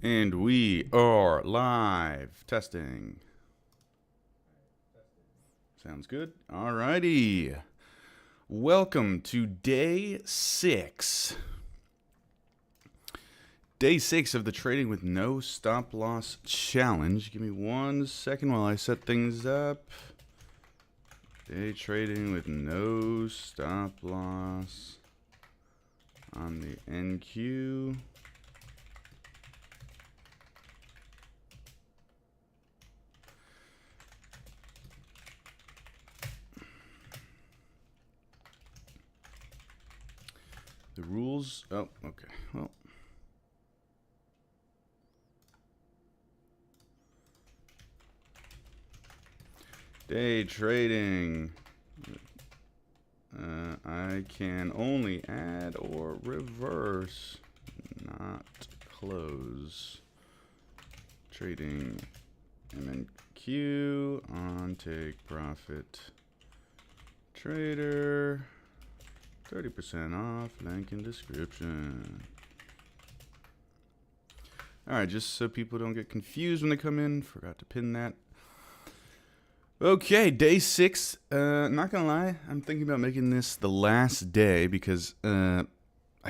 And we are live. Testing. Sounds good. Alrighty. Welcome to day 6. Day 6 of the Trading with No Stop Loss Challenge. Give me 1 second while I set things up. Day trading with no stop loss on the NQ. The rules, oh, okay, well. Day trading. I can only add or reverse, not close. Trading MNQ on take profit trader. 30% off, link in description. Alright, just so people don't get confused when they come in, forgot to pin that. Okay, day 6. Not gonna lie, I'm thinking about making this the last day because I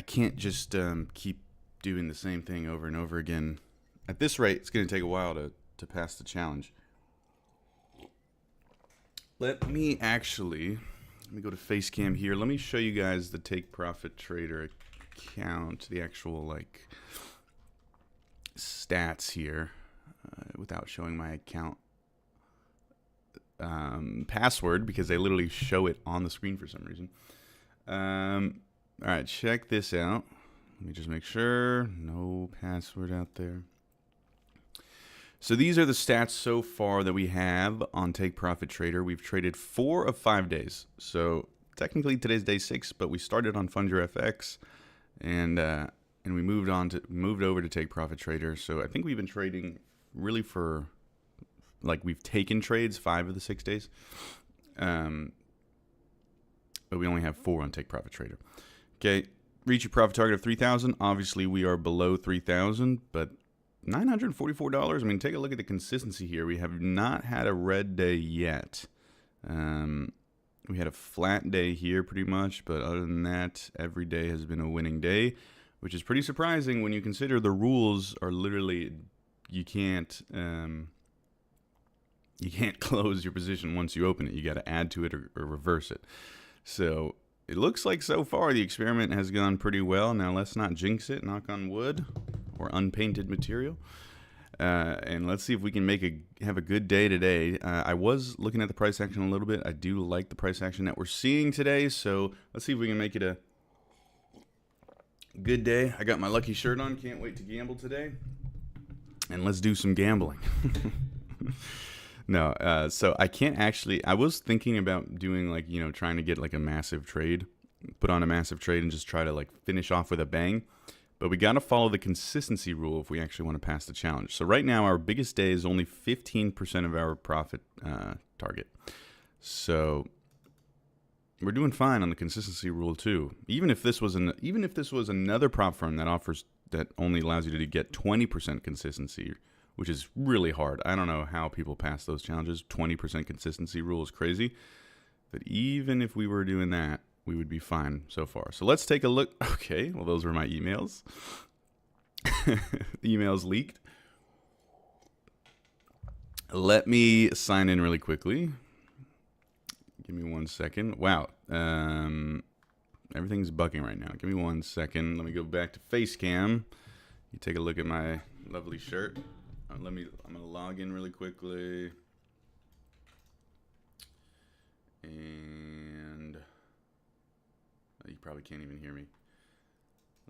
can't just keep doing the same thing over and over again. At this rate, it's gonna take a while to pass the challenge. Let me go to Facecam here. Let me show you guys the Take Profit Trader account, the actual stats here, without showing my account password because they literally show it on the screen for some reason. All right, check this out. Let me just make sure no password out there. So these are the stats so far that we have on Take Profit Trader. We've traded 4 of 5 days. So technically today's day 6, but we started on FungerFX and we moved over to Take Profit Trader. So I think we've been trading really for we've taken trades 5 of the 6 days. But we only have 4 on Take Profit Trader. Okay, reach your profit target of 3,000. Obviously we are below 3,000, but $944. I mean, take a look at the consistency here. We have not had a red day yet. We had a flat day here pretty much, but other than that, every day has been a winning day, which is pretty surprising when you consider the rules are literally you can't close your position once you open it. You got to add to it or reverse it. So it looks like so far the experiment has gone pretty well. Now let's not jinx it, knock on wood, or unpainted material. And let's see if we can have a good day today. I was looking at the price action a little bit. I do like the price action that we're seeing today. So let's see if we can make it a good day. I got my lucky shirt on. Can't wait to gamble today. And let's do some gambling. No, so I can't actually. I was thinking about doing trying to get a massive trade, put on a massive trade, and just try to finish off with a bang. But we got to follow the consistency rule if we actually want to pass the challenge. So right now, our biggest day is only 15% of our profit target. So we're doing fine on the consistency rule too. Even if this was another prop firm that only allows you to get 20% consistency, which is really hard. I don't know how people pass those challenges. 20% consistency rule is crazy. But even if we were doing that, we would be fine so far. So let's take a look. Okay, well, those were my emails. Emails leaked. Let me sign in really quickly. Give me 1 second. Wow. Everything's bugging right now. Give me 1 second. Let me go back to Facecam. You take a look at my lovely shirt. I'm going to log in really quickly. And you probably can't even hear me.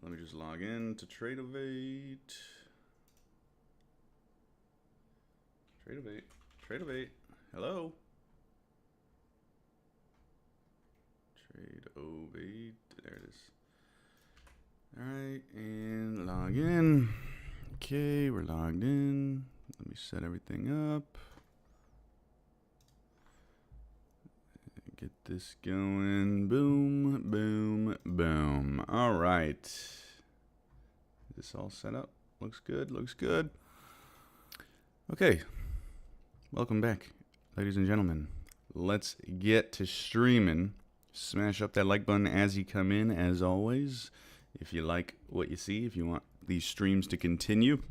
Let me just log in to Tradeovate. Tradeovate. Hello? Tradeovate. There it is. Alright, and log in. Okay, we're logged in. Let me set everything up. Get this going. Boom, boom, boom. All right. Is this all set up? Looks good. Looks good. Okay. Welcome back, ladies and gentlemen. Let's get to streaming. Smash up that like button as you come in, as always. If you like what you see, if you want these streams to continue.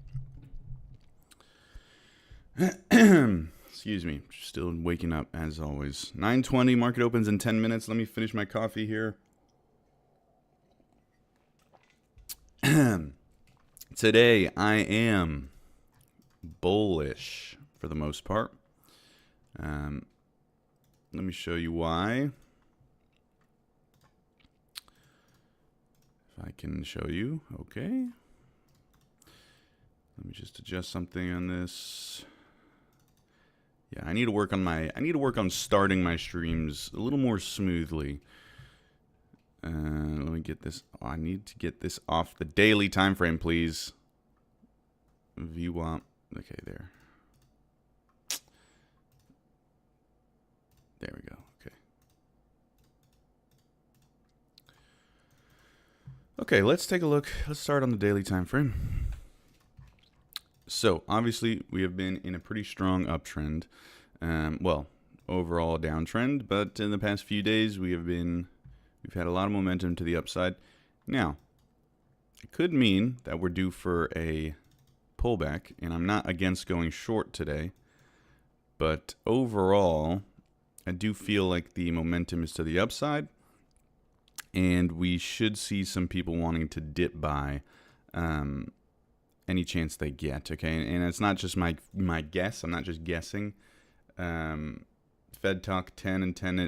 Excuse me, still waking up as always. 9:20, market opens in 10 minutes. Let me finish my coffee here. Today I am bullish for the most part. Let me show you why. If I can show you, okay. Let me just adjust something on this. Yeah, I need to work on starting my streams a little more smoothly. Let me get this. Oh, I need to get this off the daily time frame, please. VWAP. Okay, there. There we go. Okay. Okay, let's take a look. Let's start on the daily time frame. So, obviously, we have been in a pretty strong uptrend. Well, overall downtrend, but in the past few days, we've had a lot of momentum to the upside. Now, it could mean that we're due for a pullback, and I'm not against going short today. But overall, I do feel like the momentum is to the upside, and we should see some people wanting to dip buy any chance they get, okay? And it's not just my guess. I'm not just guessing. Fed Talk 10 and 10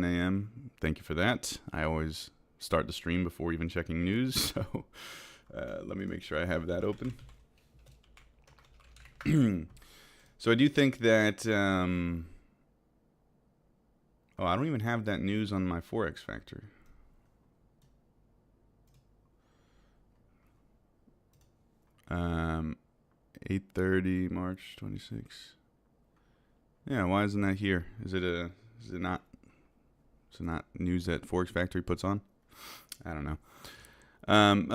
a.m. Thank you for that. I always start the stream before even checking news, so let me make sure I have that open. So I do think that... oh, I don't even have that news on my Forex Factor. Um, 8:30 March 26. Yeah, why isn't that here? Is it not news that Forex Factory puts on? I don't know.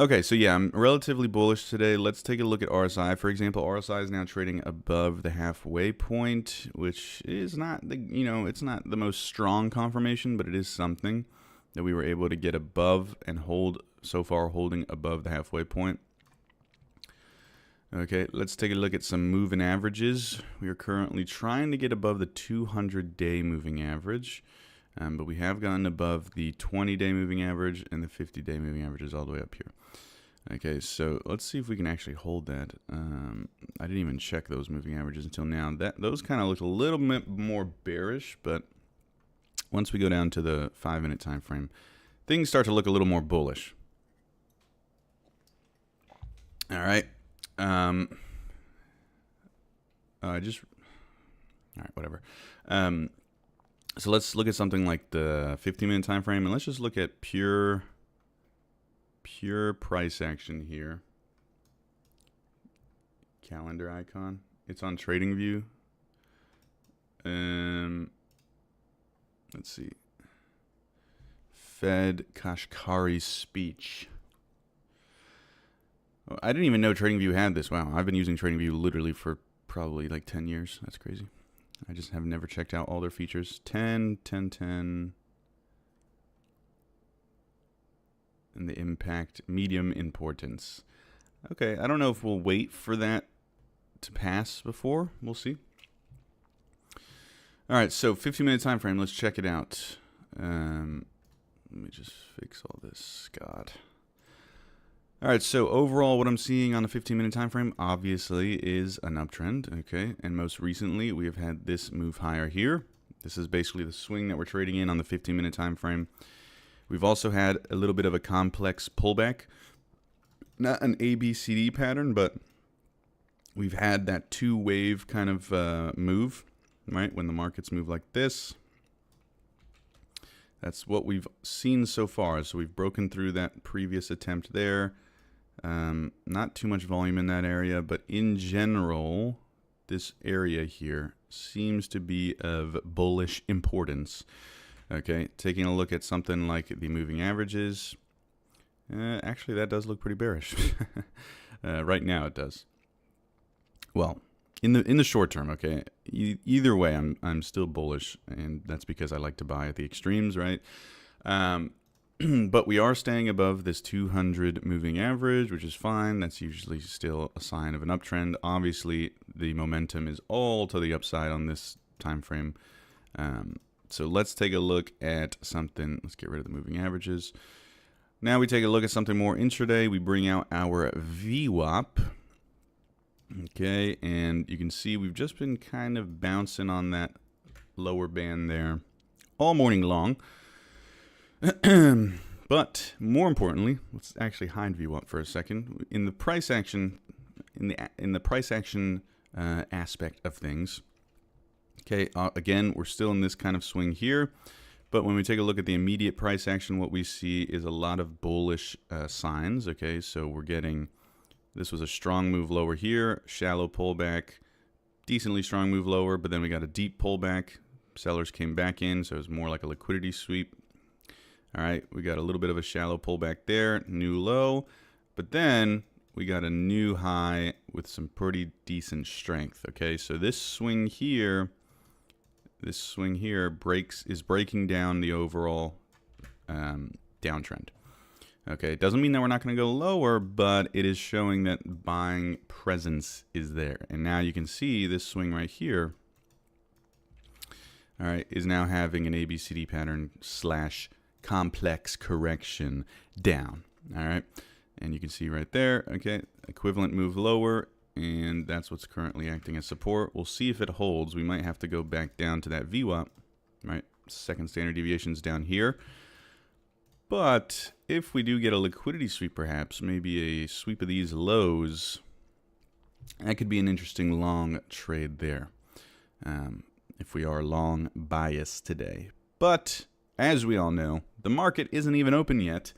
Okay, so yeah, I'm relatively bullish today. Let's take a look at RSI. For example, RSI is now trading above the halfway point, which is not it's not the most strong confirmation, but it is something that we were able to get above and hold so far, holding above the halfway point. Okay, let's take a look at some moving averages. We are currently trying to get above the 200-day moving average, but we have gotten above the 20-day moving average, and the 50-day moving average is all the way up here. Okay, so let's see if we can actually hold that. I didn't even check those moving averages until now. Those kind of looked a little bit more bearish, but once we go down to the 5-minute time frame, things start to look a little more bullish. All right. All right, whatever. So let's look at something like the 15-minute time frame, and let's just look at pure price action here. Calendar icon. It's on TradingView. Let's see. Fed Kashkari's speech. I didn't even know TradingView had this. Wow, I've been using TradingView literally for probably like 10 years. That's crazy. I just have never checked out all their features. 10, 10, 10. And the impact, medium importance. Okay, I don't know if we'll wait for that to pass before. We'll see. All right, so 15-minute time frame. Let's check it out. Let me just fix all this. God. All right, so overall, what I'm seeing on the 15-minute time frame, obviously, is an uptrend, okay? And most recently, we have had this move higher here. This is basically the swing that we're trading in on the 15-minute time frame. We've also had a little bit of a complex pullback. Not an ABCD pattern, but we've had that two-wave kind of move, right? When the markets move like this. That's what we've seen so far. So we've broken through that previous attempt there. Not too much volume in that area, but in general, this area here seems to be of bullish importance. Okay, taking a look at something like the moving averages. Actually, that does look pretty bearish. Right now it does. Well, in the short term, okay. Either way, I'm still bullish, and that's because I like to buy at the extremes, right? But we are staying above this 200 moving average, which is fine. That's usually still a sign of an uptrend. Obviously, the momentum is all to the upside on this time frame. So let's take a look at something. Let's get rid of the moving averages. Now we take a look at something more intraday. We bring out our VWAP. Okay, and you can see we've just been kind of bouncing on that lower band there all morning long. But more importantly, let's actually hide VWAP for a second. In the price action, in the price action aspect of things. Okay, again, we're still in this kind of swing here, but when we take a look at the immediate price action, what we see is a lot of bullish signs. Okay, so we're getting, this was a strong move lower here, shallow pullback, decently strong move lower, but then we got a deep pullback. Sellers came back in, so it was more like a liquidity sweep. All right, we got a little bit of a shallow pullback there, new low, but then we got a new high with some pretty decent strength. Okay, so this swing here is breaking down the overall downtrend. Okay, it doesn't mean that we're not going to go lower, but it is showing that buying presence is there. And now you can see this swing right here, all right, is now having an ABCD pattern / complex correction down. All right, and you can see right there, okay, equivalent move lower, and that's what's currently acting as support. We'll see if it holds. We might have to go back down to that VWAP, right? Second standard deviation's down here. But if we do get a liquidity sweep, perhaps, maybe a sweep of these lows, that could be an interesting long trade there, if we are long bias today. But as we all know, the market isn't even open yet.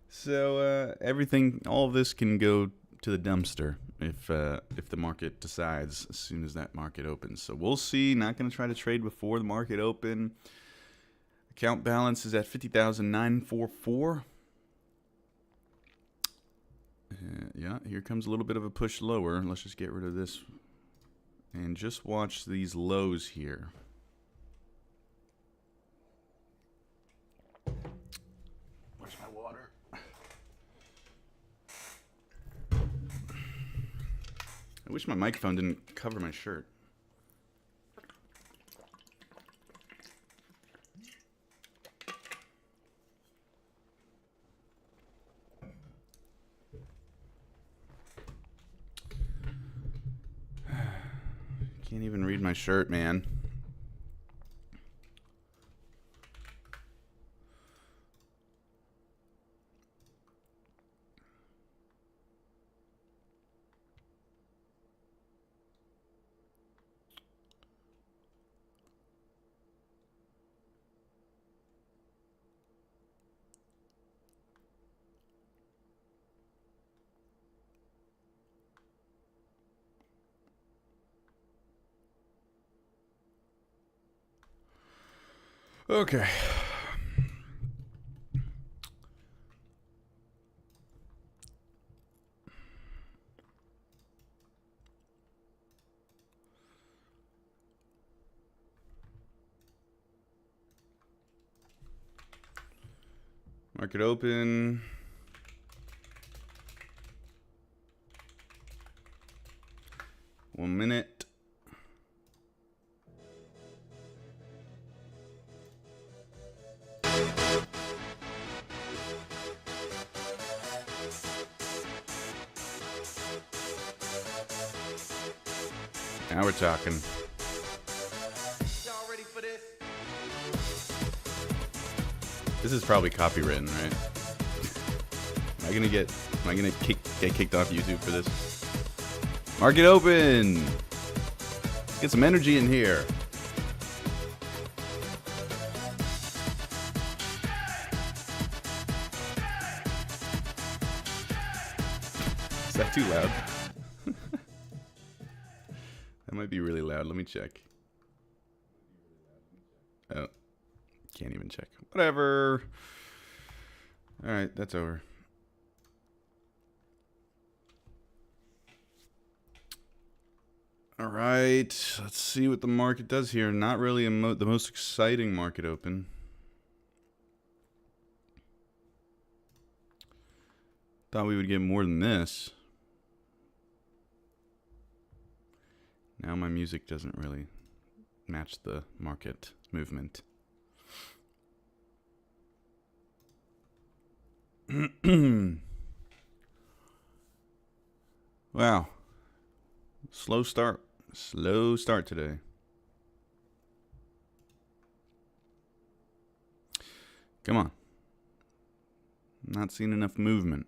So everything, all of this can go to the dumpster if the market decides as soon as that market opens. So we'll see. Not going to try to trade before the market open. Account balance is at 50,944. Yeah, here comes a little bit of a push lower. Let's just get rid of this and just watch these lows here. Where's my water? I wish my microphone didn't cover my shirt. Can't even read my shirt, man. Okay. Market open. One minute. Now we're talking. Y'all ready for this? This is probably copywritten, right? Am I gonna get kicked off YouTube for this? Market open. Let's get some energy in here. Is that too loud? That might be really loud. Let me check. Oh, can't even check. Whatever. All right, that's over. All right, let's see what the market does here. Not really the most exciting market open. Thought we would get more than this. Now my music doesn't really match the market movement. Wow. Slow start. Slow start today. Come on. Not seeing enough movement.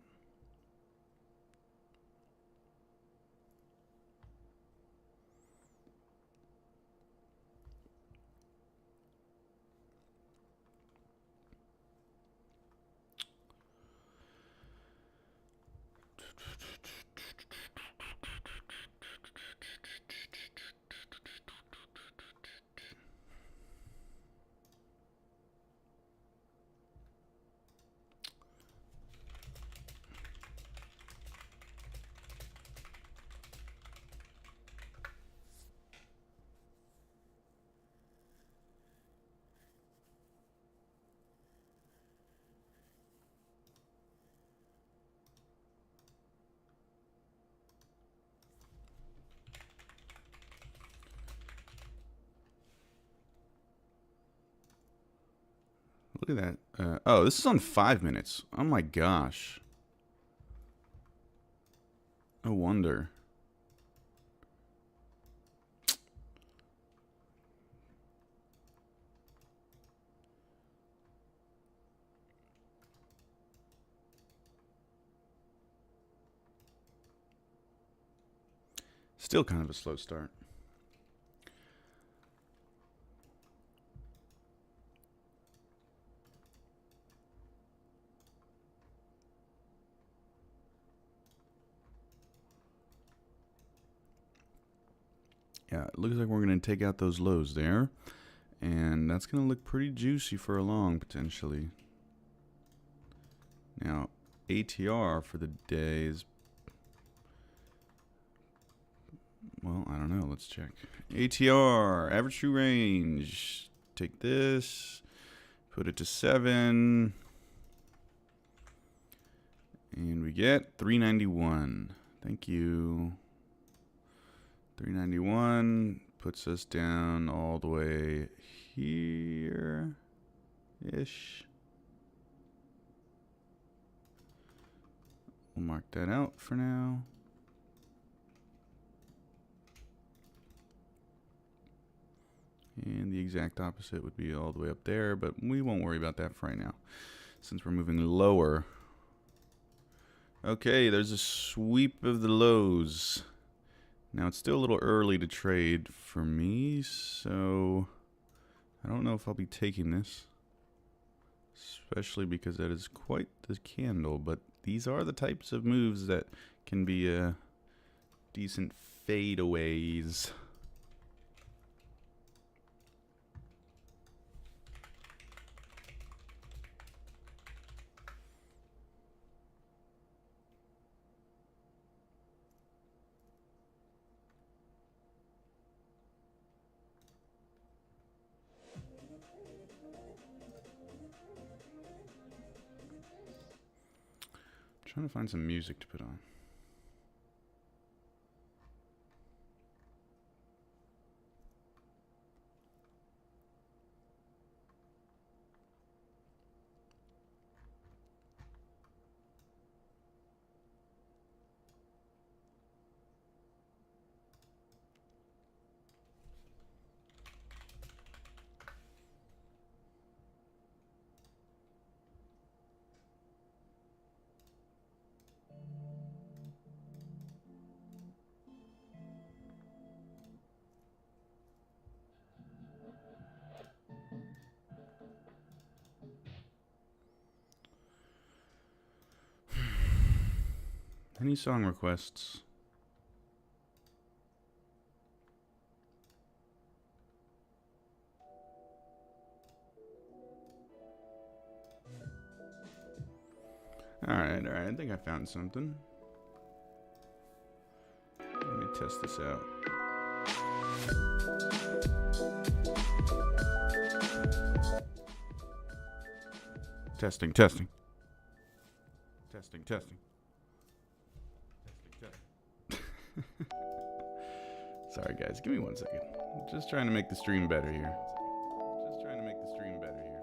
Look at that. Oh, this is on 5 minutes. Oh my gosh. No wonder. Still kind of a slow start. Yeah, it looks like we're going to take out those lows there. And that's going to look pretty juicy for a long, potentially. Now, ATR for the day is... Well, I don't know. Let's check. ATR, average true range. Take this. Put it to 7. And we get 391. Thank you. 391 puts us down all the way here-ish. We'll mark that out for now. And the exact opposite would be all the way up there, but we won't worry about that for right now, since we're moving lower. Okay, there's a sweep of the lows. Now, it's still a little early to trade for me, so I don't know if I'll be taking this, especially because that is quite the candle, but these are the types of moves that can be decent fadeaways. Trying to find some music to put on. Any song requests? Alright, I think I found something. Let me test this out. Testing, testing. Testing, testing. Sorry, guys. Give me 1 second. Just trying to make the stream better here. Just trying to make the stream better here.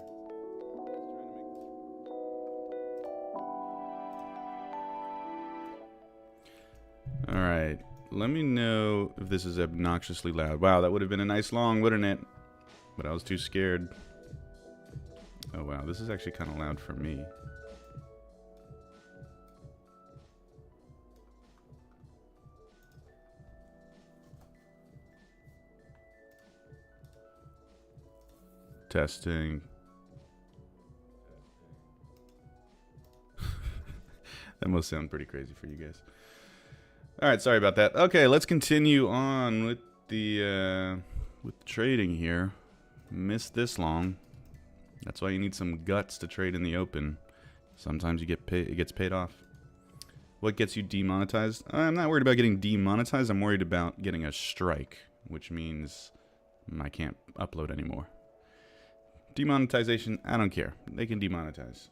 All right. Let me know if this is obnoxiously loud. Wow, that would have been a nice long, wouldn't it? But I was too scared. Oh, wow. This is actually kind of loud for me. Testing. That must sound pretty crazy for you guys. All right, sorry about that. Okay, let's continue on with the trading here. Missed this long. That's why you need some guts to trade in the open. Sometimes you get paid. It gets paid off. What gets you demonetized? I'm not worried about getting demonetized. I'm worried about getting a strike, which means I can't upload anymore. Demonetization, I don't care. They can demonetize.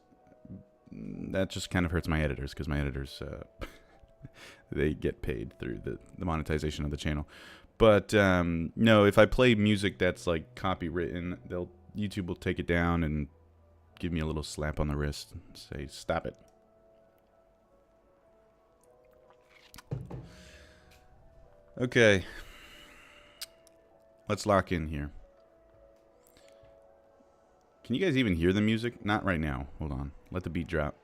That just kind of hurts my editors, because my editors, they get paid through the monetization of the channel. But no, if I play music that's like copywritten, YouTube will take it down and give me a little slap on the wrist and say, stop it. Okay. Let's lock in here. Can you guys even hear the music? Not right now. Hold on. Let the beat drop.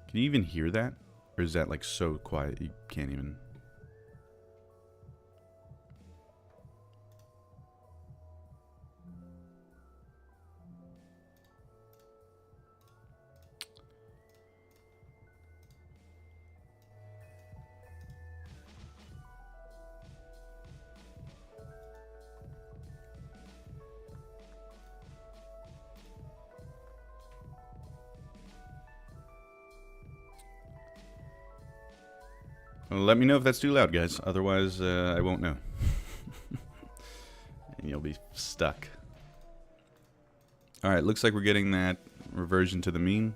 Can you even hear that? Or is that like so quiet you can't even... Well, let me know if that's too loud, guys. Otherwise, I won't know. And you'll be stuck. Alright, looks like we're getting that reversion to the mean.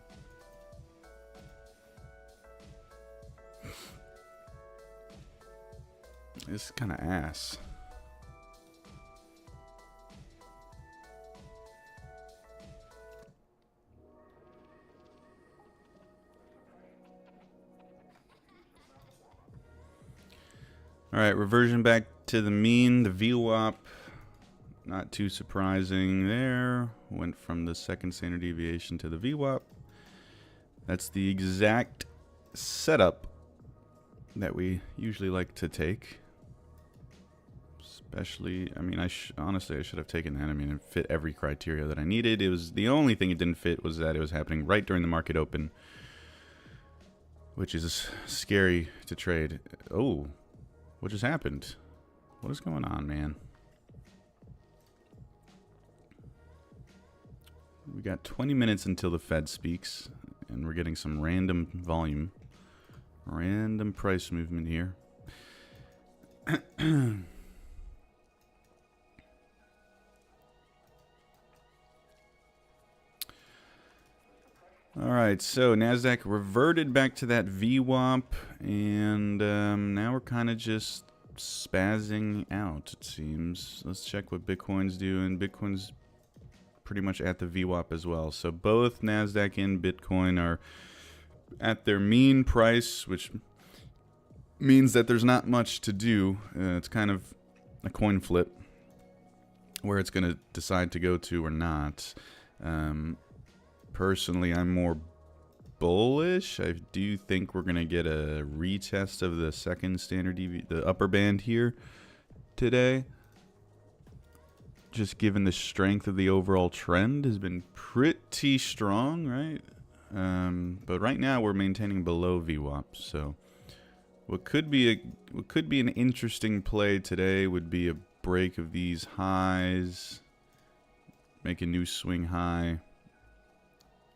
This is kind of ass. Alright, reversion back to the mean. The VWAP, not too surprising there. Went from the second standard deviation to the VWAP. That's the exact setup that we usually like to take. Especially, I mean, honestly, I should have taken that. I mean, it fit every criteria that I needed. It was the only thing it didn't fit was that it was happening right during the market open, which is scary to trade. Oh. What just happened? What is going on, man? We got 20 minutes until the Fed speaks, and we're getting some random volume. Random price movement here. Alright, so NASDAQ reverted back to that VWAP, and now we're kind of just spazzing out, it seems. Let's check what Bitcoin's doing. Bitcoin's pretty much at the VWAP as well. So both NASDAQ and Bitcoin are at their mean price, which means that there's not much to do. It's kind of a coin flip where it's going to decide to go to or not. Personally, I'm more bullish. I do think we're going to get a retest of the second standard the upper band here today. Just given the strength of the overall trend has been pretty strong, right? But right now we're maintaining below VWAP. So what could be an interesting play today would be a break of these highs, make a new swing high,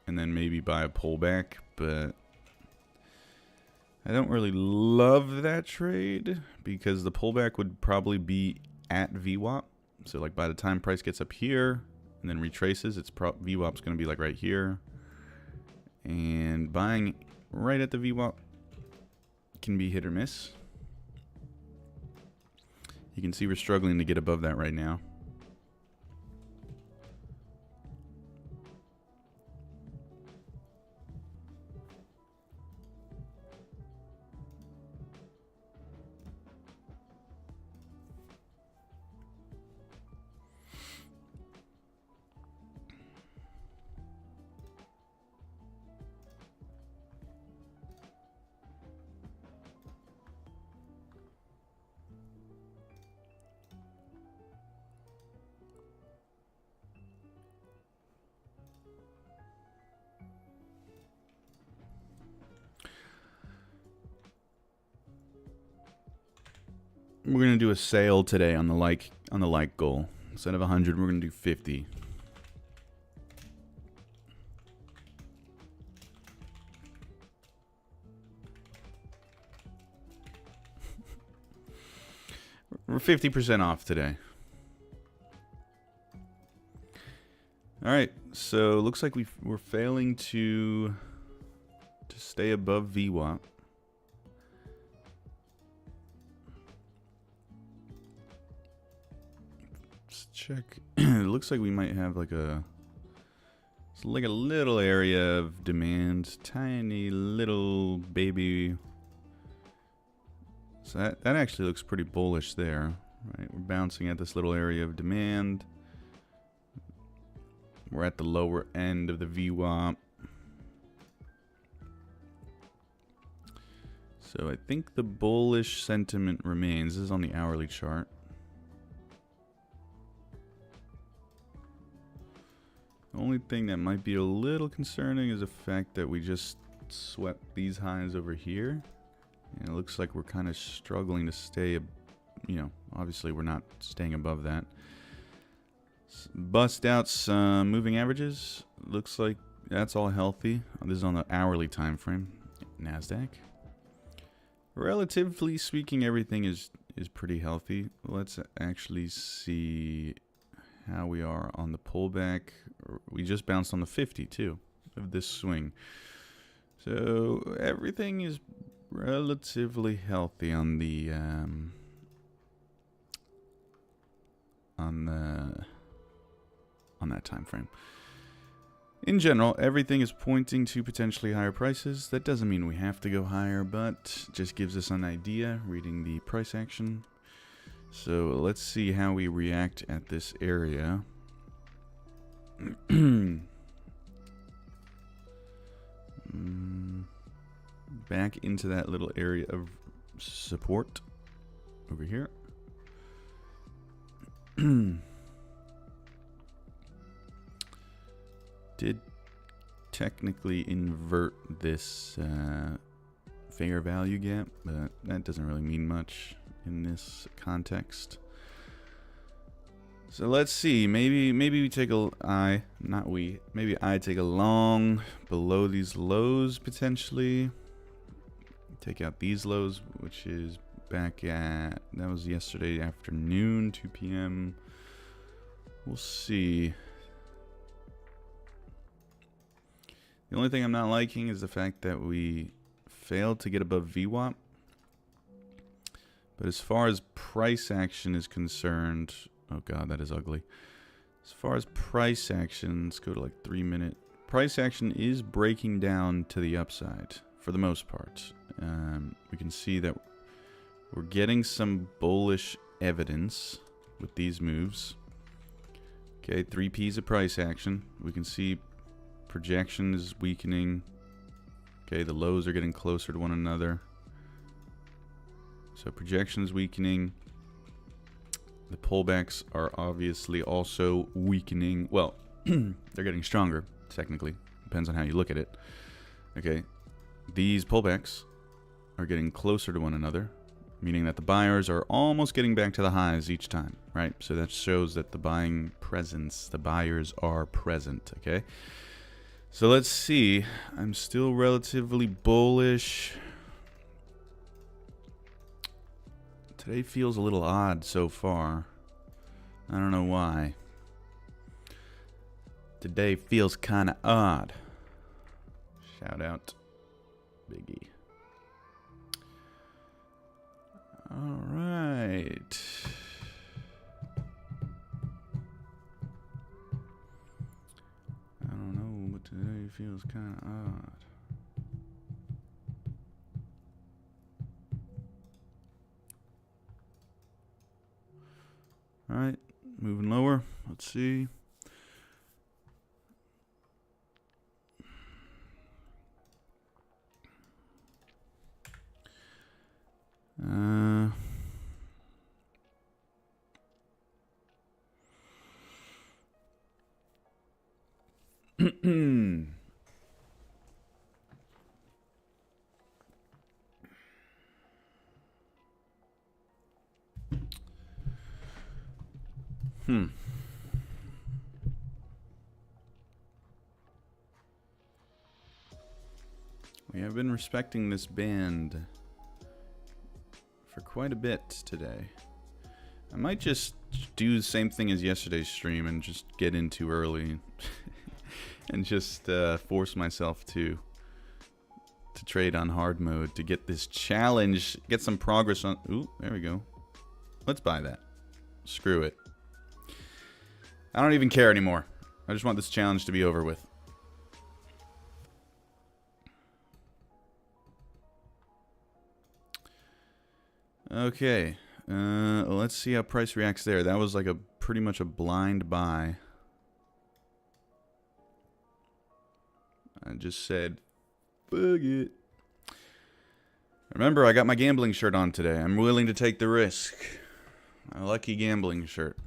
and then maybe buy a pullback, but I don't really love that trade because the pullback would probably be at VWAP. So like by the time price gets up here and then retraces, its VWAP's going to be like right here. And buying right at the VWAP can be hit or miss. You can see we're struggling to get above that right now. We're gonna do a sale today on the like goal. Instead of 100, we're gonna do 50. We're 50% off today. All right, so looks like we're failing to stay above VWAP. Let's check. It looks like we might have like a little area of demand, tiny little baby. So that actually looks pretty bullish there, right? We're bouncing at this little area of demand. We're at the lower end of the VWAP. So I think the bullish sentiment remains. This is on the hourly chart. The only thing that might be a little concerning is the fact that we just swept these highs over here. And it looks like we're kind of struggling to stay, you know, obviously we're not staying above that. Bust out some moving averages. Looks like that's all healthy. This is on the hourly time frame. NASDAQ. Relatively speaking, everything is pretty healthy. Let's actually see how we are on the pullback. We just bounced on the 50 too of this swing. So everything is relatively healthy on the on that time frame. In general, everything is pointing to potentially higher prices. That doesn't mean we have to go higher, but just gives us an idea reading the price action. So let's see how we react at this area. Back into that little area of support over here. Did technically invert this fair value gap, but that doesn't really mean much in this context. So let's see. Maybe we take maybe I take a long below these lows potentially. Take out these lows, which is back at, that was yesterday afternoon, 2 p.m. We'll see. The only thing I'm not liking is the fact that we failed to get above VWAP. But as far as price action is concerned, oh god, that is ugly. As far as price action, let's go to like 3 minute. Price action is breaking down to the upside for the most part. We can see that we're getting some bullish evidence with these moves. Okay, 3 P's of price action. We can see projection is weakening. Okay, the lows are getting closer to one another. So projection is weakening. The pullbacks are obviously also weakening. Well, they're getting stronger, technically. Depends on how you look at it. Okay, these pullbacks are getting closer to one another, meaning that the buyers are almost getting back to the highs each time, right? So that shows that the buying presence, the buyers are present, okay? So let's see. I'm still relatively bullish. Today feels a little odd so far. I don't know why. Today feels kind of odd. Shout out, Biggie. All right. I don't know, but today feels kind of odd. All right, moving lower. Let's see. We have been respecting this band for quite a bit today. I might just do the same thing as yesterday's stream and just get in too early and just force myself to trade on hard mode to get this challenge, get some progress on. Ooh, there we go. Let's buy that. Screw it. I don't even care anymore. I just want this challenge to be over with. Okay, let's see how price reacts there. That was like a pretty much a blind buy. I just said, fuck it. Remember, I got my gambling shirt on today. I'm willing to take the risk. My lucky gambling shirt.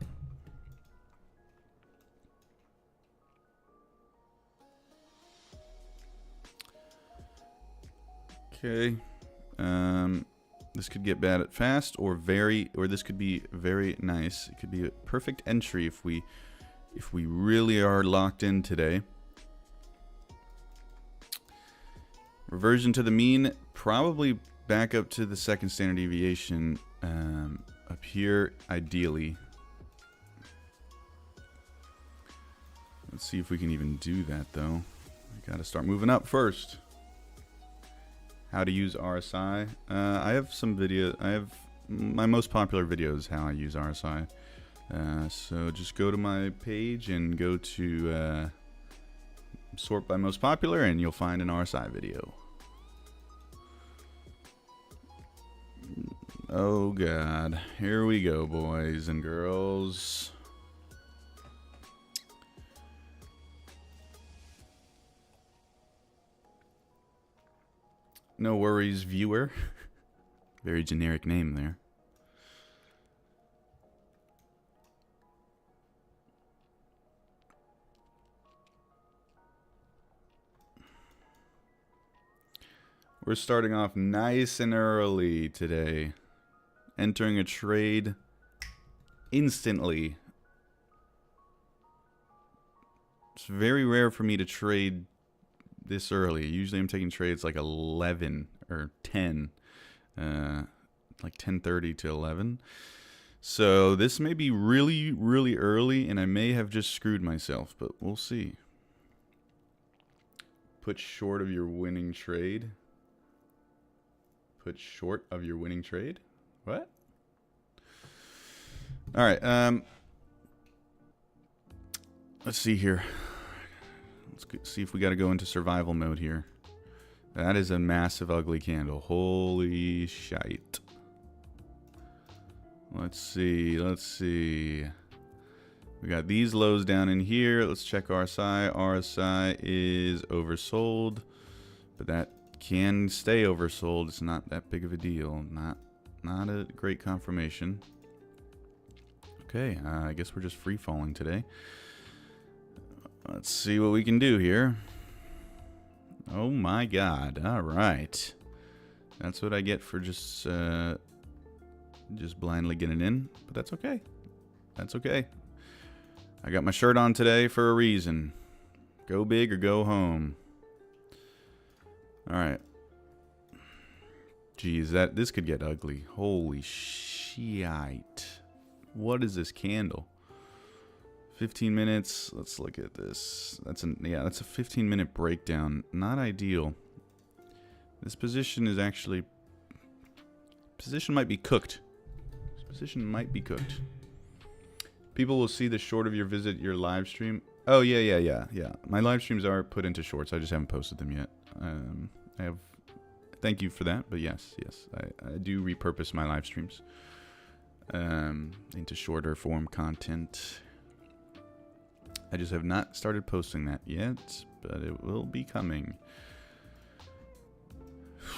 Okay. This could get bad at fast, or this could be very nice. It could be a perfect entry if we really are locked in today. Reversion to the mean, probably back up to the second standard deviation up here, ideally. Let's see if we can even do that, though. We gotta start moving up first. How to use RSI. I have some video. I have my most popular videos how I use RSI. So just go to my page and go to sort by most popular, and you'll find an RSI video. Oh God, here we go, boys and girls. No worries, viewer. Very generic name there. We're starting off nice and early today. Entering a trade instantly. It's very rare for me to trade this early. Usually I'm taking trades like 11 or 10. Like 10:30 to 11. So this may be really, really early, and I may have just screwed myself, but we'll see. Put short of your winning trade. Put short of your winning trade? What? All right. Let's see here. Let's see if we got to go into survival mode here. That is a massive ugly candle. Holy shite. Let's see. Let's see. We got these lows down in here. Let's check RSI. RSI is oversold, but that can stay oversold. It's not that big of a deal. Not a great confirmation. Okay, I guess we're just free falling today. Let's see what we can do here. Oh my God! All right, that's what I get for just blindly getting in. But that's okay. That's okay. I got my shirt on today for a reason. Go big or go home. All right. Geez, this could get ugly. Holy shite! What is this candle? 15 minutes. Let's look at this. That's a 15-minute breakdown. Not ideal. This position is actually... Position might be cooked. This position might be cooked. People will see the short of your visit, your live stream. Oh, yeah. My live streams are put into shorts. I just haven't posted them yet. I have... Thank you for that. But yes. I do repurpose my live streams into shorter form content. I just have not started posting that yet, but it will be coming.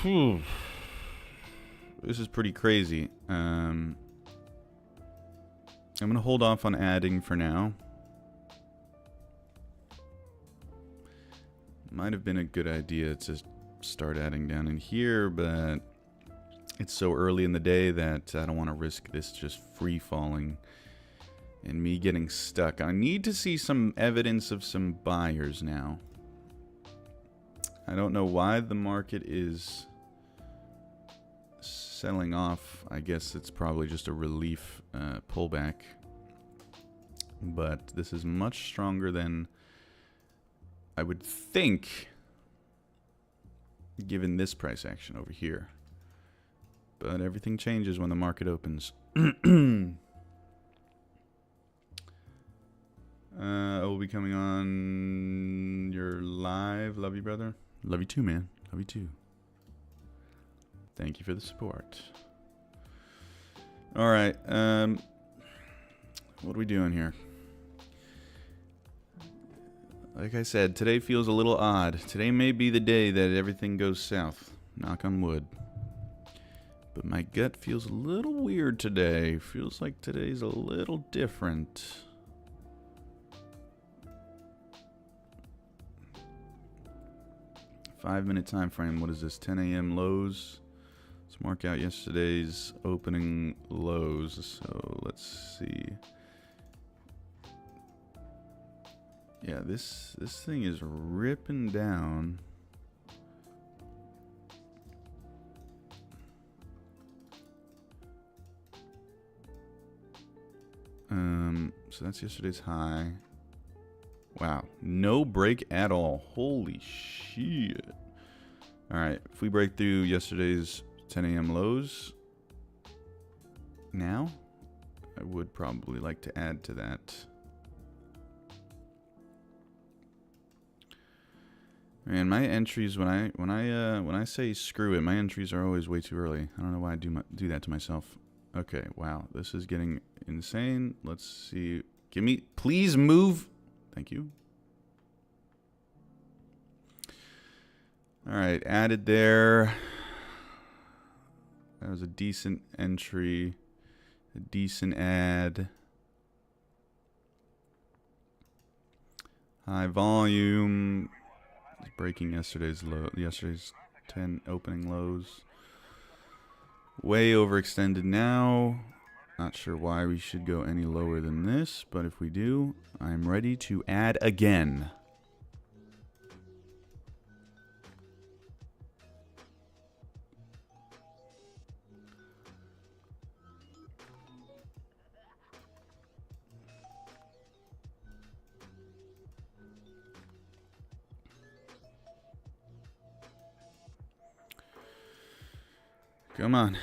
Whew. This is pretty crazy. I'm going to hold off on adding for now. Might have been a good idea to start adding down in here, but it's so early in the day that I don't want to risk this just free falling and me getting stuck. I need to see some evidence of some buyers now. I don't know why the market is selling off. I guess it's probably just a relief pullback. But this is much stronger than I would think, given this price action over here. But everything changes when the market opens. I will be coming on your live. Love you, brother. Love you too, man. Love you too. Thank you for the support. All right. What are we doing here? Like I said, today feels a little odd. Today may be the day that everything goes south. Knock on wood. But my gut feels a little weird today. Feels like today's a little different. Five-minute time frame. What is this? 10 a.m. lows. Let's mark out yesterday's opening lows. So let's see. Yeah, this thing is ripping down. So that's yesterday's high. Wow, no break at all. Holy shit. All right, if we break through yesterday's 10 a.m. lows now, I would probably like to add to that. And my entries, when I say screw it, my entries are always way too early. I don't know why I do that to myself. Okay, wow, this is getting insane. Let's see. Give me, please move. Thank you. All right, added there. That was a decent entry, a decent add. High volume. Breaking yesterday's 10 opening lows. Way overextended now. Not sure why we should go any lower than this, but if we do, I'm ready to add again. Come on.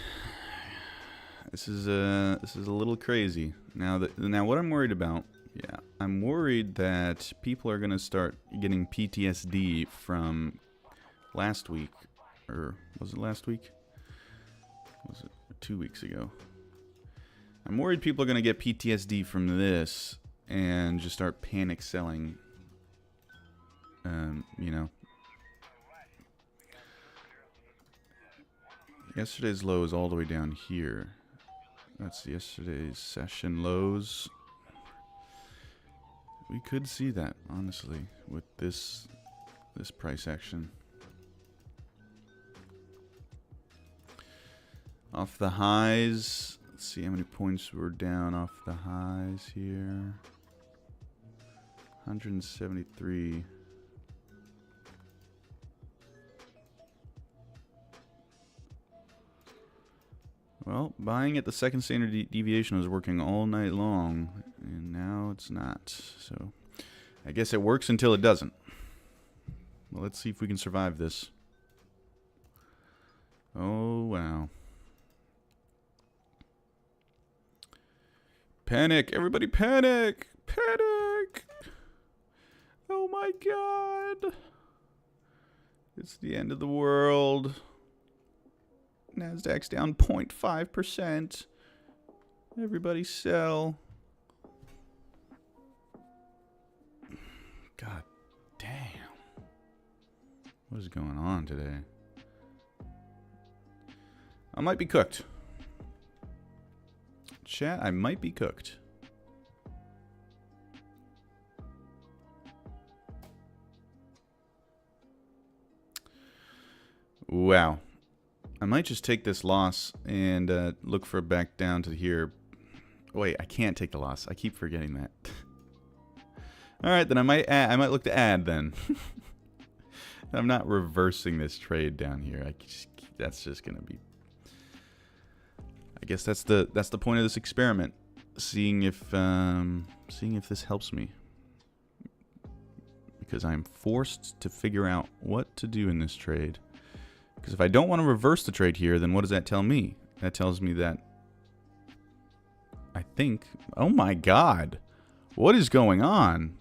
This is a little crazy. Now what I'm worried about, yeah, I'm worried that people are gonna start getting PTSD from last week, or was it last week? Was it 2 weeks ago? I'm worried people are gonna get PTSD from this and just start panic selling. You know. Yesterday's low is all the way down here. That's yesterday's session lows. We could see that, honestly, with this price action. Off the highs, let's see how many points we're down off the highs here. 173. Well, buying at the second standard deviation was working all night long, and now it's not. So I guess it works until it doesn't. Well, let's see if we can survive this. Oh, wow. Panic! Everybody panic! Panic! Oh my god! It's the end of the world. Nasdaq's down 0.5%. Everybody sell. God damn. What is going on today? I might be cooked. Chat, I might be cooked. Wow. I might just take this loss and look for back down to here. Wait, I can't take the loss. I keep forgetting that. All right, then I might look to add then. I'm not reversing this trade down here. That's just gonna be. I guess that's the point of this experiment. Seeing if this helps me. Because I'm forced to figure out what to do in this trade. Because if I don't want to reverse the trade here, then what does that tell me? That tells me that I think... Oh my god! What is going on?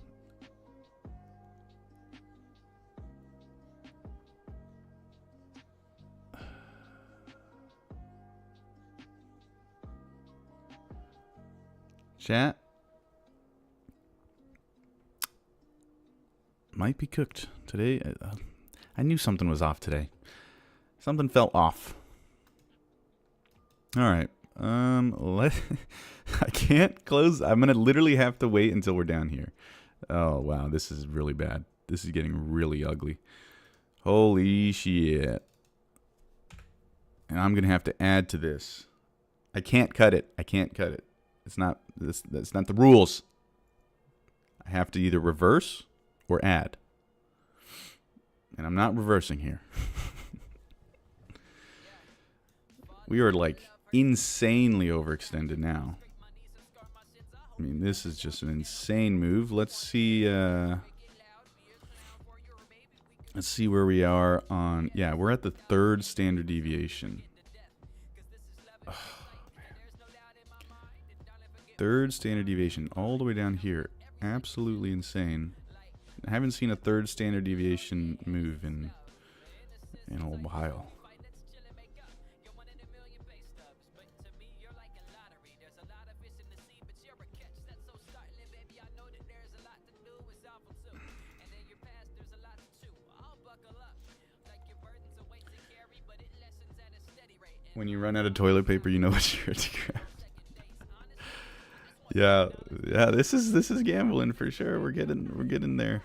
Chat? Might be cooked. Today, I knew something was off today. Something felt off. Alright. I can't close. I'm going to literally have to wait until we're down here. Oh, wow. This is really bad. This is getting really ugly. Holy shit. And I'm going to have to add to this. I can't cut it. I can't cut it. It's not, that's not the rules. I have to either reverse or add. And I'm not reversing here. We are like insanely overextended now. I mean, this is just an insane move. Let's see where we are on. Yeah, we're at the third standard deviation. Oh, man. Third standard deviation all the way down here. Absolutely insane. I haven't seen a third standard deviation move in a while. When you run out of toilet paper, you know what shirt to grab. Yeah, this is gambling for sure. We're getting there.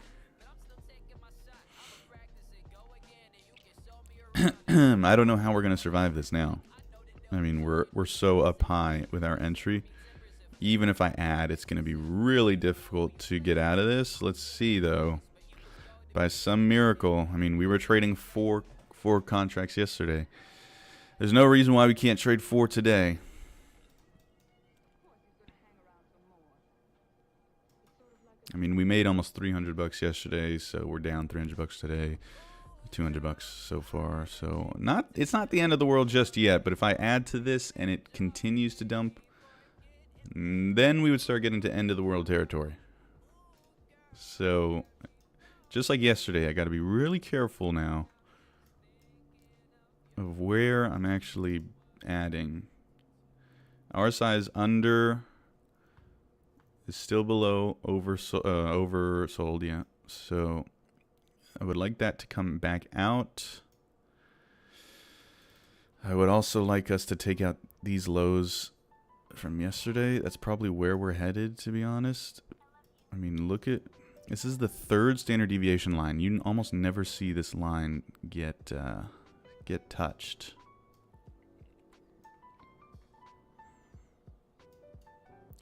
I don't know how we're gonna survive this now. I mean, we're so up high with our entry. Even if I add, it's gonna be really difficult to get out of this. Let's see though. By some miracle, I mean, we were trading four contracts yesterday. There's no reason why we can't trade 4 today. I mean, we made almost $300 yesterday, so we're down $300 today. $200 so far. So it's not the end of the world just yet, but if I add to this and it continues to dump, then we would start getting to end of the world territory. So just like yesterday, I got to be really careful now of where I'm actually adding. Our size under is still below oversold, yeah. So I would like that to come back out. I would also like us to take out these lows from yesterday. That's probably where we're headed, to be honest. I mean, look at this is the third standard deviation line. You almost never see this line get touched.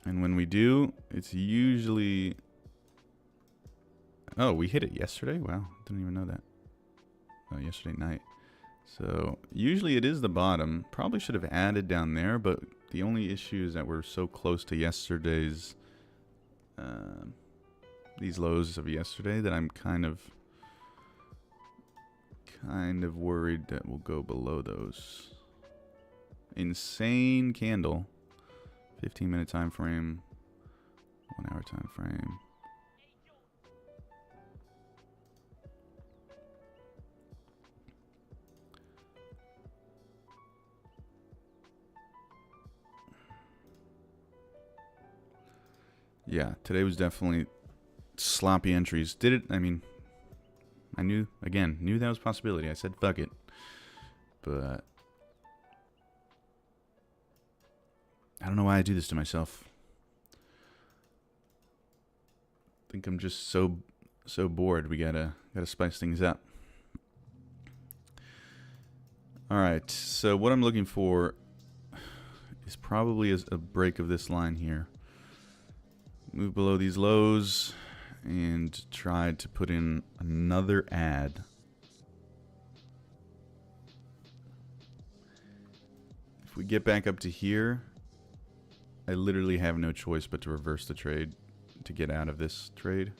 And when we do, it's usually... Oh, we hit it yesterday? Wow, didn't even know that. Oh, yesterday night. So usually it is the bottom. Probably should have added down there, but the only issue is that we're so close to yesterday's these lows of yesterday that I'm kind of worried that we'll go below those. Insane candle. 15-minute time frame. 1 hour time frame. Yeah, today was definitely sloppy entries. Did it? I mean, I knew that was a possibility. I said, fuck it. But I don't know why I do this to myself. I think I'm just so bored. We gotta spice things up. All right, so what I'm looking for is probably a break of this line here. Move below these lows and try to put in another ad. If we get back up to here, I literally have no choice but to reverse the trade to get out of this trade.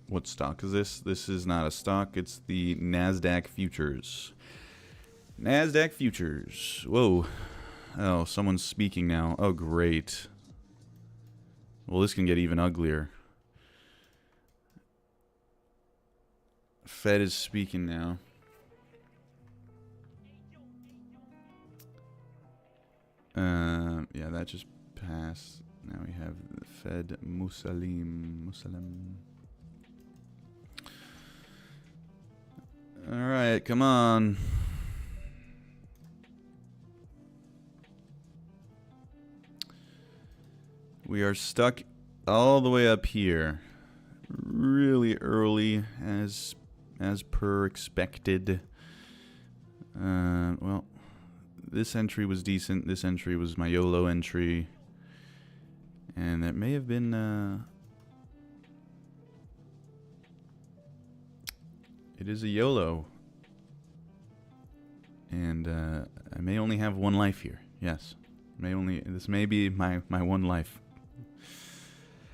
What stock is this? This is not a stock. It's the NASDAQ futures. NASDAQ futures. Whoa. Oh, someone's speaking now. Oh, great. Well, this can get even uglier. Fed is speaking now. Yeah, that just passed. Now we have the Fed Musalim. All right, come on. We are stuck all the way up here. Really early as per expected. Well, this entry was decent. This entry was my YOLO entry. And that may have been it is a YOLO. And I may only have one life here. Yes. This may be my one life.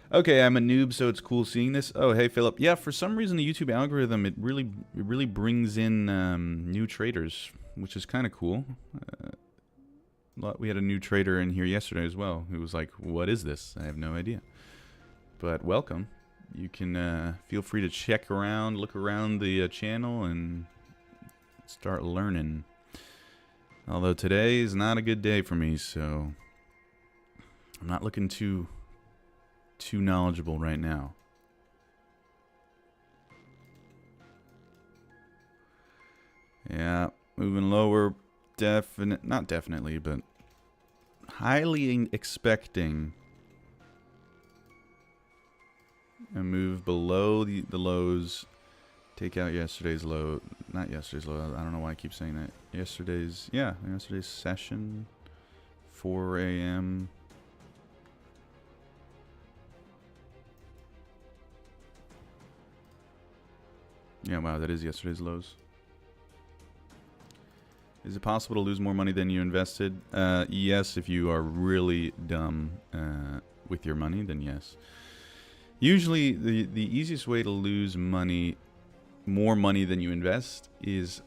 Okay, I'm a noob, so it's cool seeing this. Oh, hey, Philip. Yeah, for some reason, the YouTube algorithm, it really brings in new traders, which is kind of cool. We had a new trader in here yesterday as well, who was like, what is this? I have no idea. But welcome. You can feel free to check around, look around the channel, and start learning. Although today is not a good day for me, so I'm not looking too knowledgeable right now. Yeah, moving lower, not definitely, but highly expecting a move below the lows. Take out yesterday's low, not yesterday's low, I don't know why I keep saying that. Yesterday's session, 4 a.m. Yeah, wow, that is yesterday's lows. Is it possible to lose more money than you invested? Yes, if you are really dumb with your money, then yes. Usually, the easiest way to lose money, more money than you invest, is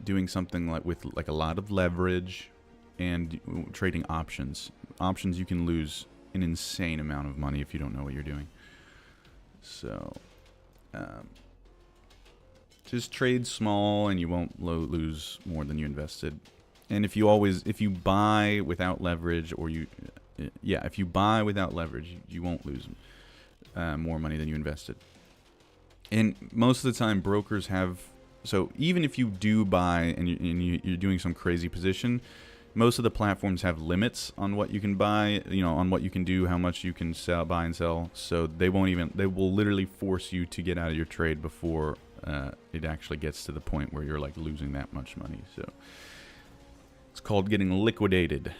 doing something with a lot of leverage and trading options. Options, you can lose an insane amount of money if you don't know what you're doing. So, just trade small and you won't lose more than you invested. And if you buy without leverage, or if you buy without leverage, you won't lose more money than you invested. And most of the time, brokers have. So even if you do buy and you're doing some crazy position, most of the platforms have limits on what you can buy, on what you can do, how much you can buy and sell. So they will literally force you to get out of your trade before it actually gets to the point where you're like losing that much money. So it's called getting liquidated.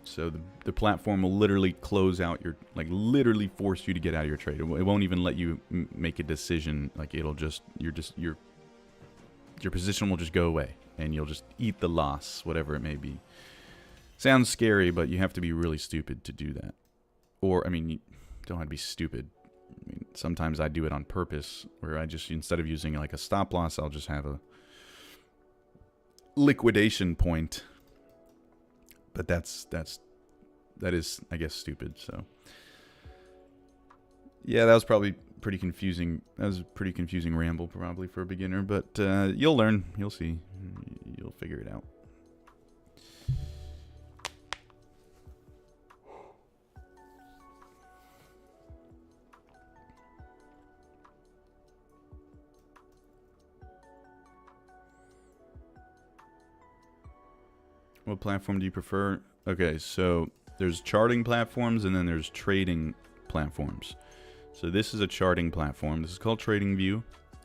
So the platform will literally close out literally force you to get out of your trade. It won't even let you make a decision. Like your position will just go away, and you'll just eat the loss, whatever it may be. Sounds scary, but you have to be really stupid to do that. Or, you don't have to be stupid. Sometimes I do it on purpose, where I just, instead of using like a stop loss, I'll just have a liquidation point. But that is, I guess, stupid. So yeah, that was probably pretty confusing. That was a pretty confusing ramble, probably, for a beginner. But you'll learn. You'll see. You'll figure it out. What platform do you prefer? Okay, so there's charting platforms, and then there's trading platforms. So this is a charting platform. This is called TradingView.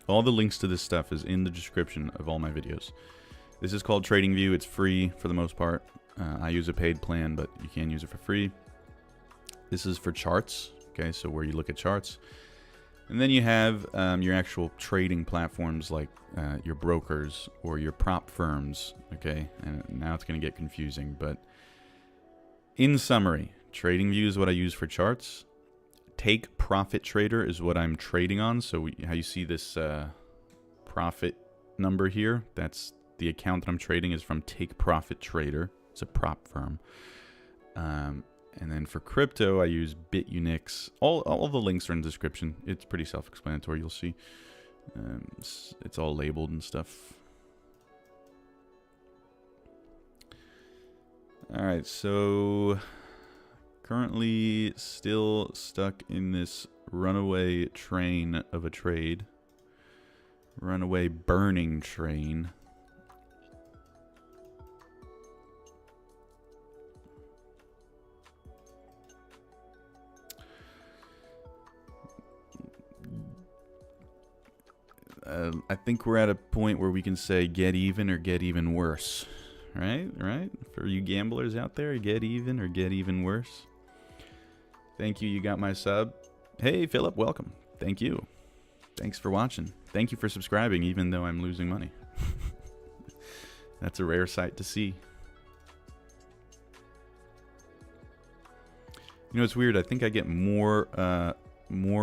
All the links to this stuff is in the description of all my videos. This is called TradingView. It's free for the most part. I use a paid plan, but you can use it for free. This is for charts. Okay, so where you look at charts. And then you have your actual trading platforms, like your brokers or your prop firms. Okay, and now it's going to get confusing, but in summary, TradingView is what I use for charts. Take Profit Trader is what I'm trading on. So how you see this profit number here, that's the account that I'm trading is from Take Profit Trader. It's a prop firm. And then for crypto, I use BitUnix. All the links are in the description. It's pretty self-explanatory. You'll see. It's all labeled and stuff. All right, so currently still stuck in this runaway train of a trade. Runaway burning train. I think we're at a point where we can say get even or get even worse. Right? For you gamblers out there, get even or get even worse. Thank you. You got my sub. Hey, Philip, welcome. Thank you. Thanks for watching. Thank you for subscribing, even though I'm losing money. That's a rare sight to see. It's weird. I think I get more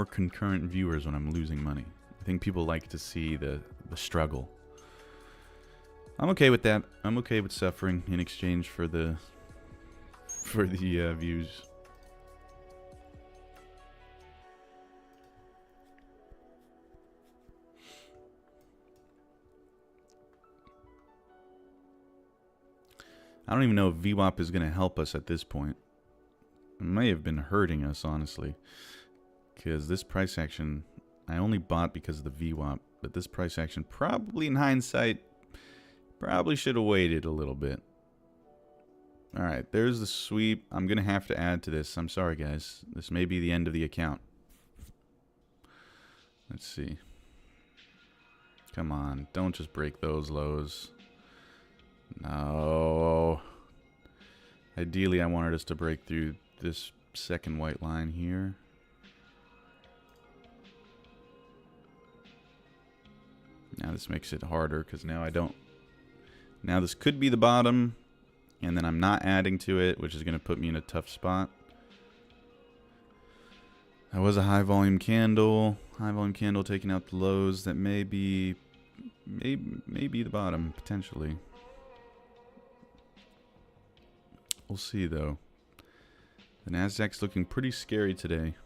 concurrent viewers when I'm losing money. I think people like to see the struggle. I'm okay with that. I'm okay with suffering in exchange for the views. I don't even know if VWAP is going to help us at this point. It may have been hurting us, honestly, because this price action, I only bought because of the VWAP, but this price action probably, in hindsight, probably should have waited a little bit. All right, there's the sweep. I'm going to have to add to this. I'm sorry, guys. This may be the end of the account. Let's see. Come on, don't just break those lows. No. Ideally, I wanted us to break through this second white line here. Now this makes it harder because now I don't. Now this could be the bottom, and then I'm not adding to it, which is going to put me in a tough spot. That was a high volume candle. High volume candle taking out the lows. That may be the bottom, potentially. We'll see, though. The Nasdaq's looking pretty scary today.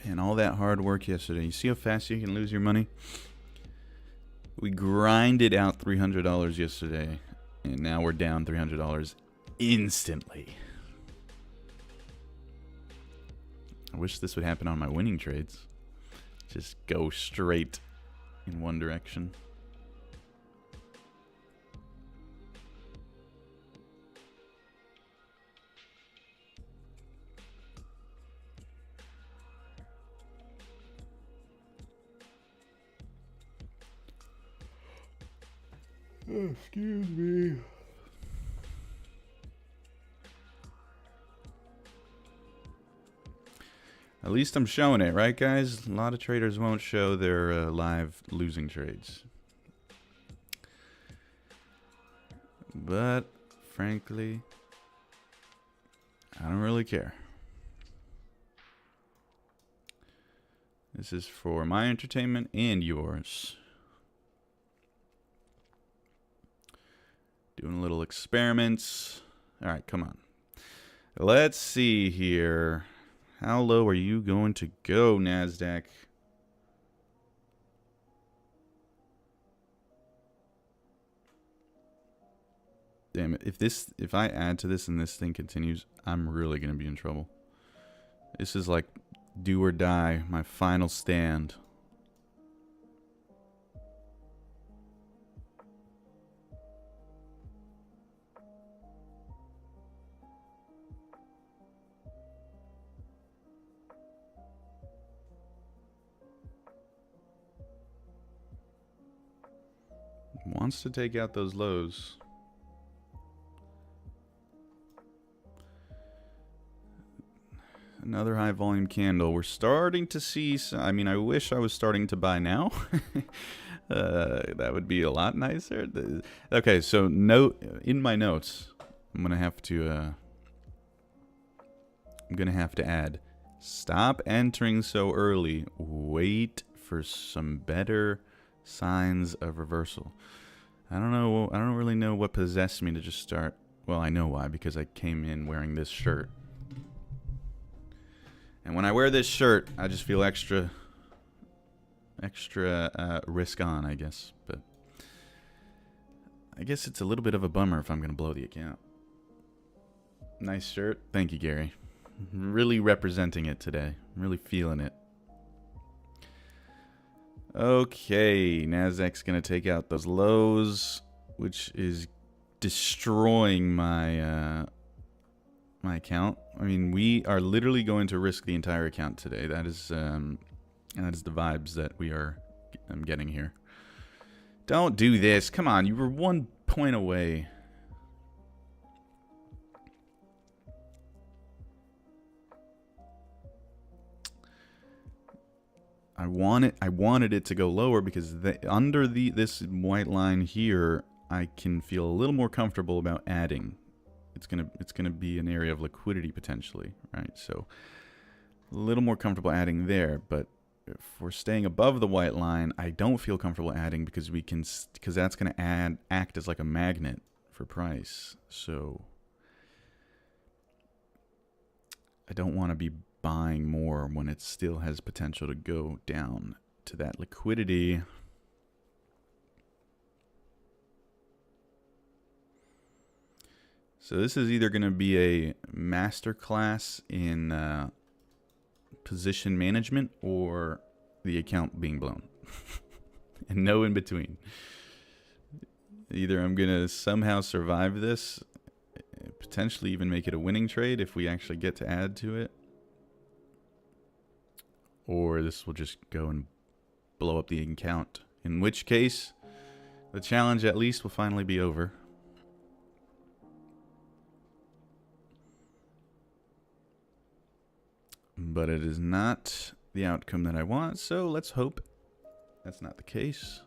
And all that hard work yesterday. You see how fast you can lose your money? We grinded out $300 yesterday, and now we're down $300 instantly. I wish this would happen on my winning trades. Just go straight in one direction. Excuse me. At least I'm showing it, right, guys? A lot of traders won't show their live losing trades. But, frankly, I don't really care. This is for my entertainment and yours. Doing little experiments. All right, come on. Let's see here. How low are you going to go, NASDAQ? Damn it. If I add to this and this thing continues, I'm really going to be in trouble. This is like do or die, my final stand. Wants to take out those lows. Another high volume candle. We're starting to see some, I mean, I wish I was starting to buy now. That would be a lot nicer. Okay, so note in my notes, I'm gonna have to add, stop entering so early. Wait for some better signs of reversal. I don't really know what possessed me to just start. Well, I know why, because I came in wearing this shirt. And when I wear this shirt, I just feel extra risk on, I guess. But I guess it's a little bit of a bummer if I'm going to blow the account. Nice shirt. Thank you, Gary. Really representing it today. Really feeling it. Okay, NASDAQ's going to take out those lows, which is destroying my my account. I mean, we are literally going to risk the entire account today. That is the vibes that I'm getting here. Don't do this. Come on, you were 1 point away. I wanted it to go lower because under this white line here, I can feel a little more comfortable about adding. It's gonna be an area of liquidity potentially, right? So a little more comfortable adding there. But if we're staying above the white line, I don't feel comfortable adding because that's gonna act as like a magnet for price. So I don't want to be buying more when it still has potential to go down to that liquidity. So this is either going to be a masterclass in position management or the account being blown. And no in between. Either I'm going to somehow survive this, potentially even make it a winning trade if we actually get to add to it, or this will just go and blow up the account, in which case the challenge at least will finally be over. But it is not the outcome that I want, so let's hope that's not the case.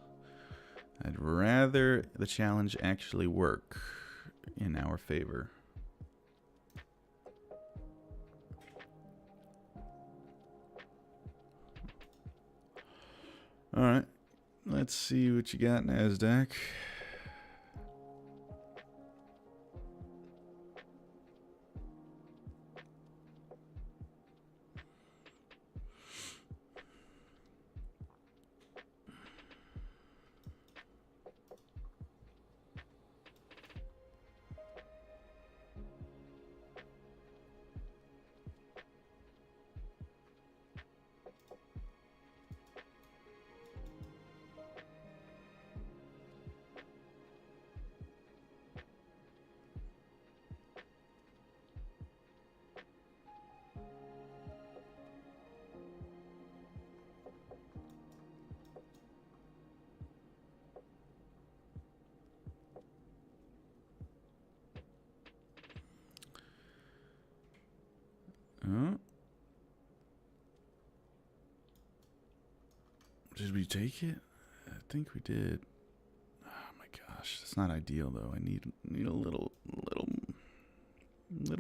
I'd rather the challenge actually work in our favor. All right, let's see what you got, NASDAQ. Did we take it? I think we did. Oh my gosh, that's not ideal though. I need a little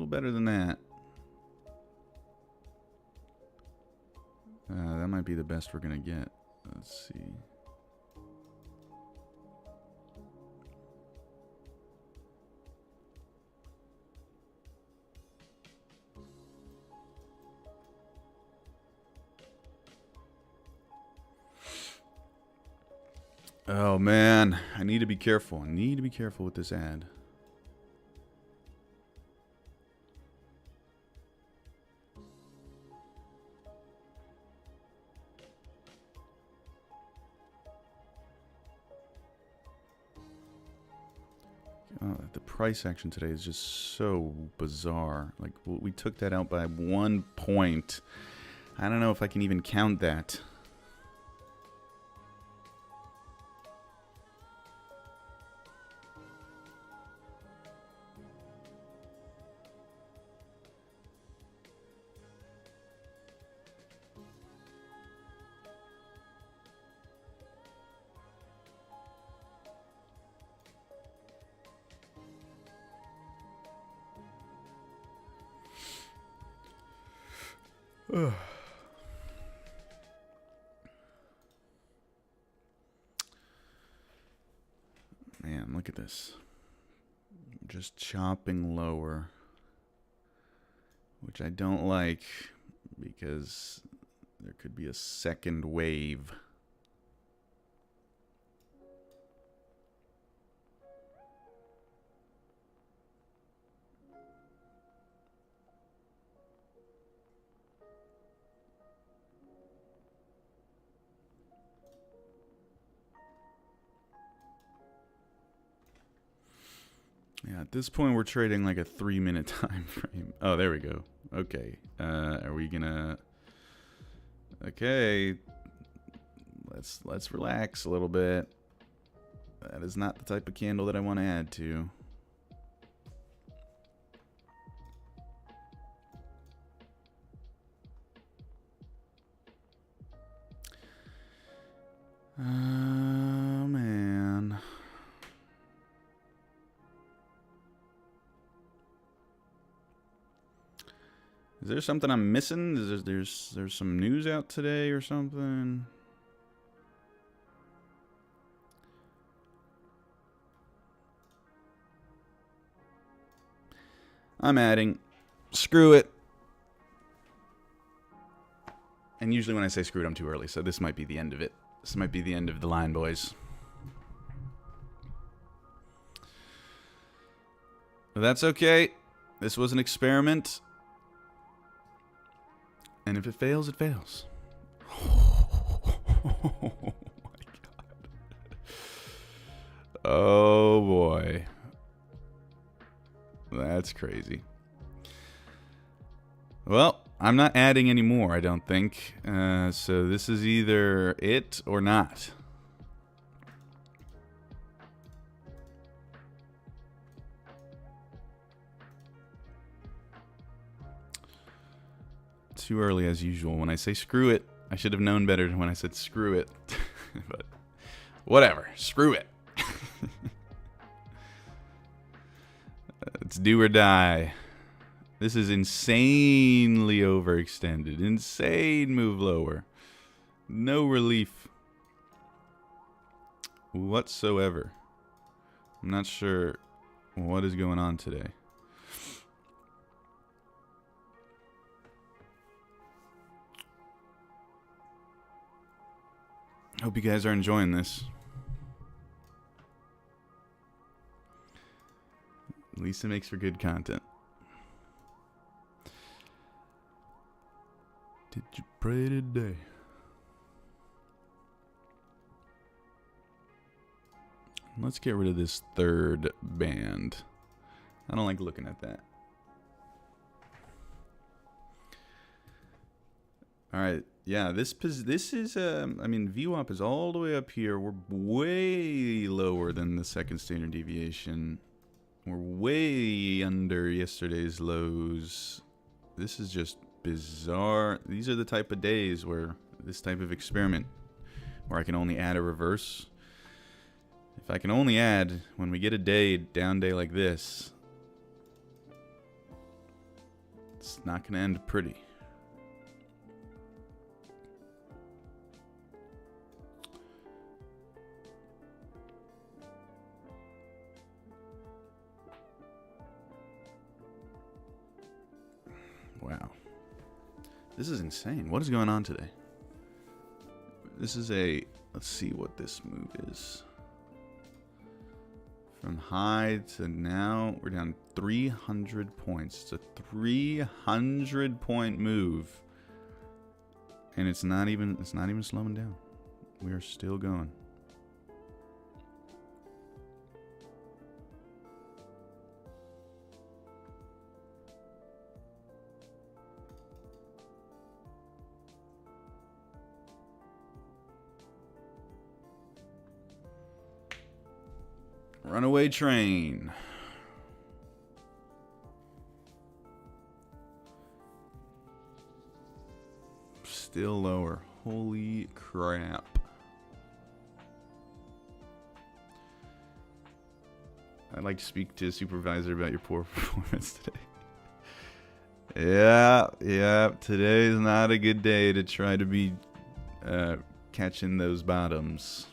better than that. That might be the best we're gonna get. Let's see. Oh man, I need to be careful. I need to be careful with this ad. The price action today is just so bizarre. Like, we took that out by 1 point. I don't know if I can even count that. Man, look at this. Just chopping lower, which I don't like because there could be a second wave. Yeah, at this point we're trading like a 3-minute time frame. Oh, there we go. Okay. Are we gonna... Okay. Let's relax a little bit. That is not the type of candle that I want to add to. Oh, man. Is there something I'm missing? There's some news out today or something? I'm adding. Screw it. And usually when I say screw it, I'm too early, so this might be the end of it. This might be the end of the line, boys. But that's okay. This was an experiment. And if it fails, it fails. Oh my god. Oh boy. That's crazy. Well, I'm not adding any more, I don't think. So this is either it or not. Too early as usual. When I say screw it, I should have known better than when I said screw it. But whatever. Screw it. It's do or die. This is insanely overextended. Insane move lower. No relief whatsoever. I'm not sure what is going on today. Hope you guys are enjoying this. At least it makes for good content. Did you pray today? Let's get rid of this third band. I don't like looking at that. All right. Yeah, this is I mean, VWAP is all the way up here. We're way lower than the second standard deviation. We're way under yesterday's lows. This is just bizarre. These are the type of days where this type of experiment or I can only add a reverse. If I can only add, when we get a day, down day like this, it's not going to end pretty. Wow. This is insane. What is going on today? This is a... Let's see what this move is. From high to now, we're down 300 points. It's a 300-point move. And it's not even slowing down. We are still going. Runaway train. Still lower. Holy crap. I'd like to speak to a supervisor about your poor performance today. Yeah. Today is not a good day to try to be catching those bottoms.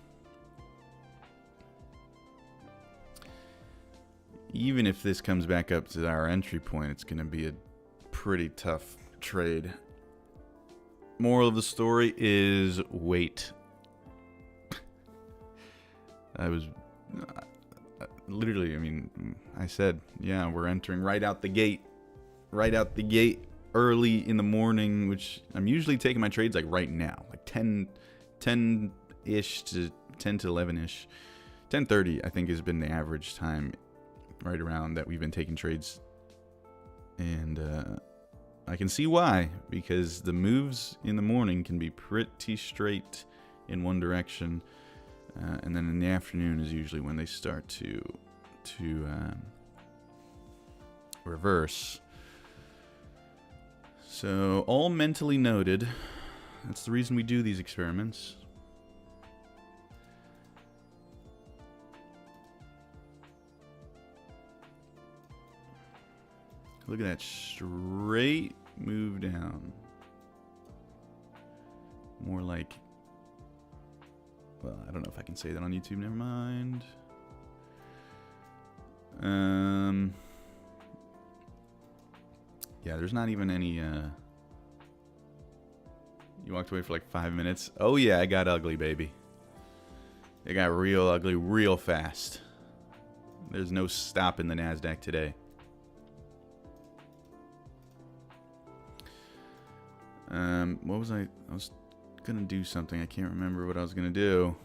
Even if this comes back up to our entry point, it's going to be a pretty tough trade. Moral of the story is wait. Literally, I mean, I said, yeah, we're entering right out the gate. Right out the gate early in the morning, which I'm usually taking my trades like right now. Like 10-ish to 10 to 11-ish. 10:30, I think, has been the average time right around that we've been taking trades. And I can see why, because the moves in the morning can be pretty straight in one direction, and then in the afternoon is usually when they start to reverse. So all mentally noted. That's the reason we do these experiments. Look at that straight move down. More like, well, I don't know if I can say that on YouTube. Never mind. Yeah, there's not even any. You walked away for like 5 minutes. Oh yeah, I got ugly, baby. It got real ugly real fast. There's no stopping the NASDAQ today. What was I was gonna do something. I can't remember what I was gonna do.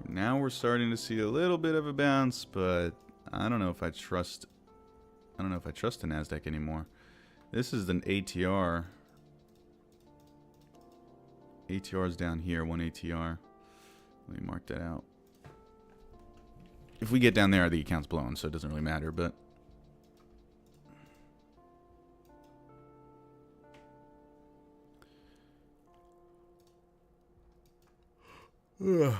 Now we're starting to see a little bit of a bounce, but I don't know if I trust the NASDAQ anymore. This is an ATR. ATR's down here, one ATR. Let me mark that out. If we get down there, the account's blown, so it doesn't really matter, but ugh.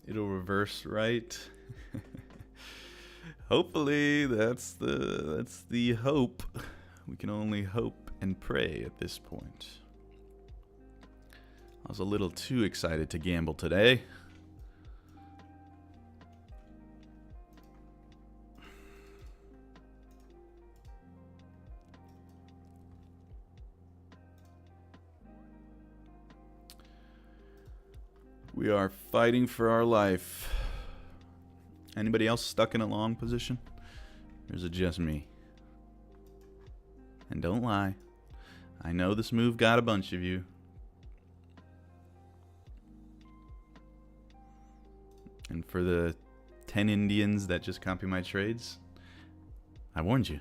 It'll reverse right. Hopefully, that's the hope. We can only hope and pray at this point. I was a little too excited to gamble today. We are fighting for our life. Anybody else stuck in a long position? Or is it just me? And don't lie. I know this move got a bunch of you. And for the 10 Indians that just copy my trades, I warned you.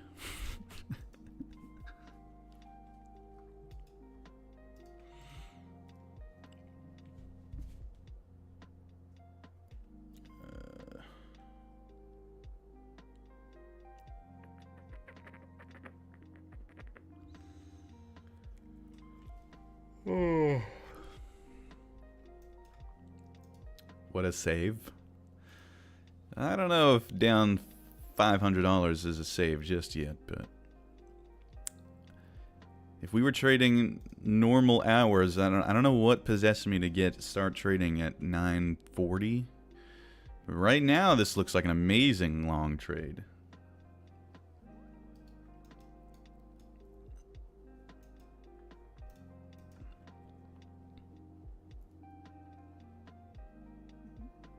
What a save. I don't know if down $500 is a save just yet, but if we were trading normal hours, I don't know what possessed me to start trading at 940. Right now, this looks like an amazing long trade.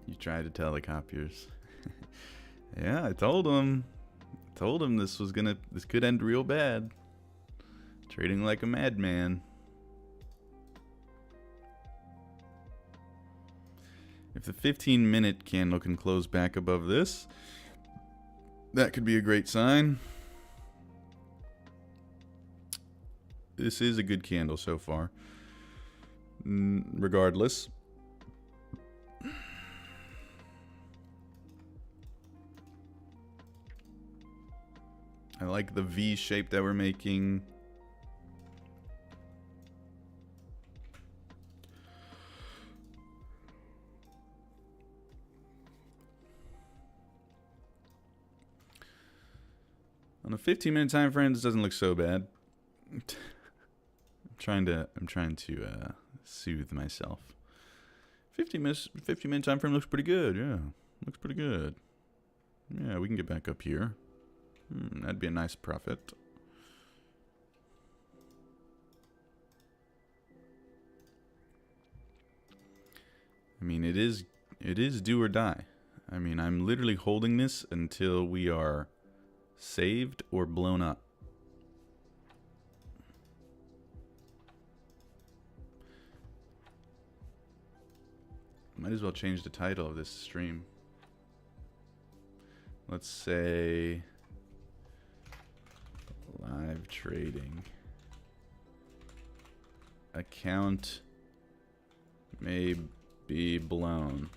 You tried to tell the copiers. Yeah, I told them. This could end real bad. Trading like a madman. If the 15-minute candle can close back above this, that could be a great sign. This is a good candle so far. Regardless. I like the V shape that we're making. On a 15-minute time frame, this doesn't look so bad. I'm trying to soothe myself. 50-minute time frame looks pretty good. Yeah, looks pretty good. Yeah, we can get back up here. That'd be a nice profit. I mean, it is do or die. I mean, I'm literally holding this until we are saved or blown up. Might as well change the title of this stream. Let's say live trading. Account may be blown.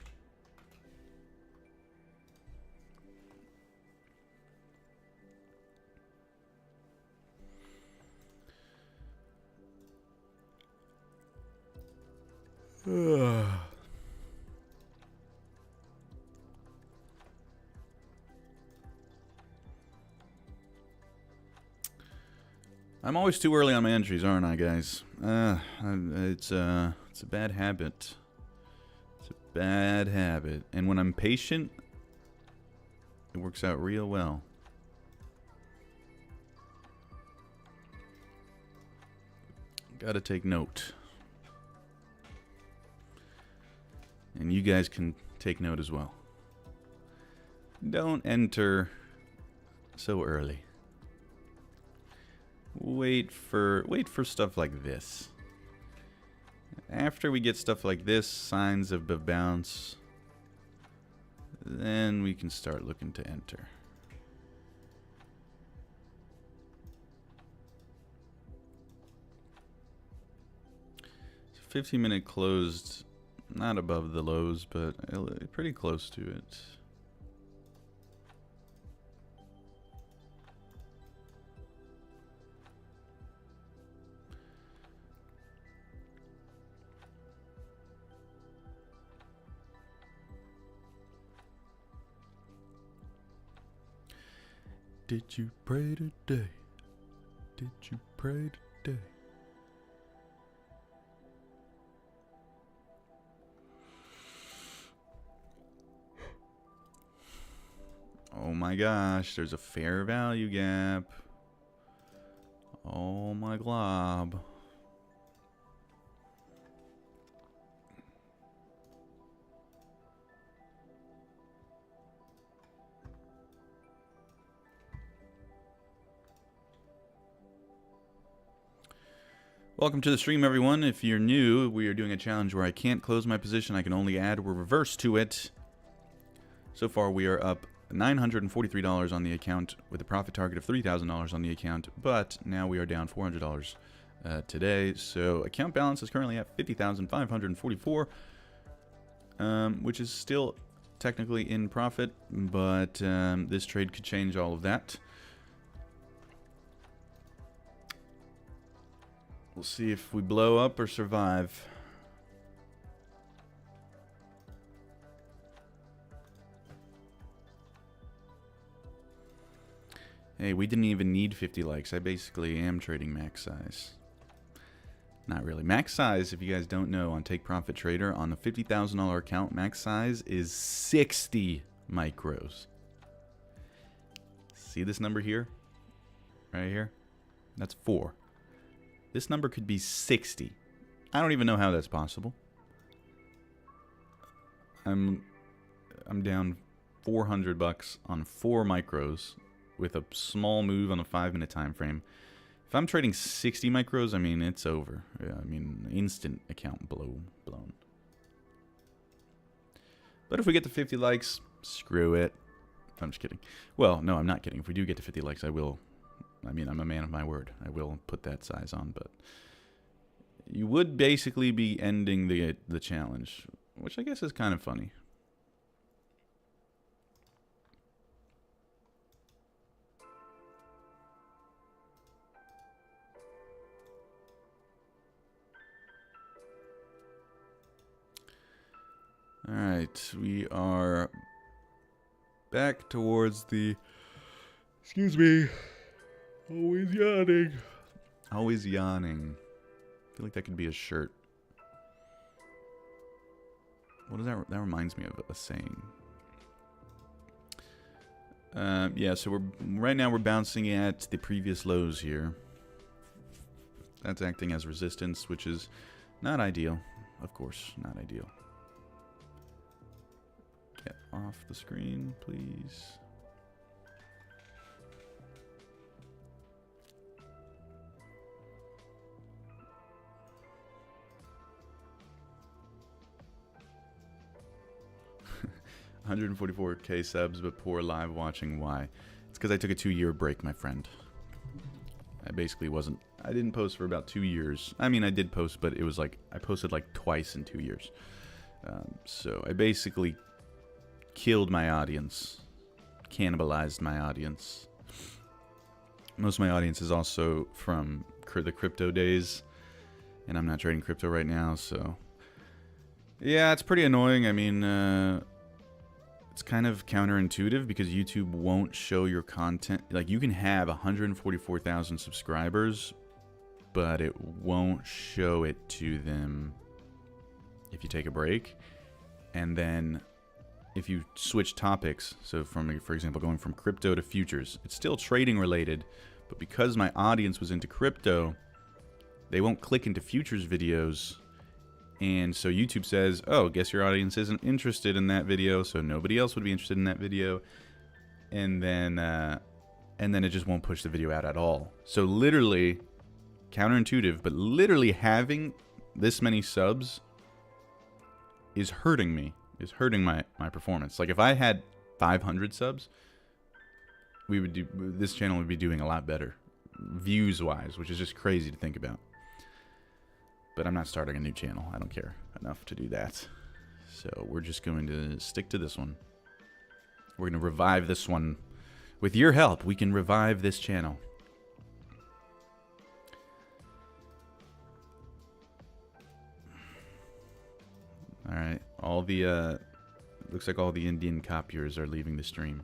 I'm always too early on my entries, aren't I, guys? It's a bad habit. It's a bad habit. And when I'm patient, it works out real well. Gotta take note. And you guys can take note as well. Don't enter so early. Wait for stuff like this. After we get stuff like this, signs of the bounce, then we can start looking to enter. So 15-minute closed, not above the lows, but pretty close to it. Did you pray today? Did you pray today? Oh my gosh, there's a fair value gap. Oh my glob. Welcome to the stream, everyone. If you're new, we are doing a challenge where I can't close my position. I can only add or reverse to it. So far, we are up $943 on the account with a profit target of $3,000 on the account, but now we are down $400 today. So account balance is currently at $50,544, which is still technically in profit, but this trade could change all of that. We'll see if we blow up or survive. Hey, we didn't even need 50 likes. I basically am trading max size. Not really. Max size, if you guys don't know, on Take Profit Trader, on a $50,000 account, max size is 60 micros. See this number here? Right here? That's 4. This number could be 60. I don't even know how that's possible. I'm down $400 on 4 micros with a small move on a 5-minute time frame. If I'm trading 60 micros, I mean, it's over. Yeah, I mean, instant account blown. But if we get to 50 likes, screw it. I'm just kidding. Well, no, I'm not kidding. If we do get to 50 likes, I will. I mean, I'm a man of my word. I will put that size on, but you would basically be ending the challenge, which I guess is kind of funny. All right, we are back towards the... Excuse me. Always yawning. Always yawning. I feel like that could be a shirt. What does that... That reminds me of a saying. Yeah, so right now we're bouncing at the previous lows here. That's acting as resistance, which is not ideal. Of course, not ideal. Get off the screen, please. $144K subs, but poor live watching. Why? It's because I took a 2-year break, my friend. I basically wasn't... I didn't post for about 2 years. I mean, I did post, but it was like... I posted like twice in 2 years. So I basically killed my audience. Cannibalized my audience. Most of my audience is also from the crypto days. And I'm not trading crypto right now, so... Yeah, it's pretty annoying. I mean, it's kind of counterintuitive because YouTube won't show your content. Like, you can have 144,000 subscribers, but it won't show it to them if you take a break. And then if you switch topics, so from, for example, going from crypto to futures, it's still trading related, but because my audience was into crypto, they won't click into futures videos. And so YouTube says, oh, guess your audience isn't interested in that video, so nobody else would be interested in that video. And then it just won't push the video out at all. So literally, counterintuitive, but literally having this many subs is hurting me, is hurting my performance. Like, if I had 500 subs, this channel would be doing a lot better, views-wise, which is just crazy to think about. But I'm not starting a new channel. I don't care enough to do that. So we're just going to stick to this one. We're going to revive this one. With your help, we can revive this channel. Alright. All the, looks like all the Indian copiers are leaving the stream.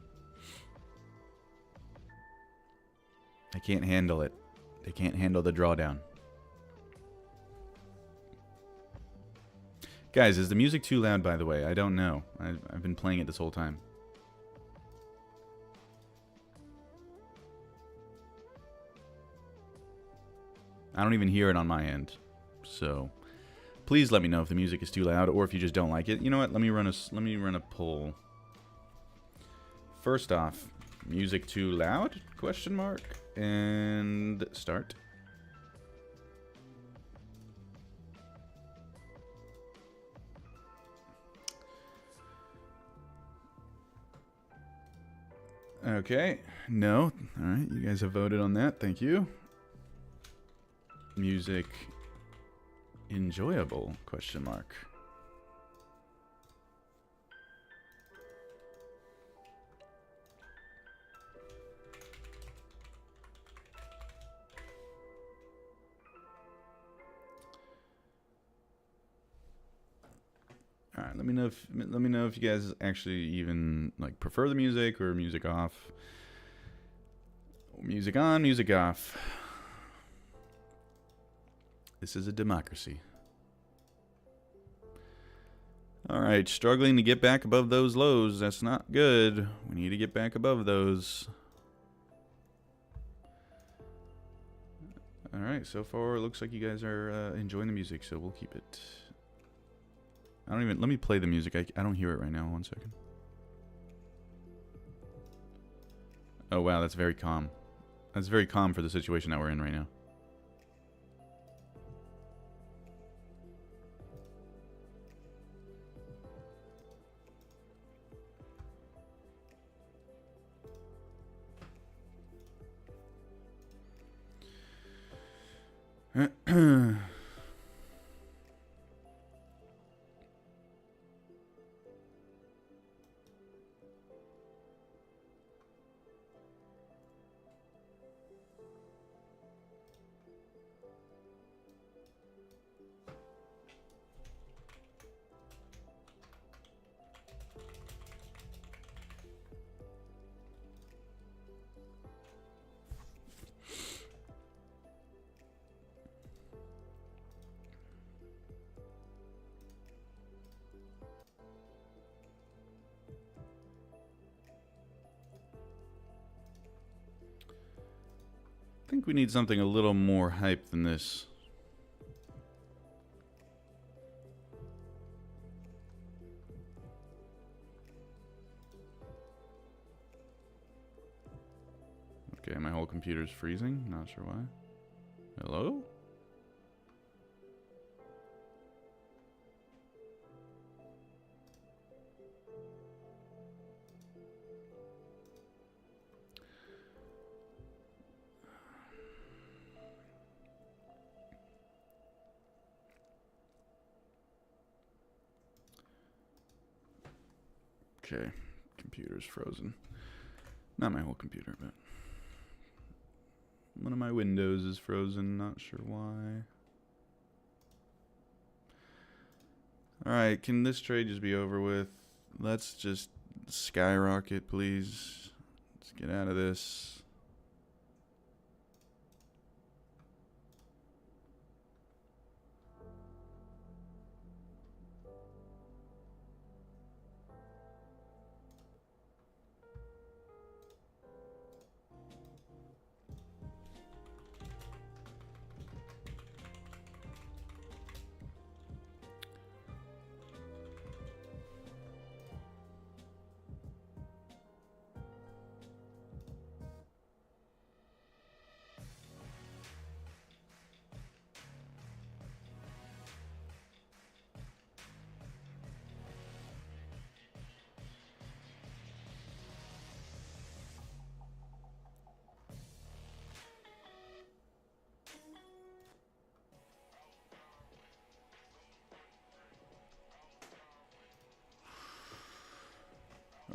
I can't handle it. They can't handle the drawdown. Guys, is the music too loud, by the way? I don't know. I've been playing it this whole time. I don't even hear it on my end. So, please let me know if the music is too loud or if you just don't like it. You know what? Let me run a poll. First off, music too loud? Question mark. And start. Okay, no. All right, you guys have voted on that. Thank you. Music enjoyable? Question mark. All right, let me know if you guys actually even like prefer the music or music off. Music on, music off. This is a democracy. Alright, struggling to get back above those lows. That's not good. We need to get back above those. Alright, so far it looks like you guys are enjoying the music, so we'll keep it. Let me play the music. I don't hear it right now. 1 second. Oh wow, that's very calm. That's very calm for the situation that we're in right now. I think we need something a little more hype than this. Okay, my whole computer's freezing. Not sure why. Hello? Okay, computer's frozen. Not my whole computer, but one of my windows is frozen, not sure why. Alright, can this trade just be over with? Let's just skyrocket, please. Let's get out of this.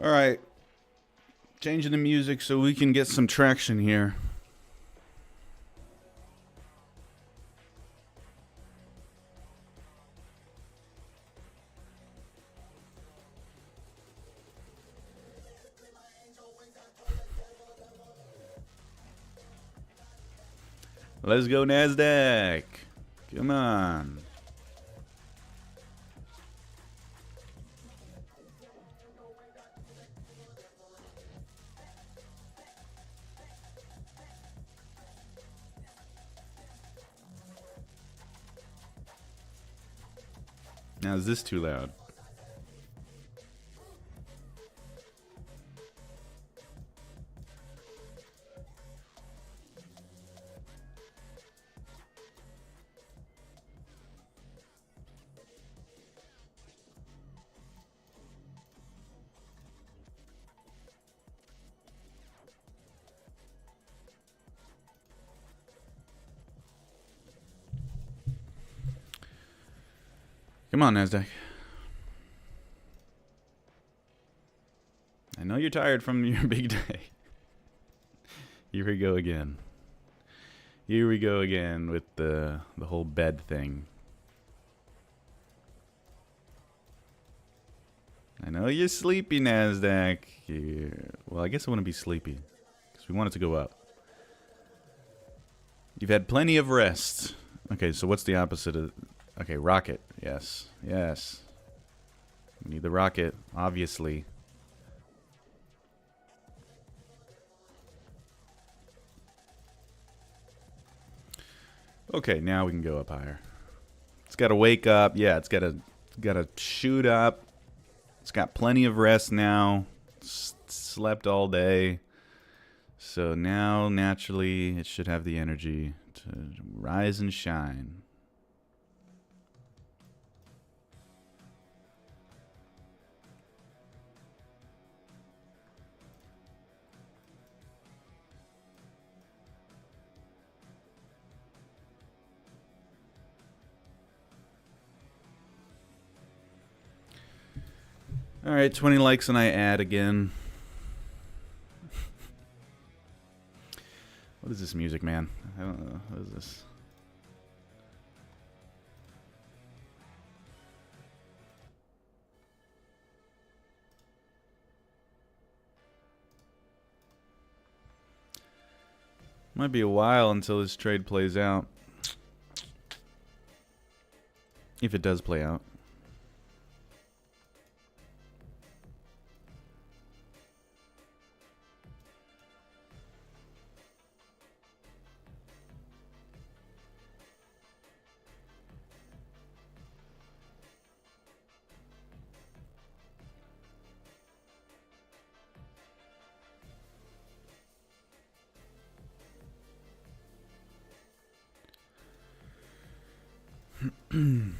Alright. Changing the music so we can get some traction here. Let's go NASDAQ. Come on. Now, is this too loud? Come on, NASDAQ. I know you're tired from your big day. Here we go again. Here we go again with the whole bed thing. I know you're sleepy, NASDAQ. Well, I guess I want to be sleepy because we want it to go up. You've had plenty of rest. Okay, so what's the opposite of... Okay, rocket. Yes. Yes. We need the rocket, obviously. Okay, now we can go up higher. It's got to wake up. Yeah, it's got to shoot up. It's got plenty of rest now. Slept all day. So now, naturally, it should have the energy to rise and shine. All right, 20 likes and I add again. What is this music, man? I don't know. What is this? Might be a while until this trade plays out. If it does play out. The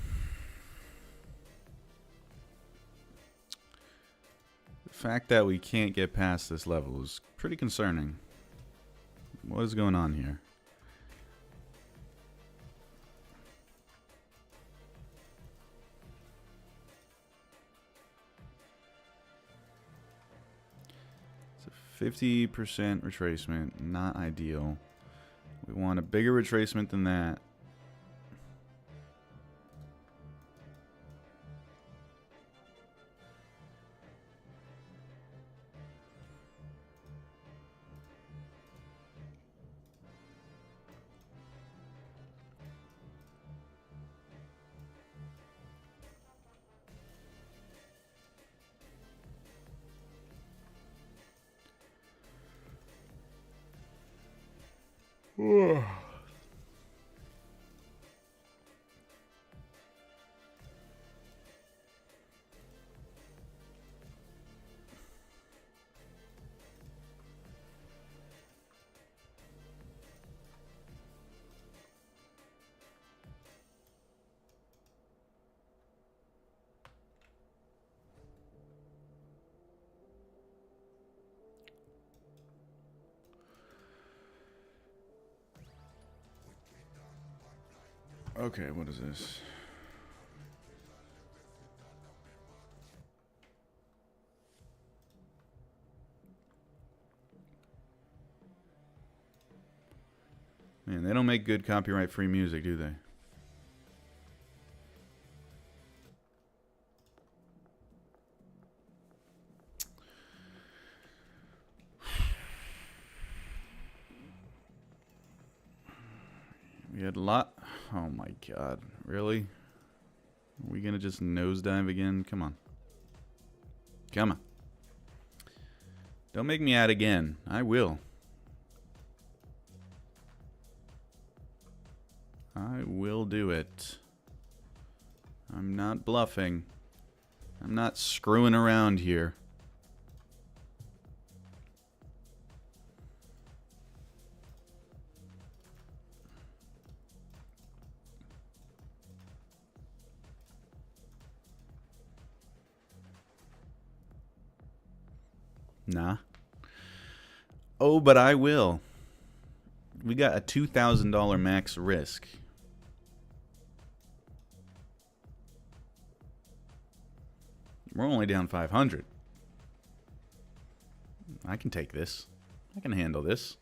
fact that we can't get past this level is pretty concerning. What is going on here? It's a 50% retracement, not ideal. We want a bigger retracement than that. Okay, what is this? Man, they don't make good copyright-free music, do they? We had a lot. Oh my god. Really? Are we gonna just nosedive again? Come on. Come on. Don't make me add again. I will. I will do it. I'm not bluffing. I'm not screwing around here. Nah. Oh, but I will. We got a $2,000 max risk. We're only down 500. I can take this. I can handle this.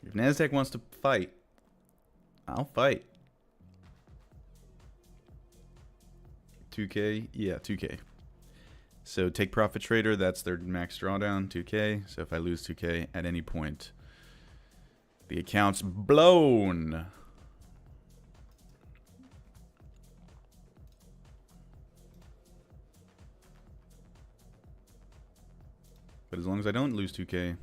If NASDAQ wants to fight, I'll fight. 2K? Yeah, 2K. So take profit trader, that's their max drawdown, 2K. So if I lose 2K at any point, The account's blown. But as long as I don't lose 2K.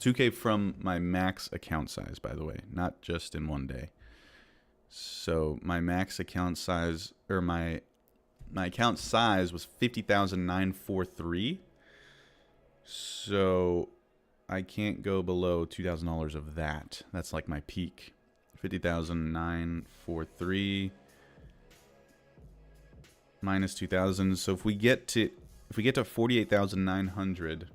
2K from my max account size, by the way. Not just in one day. So my max account size, or my account size was 50,943. So I can't go below $2,000 of that. That's like my peak. 50,943 minus 2,000. So if we get to 48,900,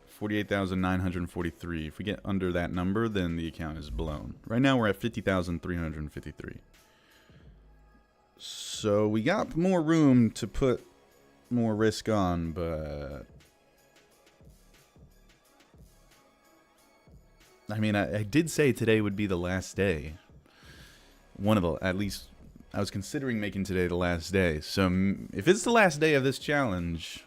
48,943. If we get under that number, then the account is blown. Right now we're at 50,353. So we got more room to put more risk on, but I mean, I did say today would be the last day. One of the, at least I was considering making today the last day. So if it's the last day of this challenge,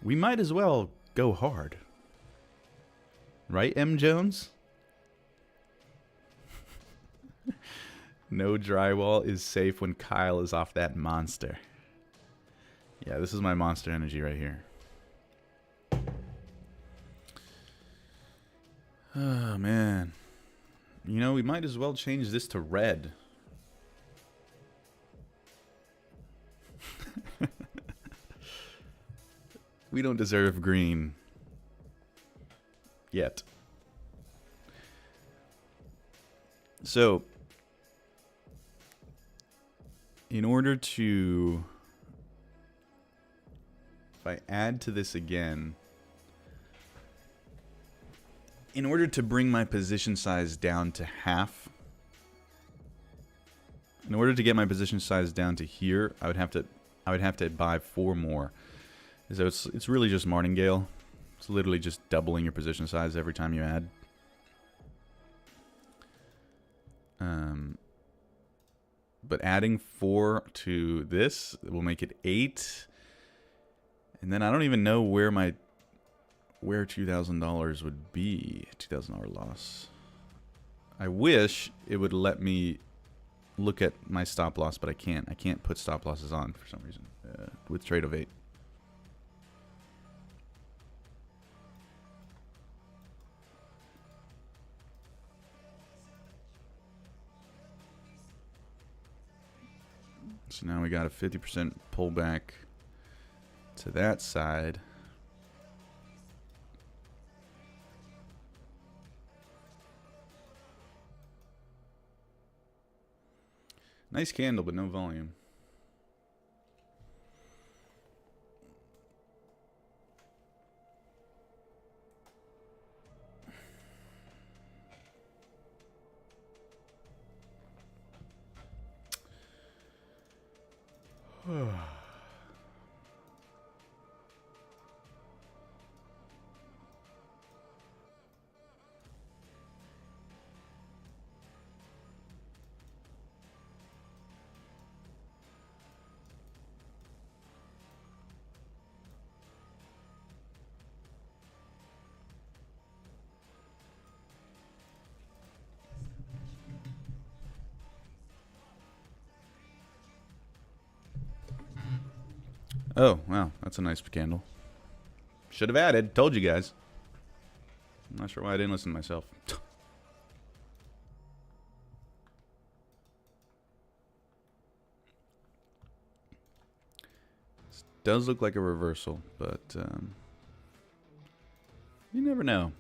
we might as well go hard. Right, M. Jones? No drywall is safe when Kyle is off that monster. Yeah, this is my monster energy right here. Oh, man. You know, we might as well change this to red. We don't deserve green. Yet. So, in order to... If I add to this again... In order to bring my position size down to half... In order to get my position size down to here, I would have to buy 4 more. So it's really just martingale. It's literally just doubling your position size every time you add. But adding 4 to this will make it 8. And then I don't even know where $2,000 would be. $2,000 loss. I wish it would let me look at my stop loss, but I can't. I can't put stop losses on for some reason with trade of 8. So now we got a 50% pullback to that side. Nice candle, but no volume. Oh, wow. That's a nice candle. Should have added. Told you guys. I'm not sure why I didn't listen to myself. This does look like a reversal, but you never know.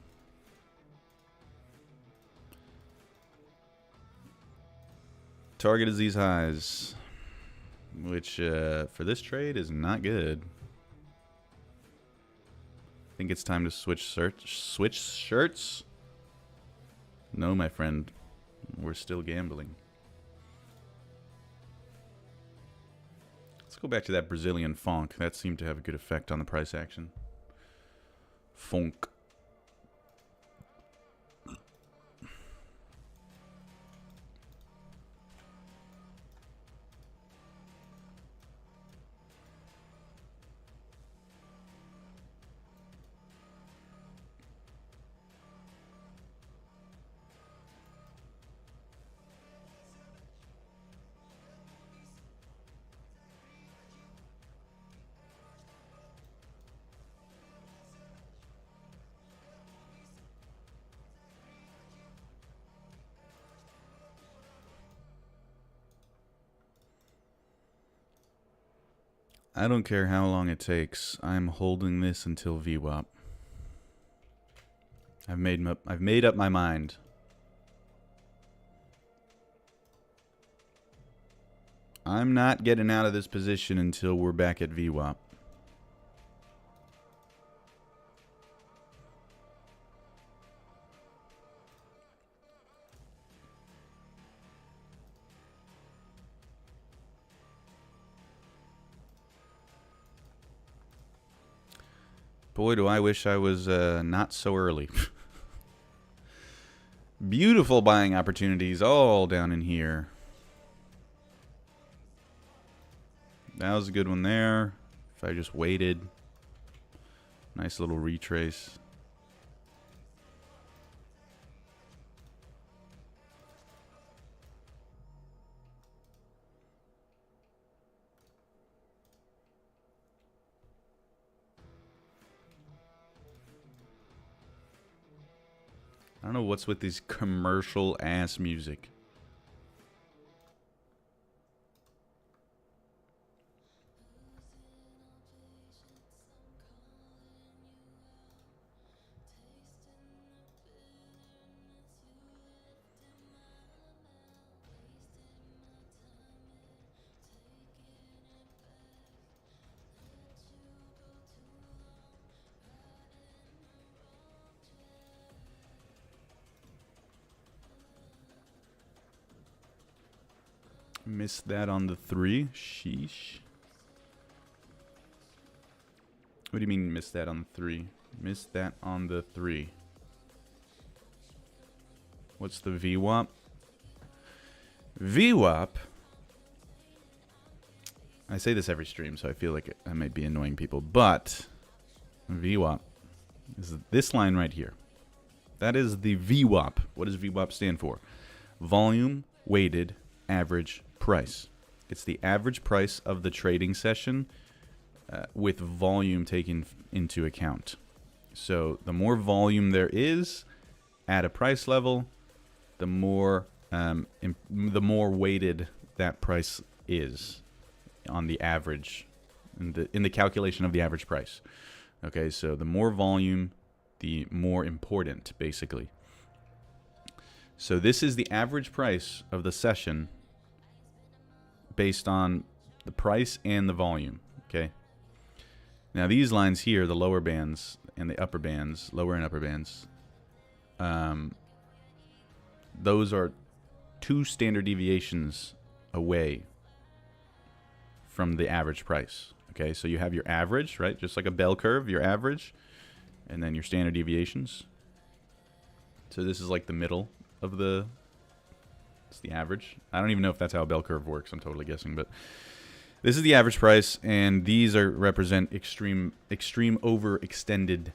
Target is these highs. Which, for this trade, is not good. I think it's time to switch shirts. No, my friend. We're still gambling. Let's go back to that Brazilian funk. That seemed to have a good effect on the price action. Funk. I don't care how long it takes. I'm holding this until VWAP. I've made up my mind. I'm not getting out of this position until we're back at VWAP. Boy, do I wish I was not so early. Beautiful buying opportunities all down in here. That was a good one there. If I just waited. Nice little retrace. I don't know what's with this commercial ass music. Missed that on the 3. Sheesh. What do you mean missed that on the 3? Missed that on the 3. What's the VWAP? VWAP. I say this every stream, so I feel like I might be annoying people, but VWAP is this line right here. That is the VWAP. What does VWAP stand for? Volume weighted average price. It's the average price of the trading session with volume taken into account. So the more volume there is at a price level, the more weighted that price is on the average in the calculation of the average price. Okay, so the more volume, the more important, basically. So this is the average price of the session based on the price and the volume, okay? Now these lines here, the lower bands and the upper bands, lower and upper bands, those are 2 standard deviations away from the average price, okay? So you have your average, right? Just like a bell curve, your average, and then your standard deviations. So this is like the middle of the... It's the average. I don't even know if that's how a bell curve works. I'm totally guessing, but this is the average price, and these represent extreme overextended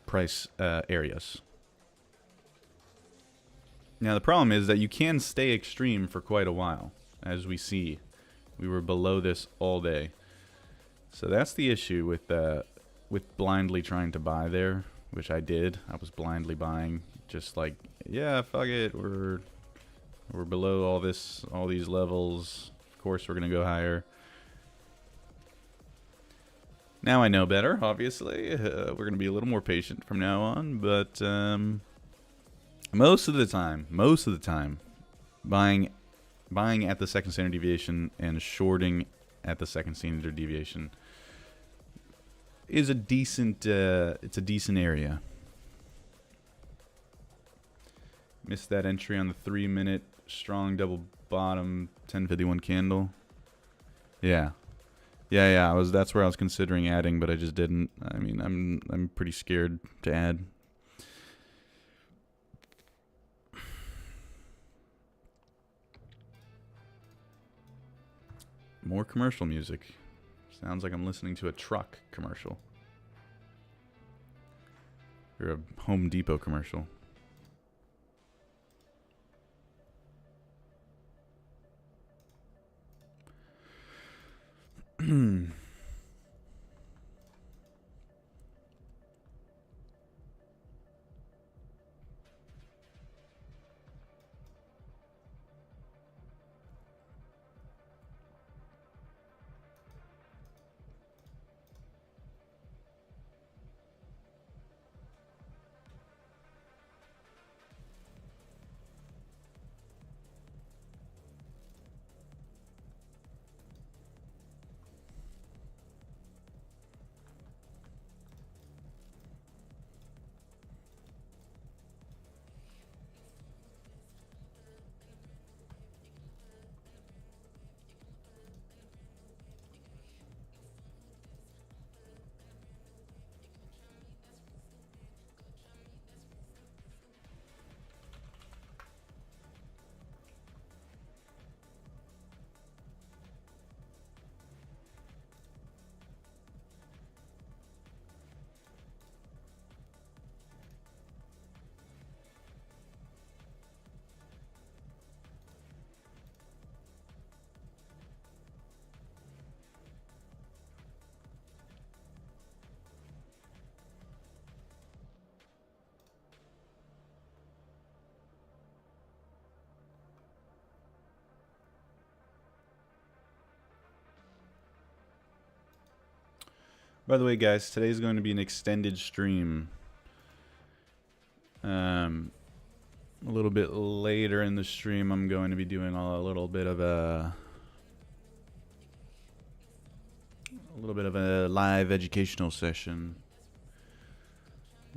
price areas. Now the problem is that you can stay extreme for quite a while, as we see. We were below this all day, so that's the issue with blindly trying to buy there, which I did. I was blindly buying, just like, yeah, fuck it, we're below all these levels. Of course we're gonna go higher. Now I know better, obviously. We're gonna be a little more patient from now on, but most of the time, buying at the second standard deviation and shorting at the second standard deviation is a decent. It's a decent area. Missed that entry on the 3-minute strong double bottom 1051 candle. Yeah. That's where I was considering adding, but I just didn't. I mean, I'm pretty scared to add. More commercial music. Sounds like I'm listening to a truck commercial. Or a Home Depot commercial. By the way, guys, today's going to be an extended stream. A little bit later in the stream, I'm going to be doing a little bit of a live educational session.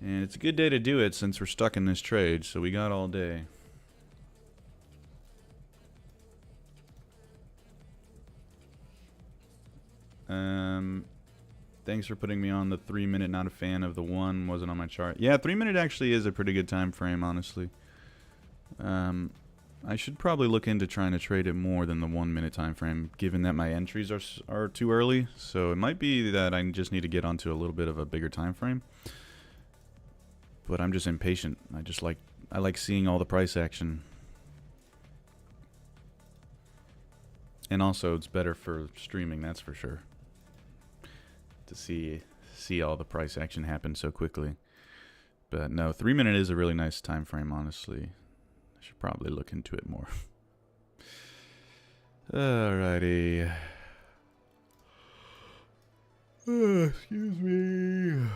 And it's a good day to do it since we're stuck in this trade, so we got all day. Thanks for putting me on the 3 minute. Not a fan of the one. Wasn't on my chart. Yeah, 3 minute actually is a pretty good time frame, honestly. I should probably look into trying to trade it more than the 1 minute time frame, given that my entries are too early. So it might be that I just need to get onto a little bit of a bigger time frame. But I'm just impatient. I like seeing all the price action. And also it's better for streaming, that's for sure. To see all the price action happen so quickly. But no, 3 minute is a really nice time frame, honestly. I should probably look into it more. Alrighty. Excuse me.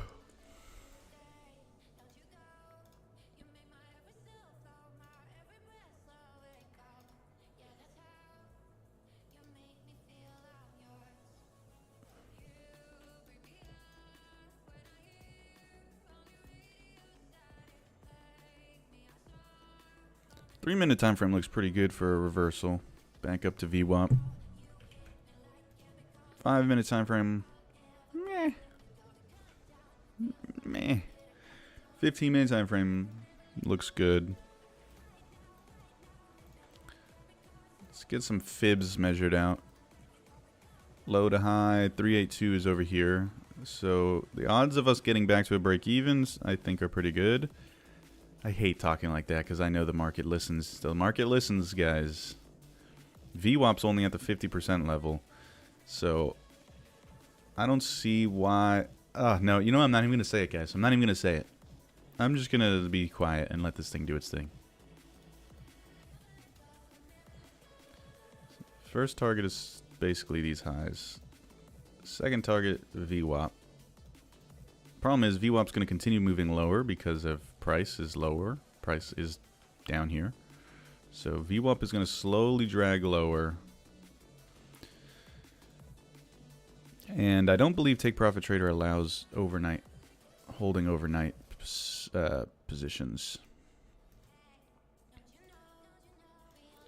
Three-minute time frame looks pretty good for a reversal. Back up to VWAP. 5 minute time frame. Meh. Meh. 15 minute time frame looks good. Let's get some fibs measured out. Low to high, 382 is over here. So the odds of us getting back to a break evens, I think, are pretty good. I hate talking like that because I know the market listens. The market listens, guys. VWAP's only at the 50% level. So I don't see why. No, you know what? I'm not even going to say it, guys. I'm not even going to say it. I'm just going to be quiet and let this thing do its thing. First target is basically these highs. Second target, VWAP. Problem is VWAP's going to continue moving lower because of price is lower. Price is down here. So VWAP is going to slowly drag lower. And I don't believe Take Profit Trader allows overnight holding overnight positions.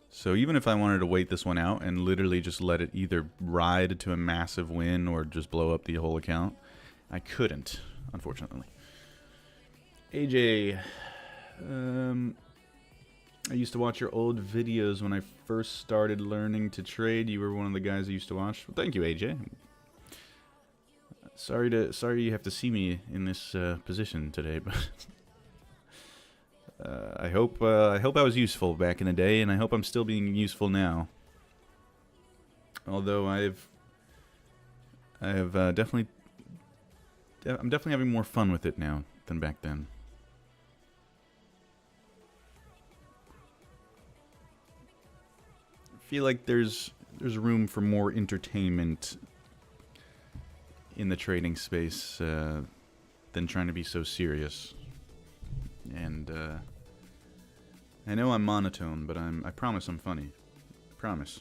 So even if I wanted to wait this one out and literally just let it either ride to a massive win or just blow up the whole account, I couldn't, unfortunately. AJ, I used to watch your old videos when I first started learning to trade. You were one of the guys I used to watch. Well, thank you, AJ. Sorry you have to see me in this position today, but I hope I was useful back in the day, and I hope I'm still being useful now. Although I'm definitely having more fun with it now than back then. I feel like there's room for more entertainment in the trading space than trying to be so serious. And I know I'm monotone, but I promise I'm funny. I promise.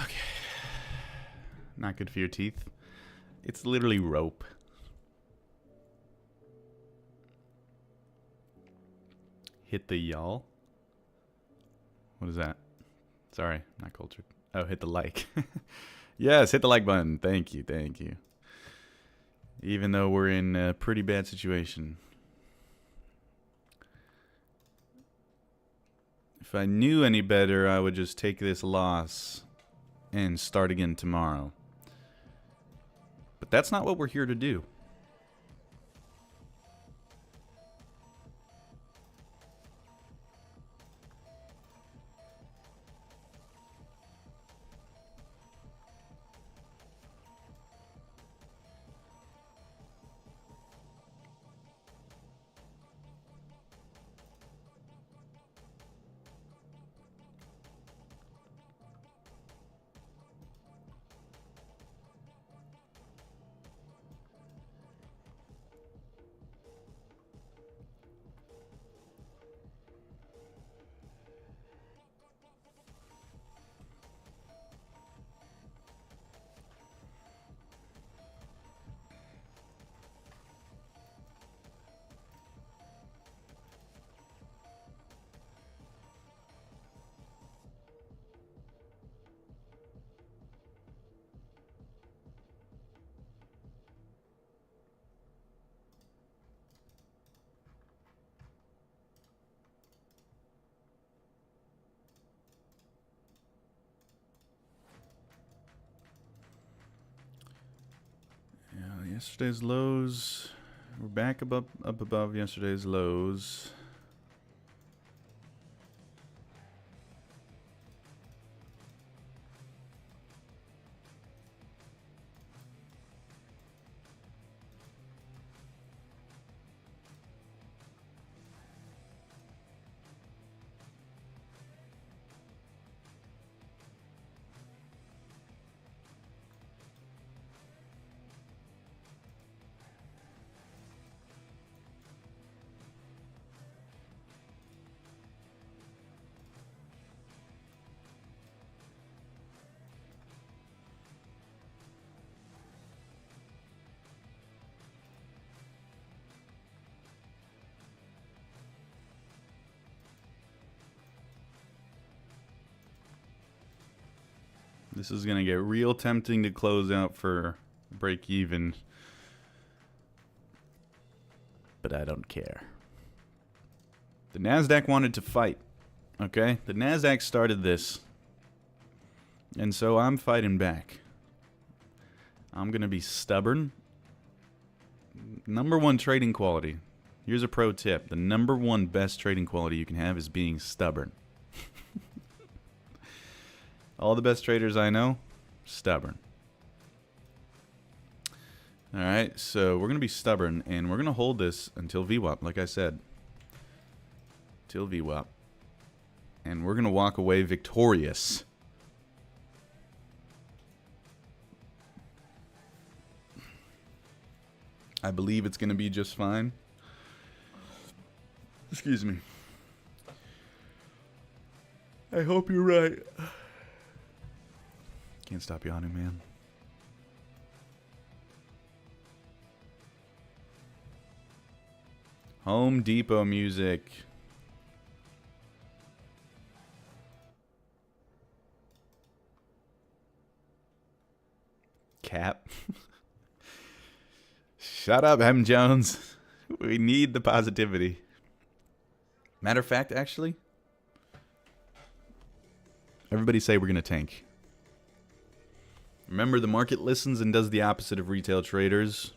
Okay. Not good for your teeth. It's literally rope. Hit the y'all. What is that? Sorry, not cultured. Oh, hit the like. Yes, hit the like button. Thank you, thank you. Even though we're in a pretty bad situation. If I knew any better, I would just take this loss and start again tomorrow. But that's not what we're here to do. Yesterday's lows. We're back up above yesterday's lows. This is going to get real tempting to close out for break even. But I don't care. The NASDAQ wanted to fight. Okay? The NASDAQ started this. And so I'm fighting back. I'm going to be stubborn. Number one trading quality. Here's a pro tip. The number one best trading quality you can have is being stubborn. All the best traders I know, stubborn. Alright, so we're going to be stubborn, and we're going to hold this until VWAP, like I said. Till VWAP. And we're going to walk away victorious. I believe it's going to be just fine. Excuse me. I hope you're right. Can't stop yawning, man. Home Depot music. Cap. Shut up, M. Jones. We need the positivity. Matter of fact, actually, everybody say we're going to tank. Remember, the market listens and does the opposite of retail traders.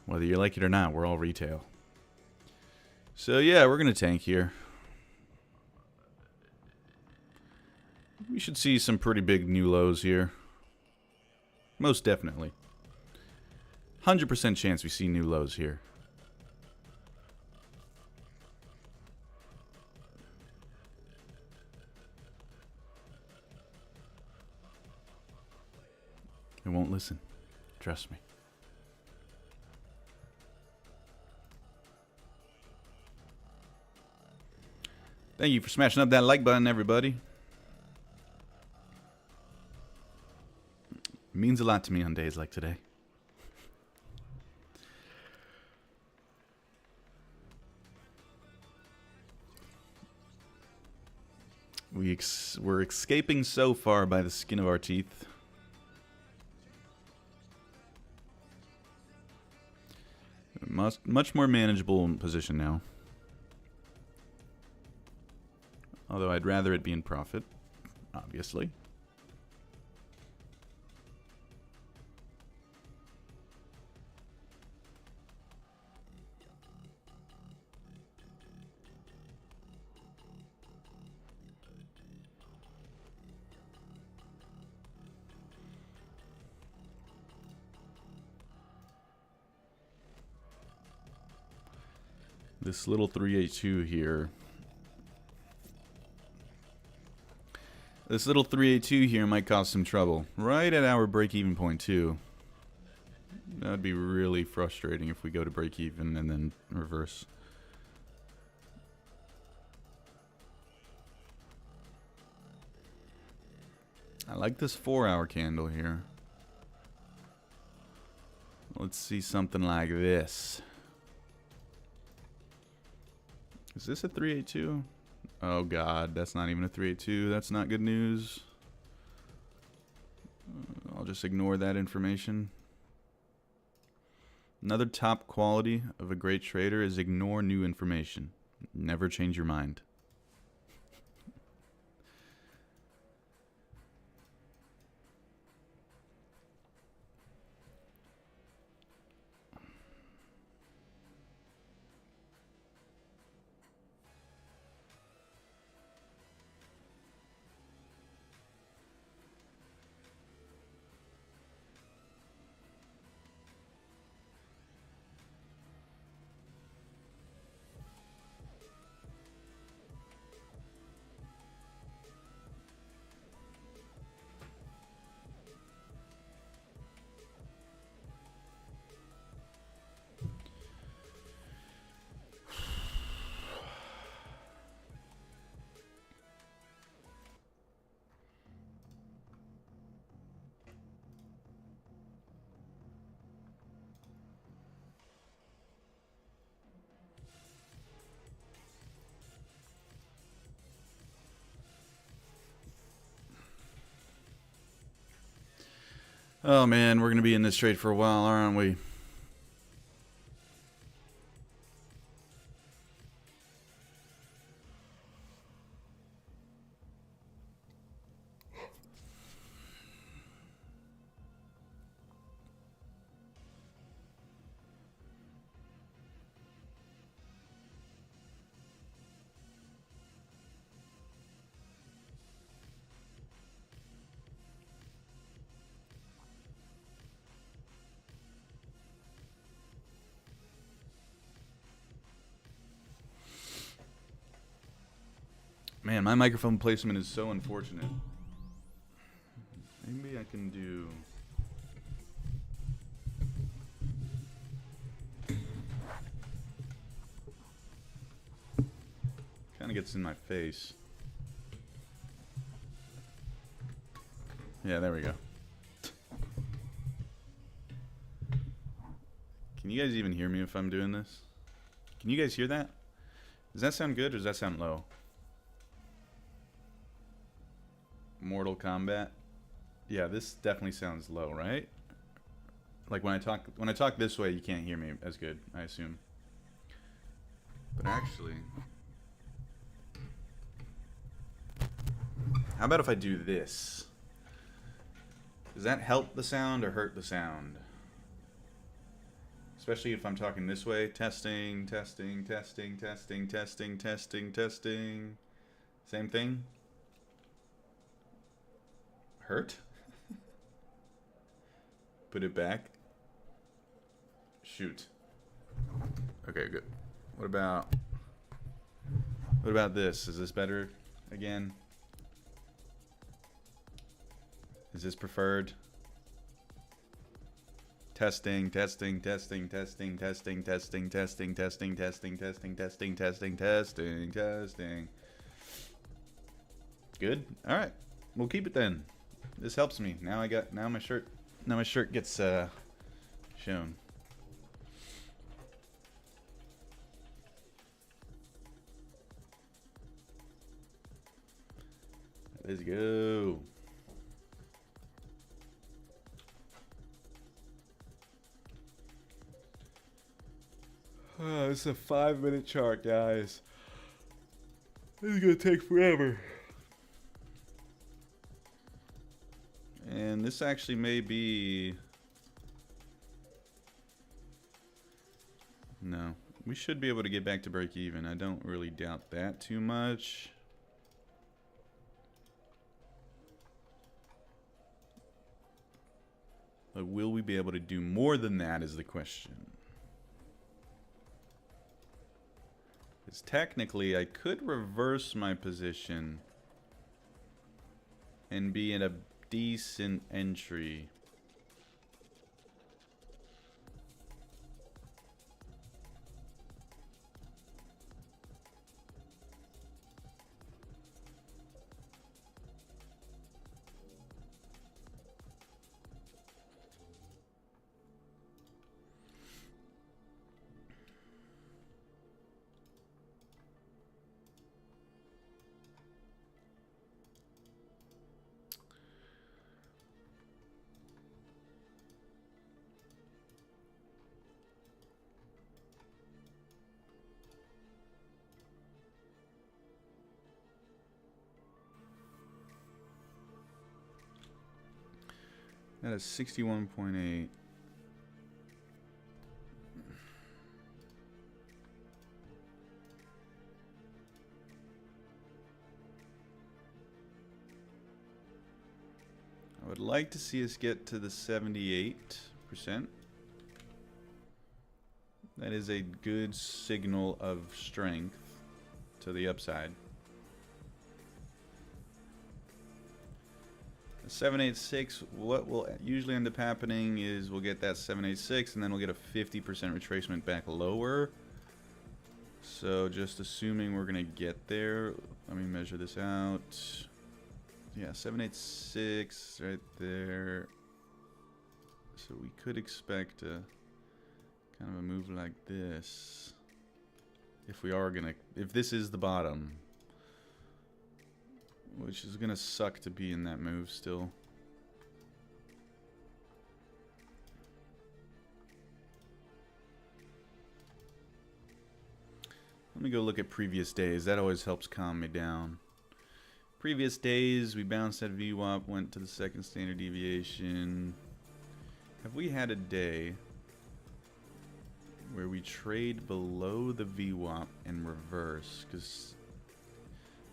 Whether you like it or not, we're all retail. So yeah, we're going to tank here. We should see some pretty big new lows here. Most definitely. 100% chance we see new lows here. It won't listen. Trust me. Thank you for smashing up that like button, everybody. It means a lot to me on days like today. We're escaping so far by the skin of our teeth. Much more manageable position now. Although I'd rather it be in profit, obviously. This little 382 here. This little 382 here might cause some trouble. Right at our break-even point, too. That would be really frustrating if we go to break-even and then reverse. I like this 4-hour candle here. Let's see something like this. Is this a 382? Oh god, that's not even a 382. That's not good news. I'll just ignore that information. Another top quality of a great trader is ignore new information. Never change your mind. Oh man, we're gonna be in this trade for a while, aren't we? Man, my microphone placement is so unfortunate. Maybe I can do... Kind of gets in my face. Yeah, there we go. Can you guys even hear me if I'm doing this? Can you guys hear that? Does that sound good or does that sound low? Mortal Kombat. Yeah, this definitely sounds low, right? Like when I talk this way, you can't hear me as good, I assume. But actually, how about if I do this? Does that help the sound or hurt the sound? Especially if I'm talking this way. Testing, testing, testing, testing, testing, testing, testing. Same thing? Hurt? Put it back. Shoot. Okay, good. What about this? Is this better again? Is this preferred? Testing, testing, testing, testing, testing, testing, testing, testing, testing, testing, testing, testing, testing, testing. Good? Alright. We'll keep it then. This helps me. Now my shirt gets shown. Let's go. Oh, this is a 5-minute chart, guys. This is gonna take forever. And this actually may be... No. We should be able to get back to break even. I don't really doubt that too much. But will we be able to do more than that is the question. Because technically I could reverse my position and be in a decent entry. That is 61.8. I would like to see us get to the 78%. That is a good signal of strength to the upside. 786, what will usually end up happening is we'll get that 786 and then we'll get a 50% retracement back lower. So just assuming we're gonna get there, let me measure this out. Yeah, 786 right there. So we could expect a kind of a move like this. If we are gonna, if this is the bottom. Which is gonna suck to be in that move still. Let me go look at previous days. That always helps calm me down. Previous days, we bounced at VWAP, went to the second standard deviation. Have we had a day where we trade below the VWAP and reverse? Because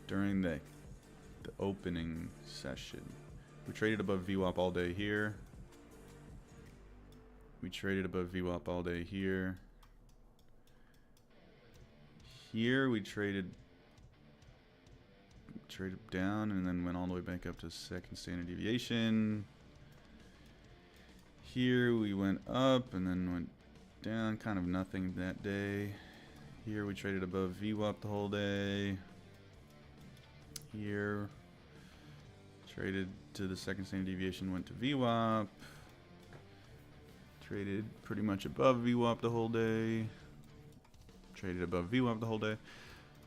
during the opening session, we traded above VWAP all day here. We traded above VWAP all day here. Here we traded down and then went all the way back up to second standard deviation. Here we went up and then went down, kind of nothing that day. Here we traded above VWAP the whole day. Here, traded to the second standard deviation, went to VWAP. Traded pretty much above VWAP the whole day. Traded above VWAP the whole day.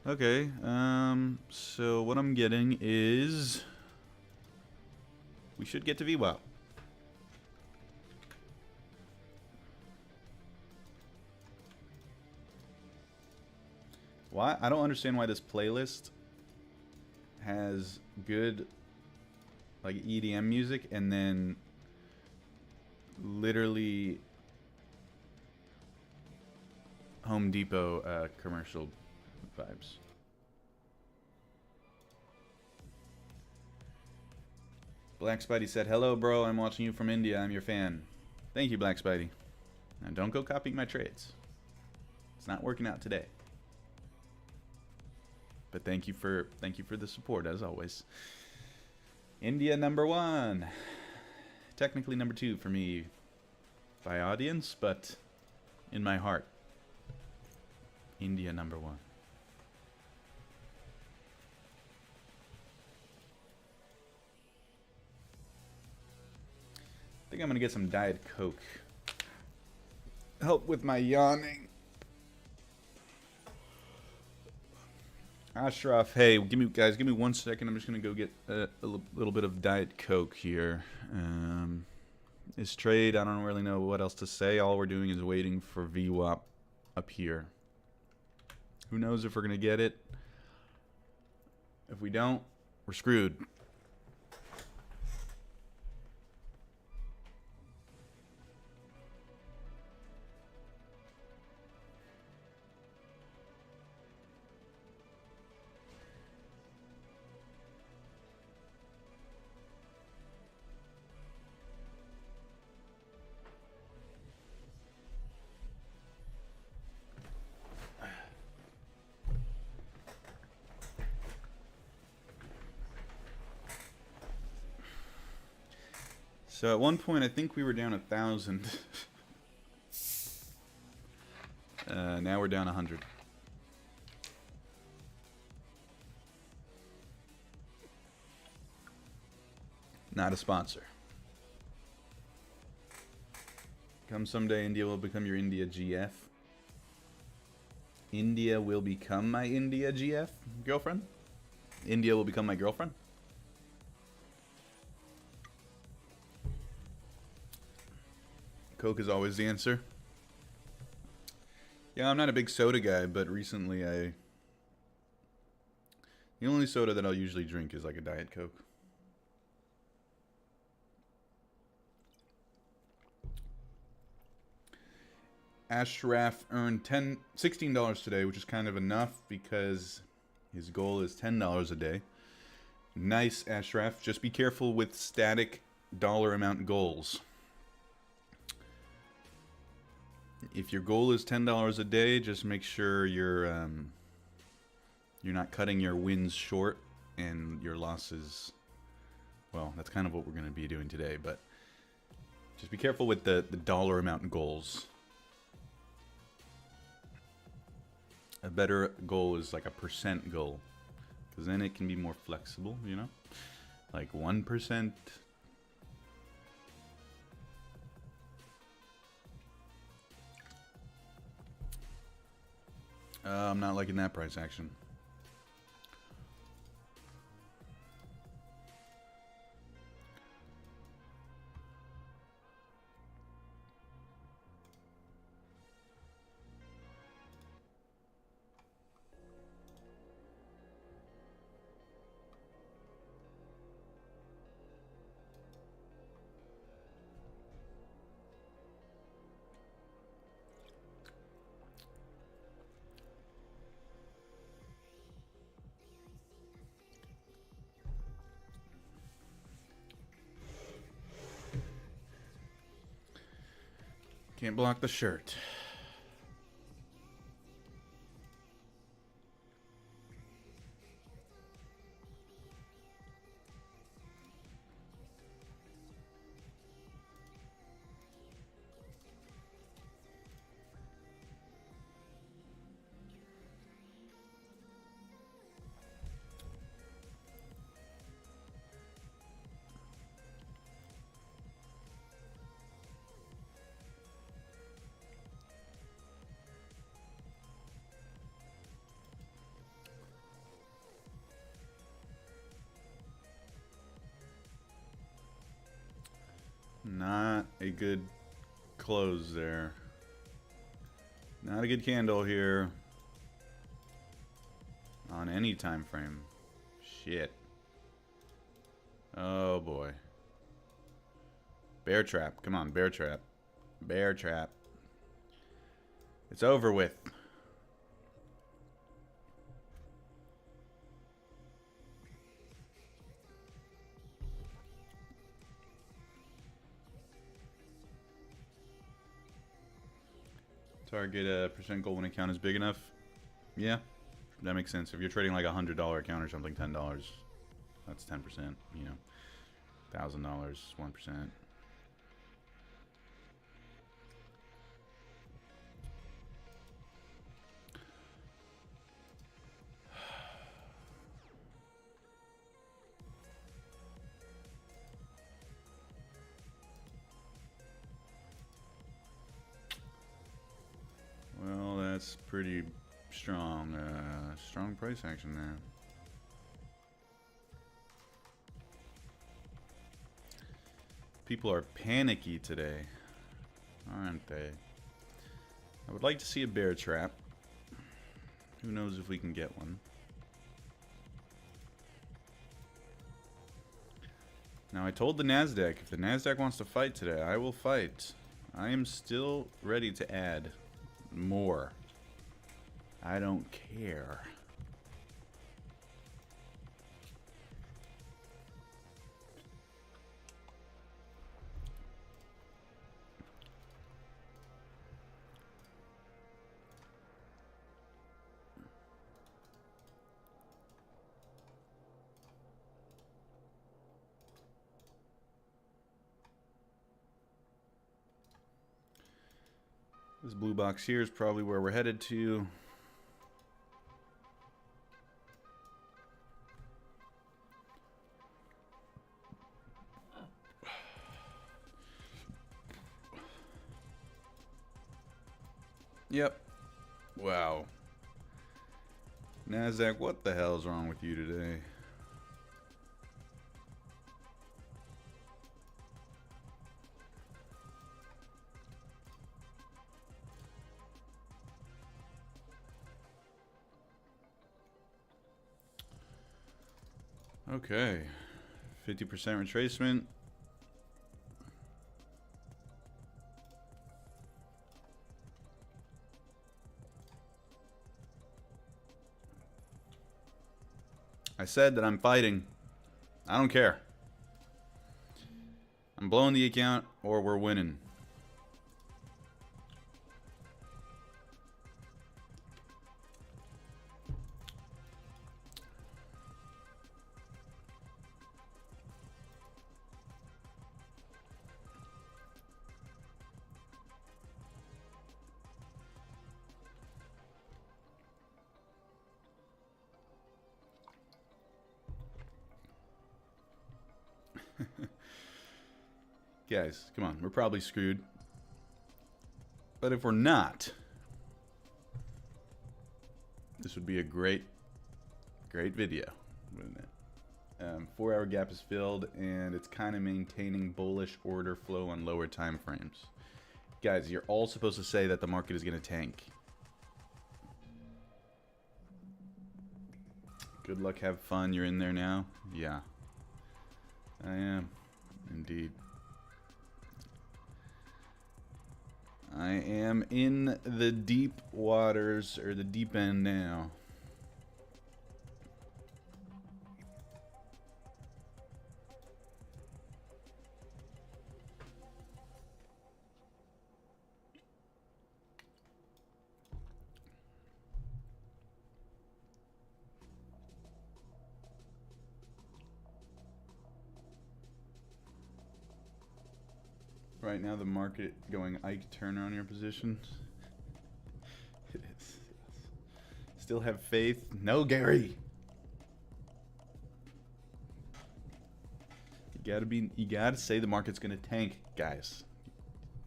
Okay, so what I'm getting is we should get to VWAP. Why? I don't understand why this playlist has good like EDM music and then literally Home Depot commercial vibes. Black Spidey said, "Hello, bro. I'm watching you from India. I'm your fan." Thank you, Black Spidey. Now don't go copying my trades. It's not working out today. But thank you for the support as always. India #1. Technically #2 for me by audience, but in my heart. India #1. I think I'm gonna get some Diet Coke. Help with my yawning. Ashraf, hey, give me 1 second. I'm just gonna go get a little bit of Diet Coke here. This trade, I don't really know what else to say. All we're doing is waiting for VWAP up here. Who knows if we're gonna get it? If we don't, we're screwed. So at one point, I think we were down 1,000. Now we're down 100. Not a sponsor. Come someday, India will become your India GF. India will become my India GF girlfriend? India will become my girlfriend? Coke is always the answer. Yeah, I'm not a big soda guy, but recently the only soda that I'll usually drink is like a Diet Coke. Ashraf earned $16 today, which is kind of enough because his goal is $10 a day. Nice, Ashraf. Just be careful with static dollar amount goals. If your goal is $10 a day, just make sure you're not cutting your wins short and your losses. Well, that's kind of what we're going to be doing today, but just be careful with the dollar amount goals. A better goal is like a % goal, because then it can be more flexible, you know? Like 1%. I'm not liking that price action. Can't block the shirt. Not a good close there. Not a good candle here on any time frame. Shit. Oh boy. Bear trap. Come on, bear trap. Bear trap. It's over with. Target % goal when account is big enough. Yeah, that makes sense. If you're trading like $100 account or something, $10, that's 10%. You know, $1,000, 1%. Well, that's pretty Strong price action there. People are panicky today, aren't they? I would like to see a bear trap. Who knows if we can get one. Now, I told the NASDAQ, if the NASDAQ wants to fight today, I will fight. I am still ready to add more. I don't care. This blue box here is probably where we're headed to. Yep. Wow. NASDAQ, what the hell's wrong with you today? Okay. 50% retracement. I said that I'm fighting. I don't care. I'm blowing the account or we're winning. Guys, come on. We're probably screwed. But if we're not, this would be a great video, wouldn't it? 4-hour gap is filled, and it's kind of maintaining bullish order flow on lower time frames. Guys, you're all supposed to say that the market is going to tank. Good luck, have fun. You're in there now? Yeah. I am. Indeed. I am in the deep waters, or the deep end now. Right now, the market going Ike Turner on your position. It is. Still have faith? No, Gary. You gotta say the market's gonna tank, guys.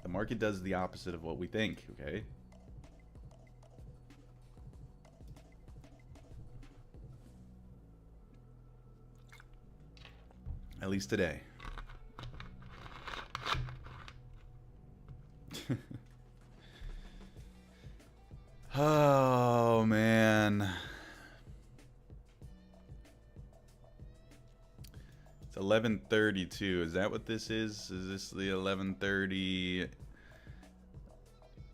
The market does the opposite of what we think, okay? At least today. Oh, man. It's 11:32. Is that what this is? Is this the 11:30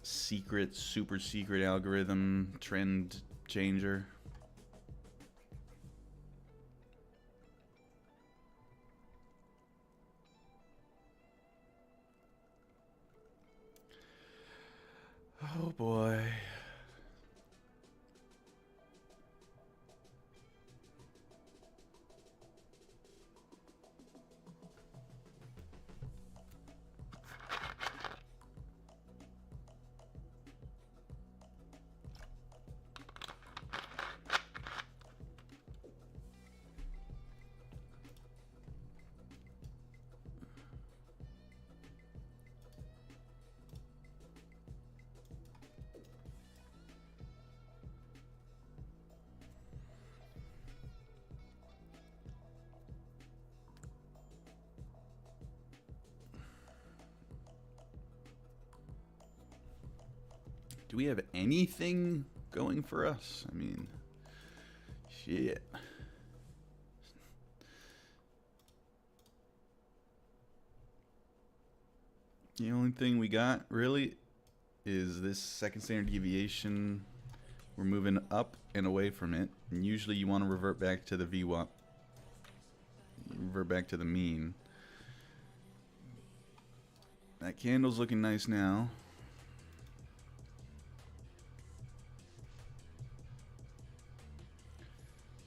secret, super secret algorithm trend changer? Oh, boy. Do we have anything going for us? I mean, shit. The only thing we got really is this second standard deviation. We're moving up and away from it, and usually you want to revert back to the VWAP. Revert back to the mean. That candle's looking nice now.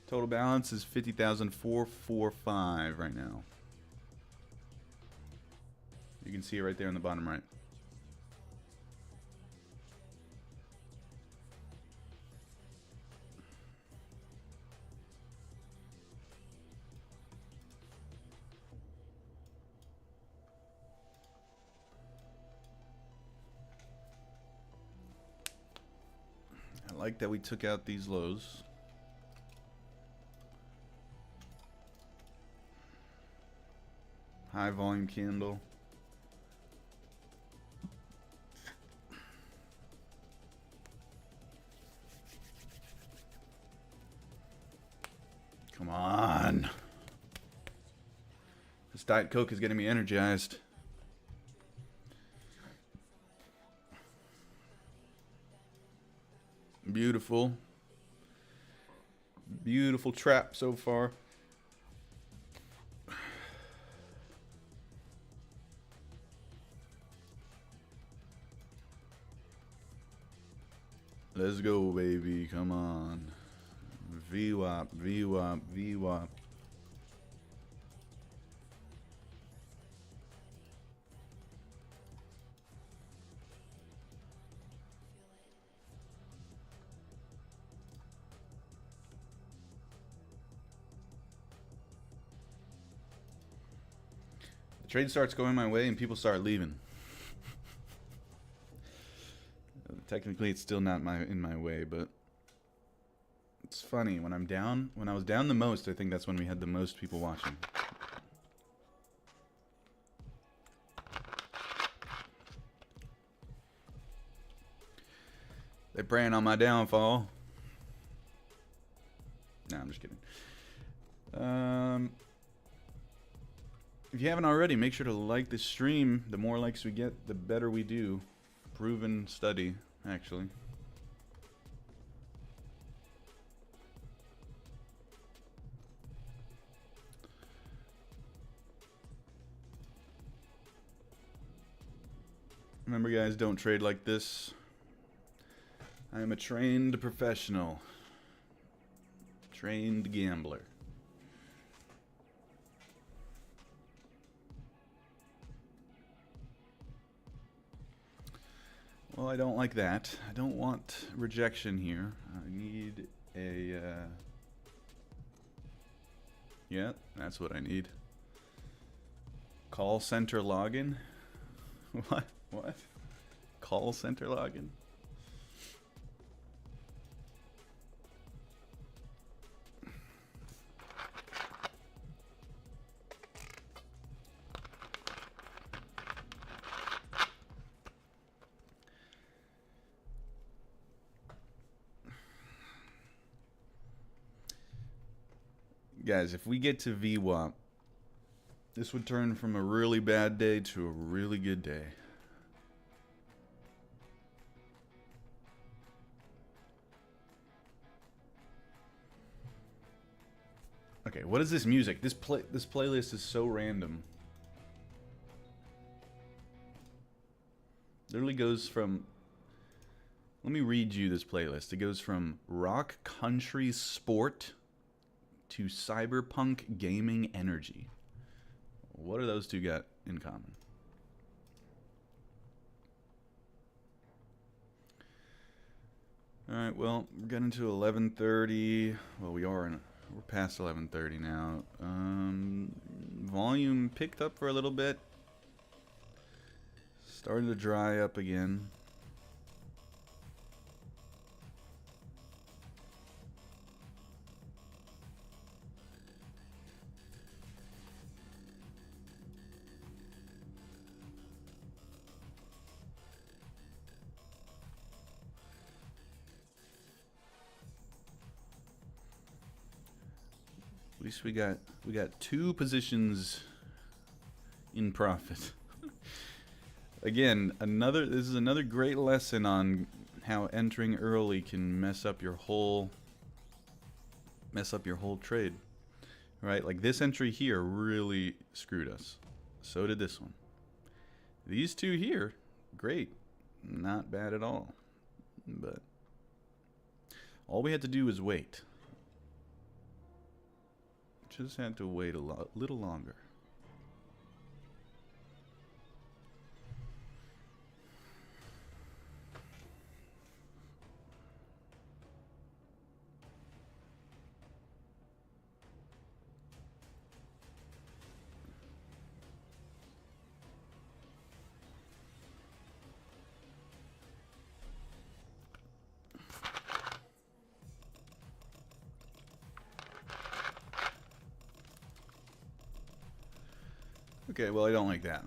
Total balance is 50,445 right now. You can see it right there on the bottom right. I like that we took out these lows. High volume candle. Come on. This Diet Coke is getting me energized. Beautiful. Beautiful trap so far. Let's go, baby. Come on. VWAP, VWAP, VWAP. The trade starts going my way and people start leaving. Technically, it's still not in my way, but it's funny. When I'm down, when I was down the most, I think that's when we had the most people watching. They're preying on my downfall. No, I'm just kidding. If you haven't already, make sure to like this stream. The more likes we get, the better we do. Proven study, actually. Remember, guys, don't trade like this. I am a trained professional. Trained gambler. Well, I don't like that. I don't want rejection here. I need a... yeah, that's what I need. Call center login? What? What? Call center login? Guys, if we get to VWAP, this would turn from a really bad day to a really good day. Okay, what is this music? This playlist is so random. Literally goes from... Let me read you this playlist. It goes from rock, country, sport to cyberpunk gaming energy. What do those two got in common? All right, well, we're getting to 11:30. Well, we're past 11:30 now. Volume picked up for a little bit. Starting to dry up again. least we got 2 positions in profit. Again, this is another great lesson on how entering early can mess up your whole trade. Right? Like this entry here really screwed us. So did this one. These 2 here, great. Not bad at all. But all we had to do was wait. Just had to wait a little longer. Okay, well, I don't like that.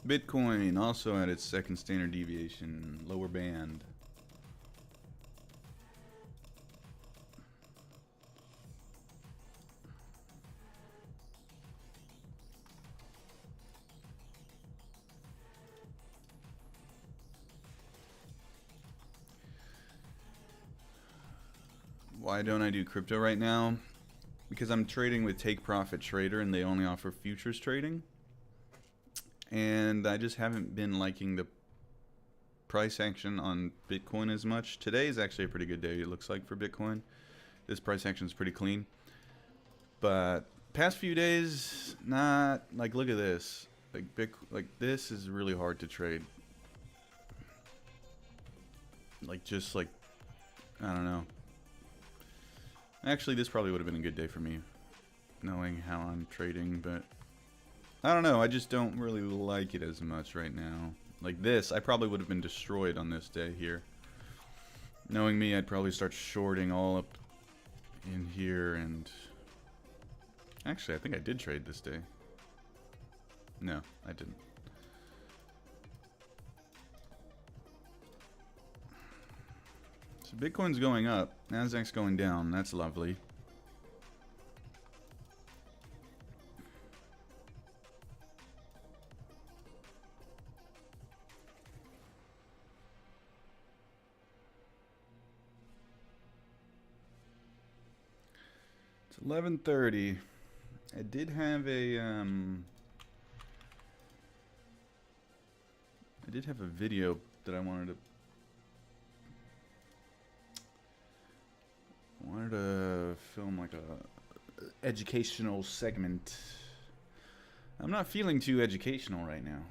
Bitcoin also at its second standard deviation, lower band. Why don't I do crypto right now? Because I'm trading with Take Profit Trader and they only offer futures trading. And I just haven't been liking the price action on Bitcoin as much. Today is actually a pretty good day, it looks like, for Bitcoin. This price action is pretty clean. But past few days, not like, look at this. Like this is really hard to trade. Like just like, I don't know. Actually, this probably would have been a good day for me, knowing how I'm trading, but I don't know, I just don't really like it as much right now. Like this, I probably would have been destroyed on this day here. Knowing me, I'd probably start shorting all up in here, and actually, I think I did trade this day. No, I didn't. So Bitcoin's going up, Nasdaq's going down. That's lovely. It's 11:30. I did have a video that I wanted to film, like a educational segment. I'm not feeling too educational right now.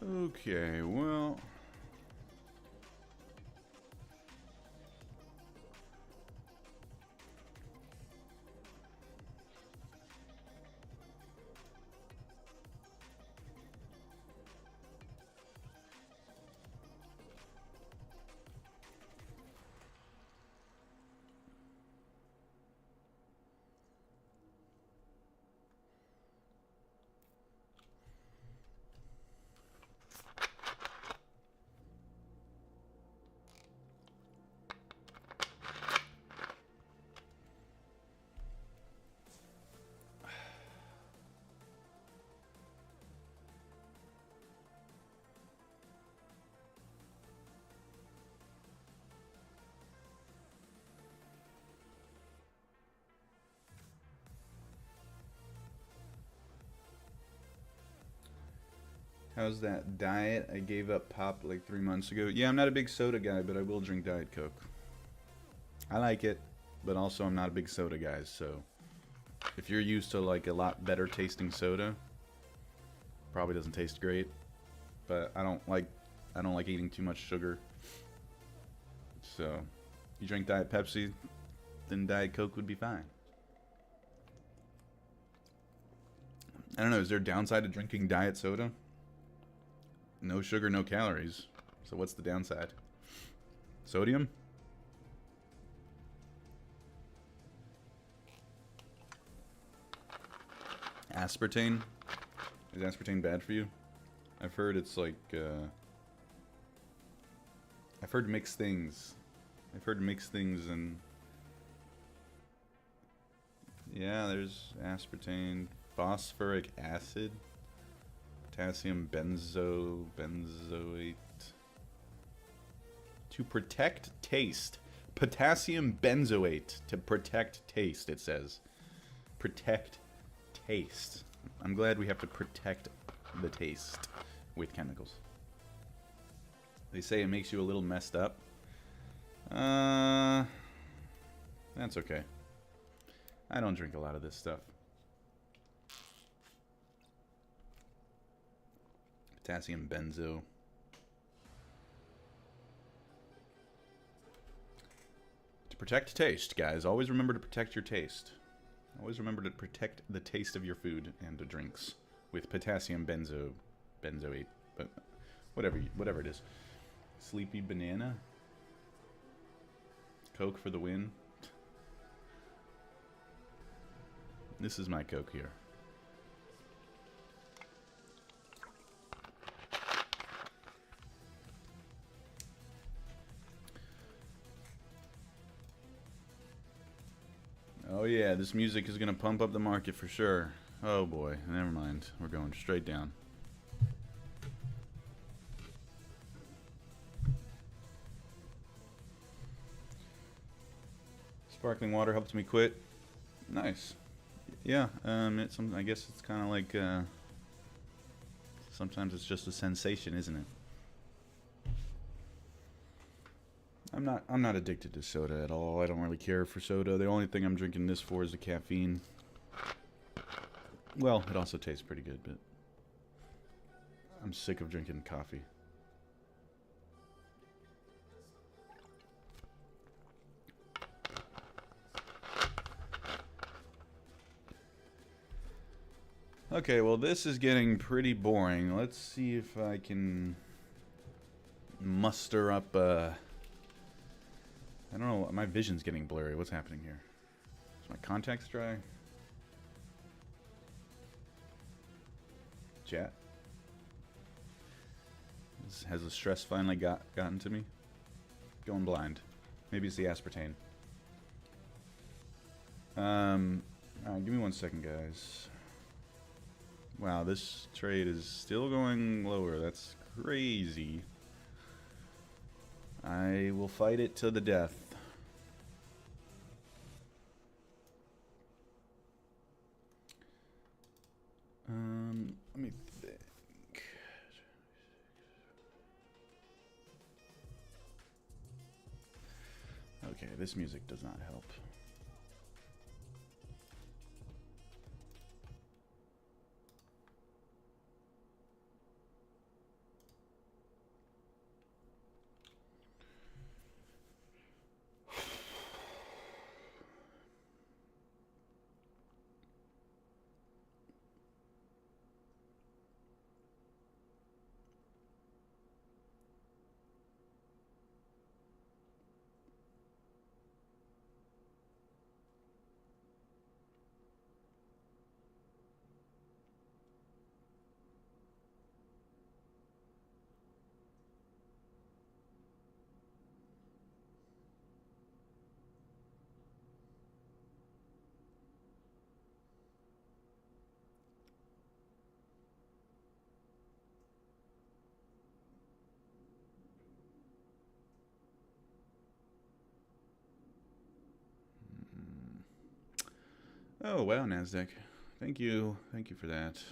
Okay, well, how's that diet? I gave up pop like 3 months ago. Yeah, I'm not a big soda guy, but I will drink Diet Coke. I like it, but also I'm not a big soda guy, so if you're used to like a lot better tasting soda, probably doesn't taste great, but I don't like eating too much sugar. So, you drink Diet Pepsi, then Diet Coke would be fine. I don't know, is there a downside to drinking diet soda? No sugar, no calories. So what's the downside? Sodium? Aspartame? Is aspartame bad for you? I've heard it's like, I've heard mixed things. I've heard mixed things and... Yeah, there's aspartame, phosphoric acid, potassium benzoate. To protect taste. Potassium benzoate to protect taste, it says. Protect taste. I'm glad we have to protect the taste with chemicals. They say it makes you a little messed up. That's okay. I don't drink a lot of this stuff. Potassium benzo. To protect taste, guys. Always remember to protect your taste. Always remember to protect the taste of your food and the drinks with potassium benzoate, but whatever it is. Sleepy banana. Coke for the win. This is my Coke here. Oh yeah, this music is gonna pump up the market for sure. Oh boy, never mind. We're going straight down. Sparkling water helped me quit. Nice. Yeah, I guess it's kind of like, sometimes it's just a sensation, isn't it? I'm not addicted to soda at all. I don't really care for soda. The only thing I'm drinking this for is the caffeine. Well, it also tastes pretty good, but I'm sick of drinking coffee. Okay, well this is getting pretty boring. Let's see if I can muster up, I don't know, my vision's getting blurry. What's happening here? Is my contacts dry? Chat? Has the stress finally gotten to me? Going blind. Maybe it's the aspartame. Alright, give me 1 second, guys. Wow, this trade is still going lower. That's crazy. I will fight it to the death. Let me think. Okay, this music does not help. Oh, wow, NASDAQ. Thank you. Thank you for that.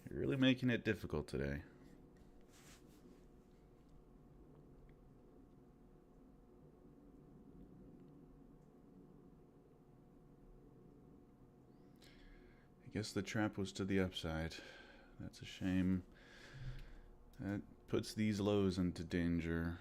You're really making it difficult today. I guess the trap was to the upside. That's a shame. That puts these lows into danger.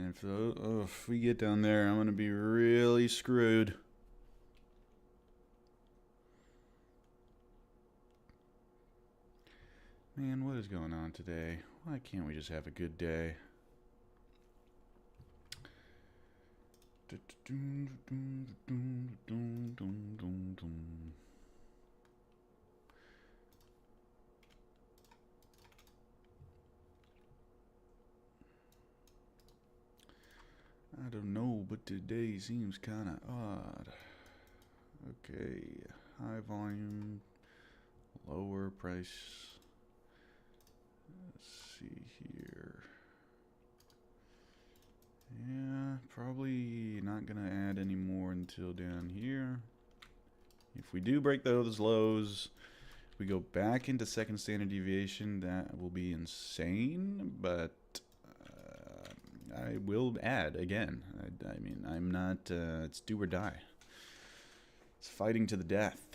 And if we get down there, I'm going to be really screwed. Man, what is going on today? Why can't we just have a good day? I don't know, but today seems kind of odd. Okay, high volume, lower price. Let's see here. Yeah, probably not gonna add any more until down here. If we do break those lows, we go back into second standard deviation. That will be insane, but I will add again. I mean, I'm not, it's do or die. It's fighting to the death.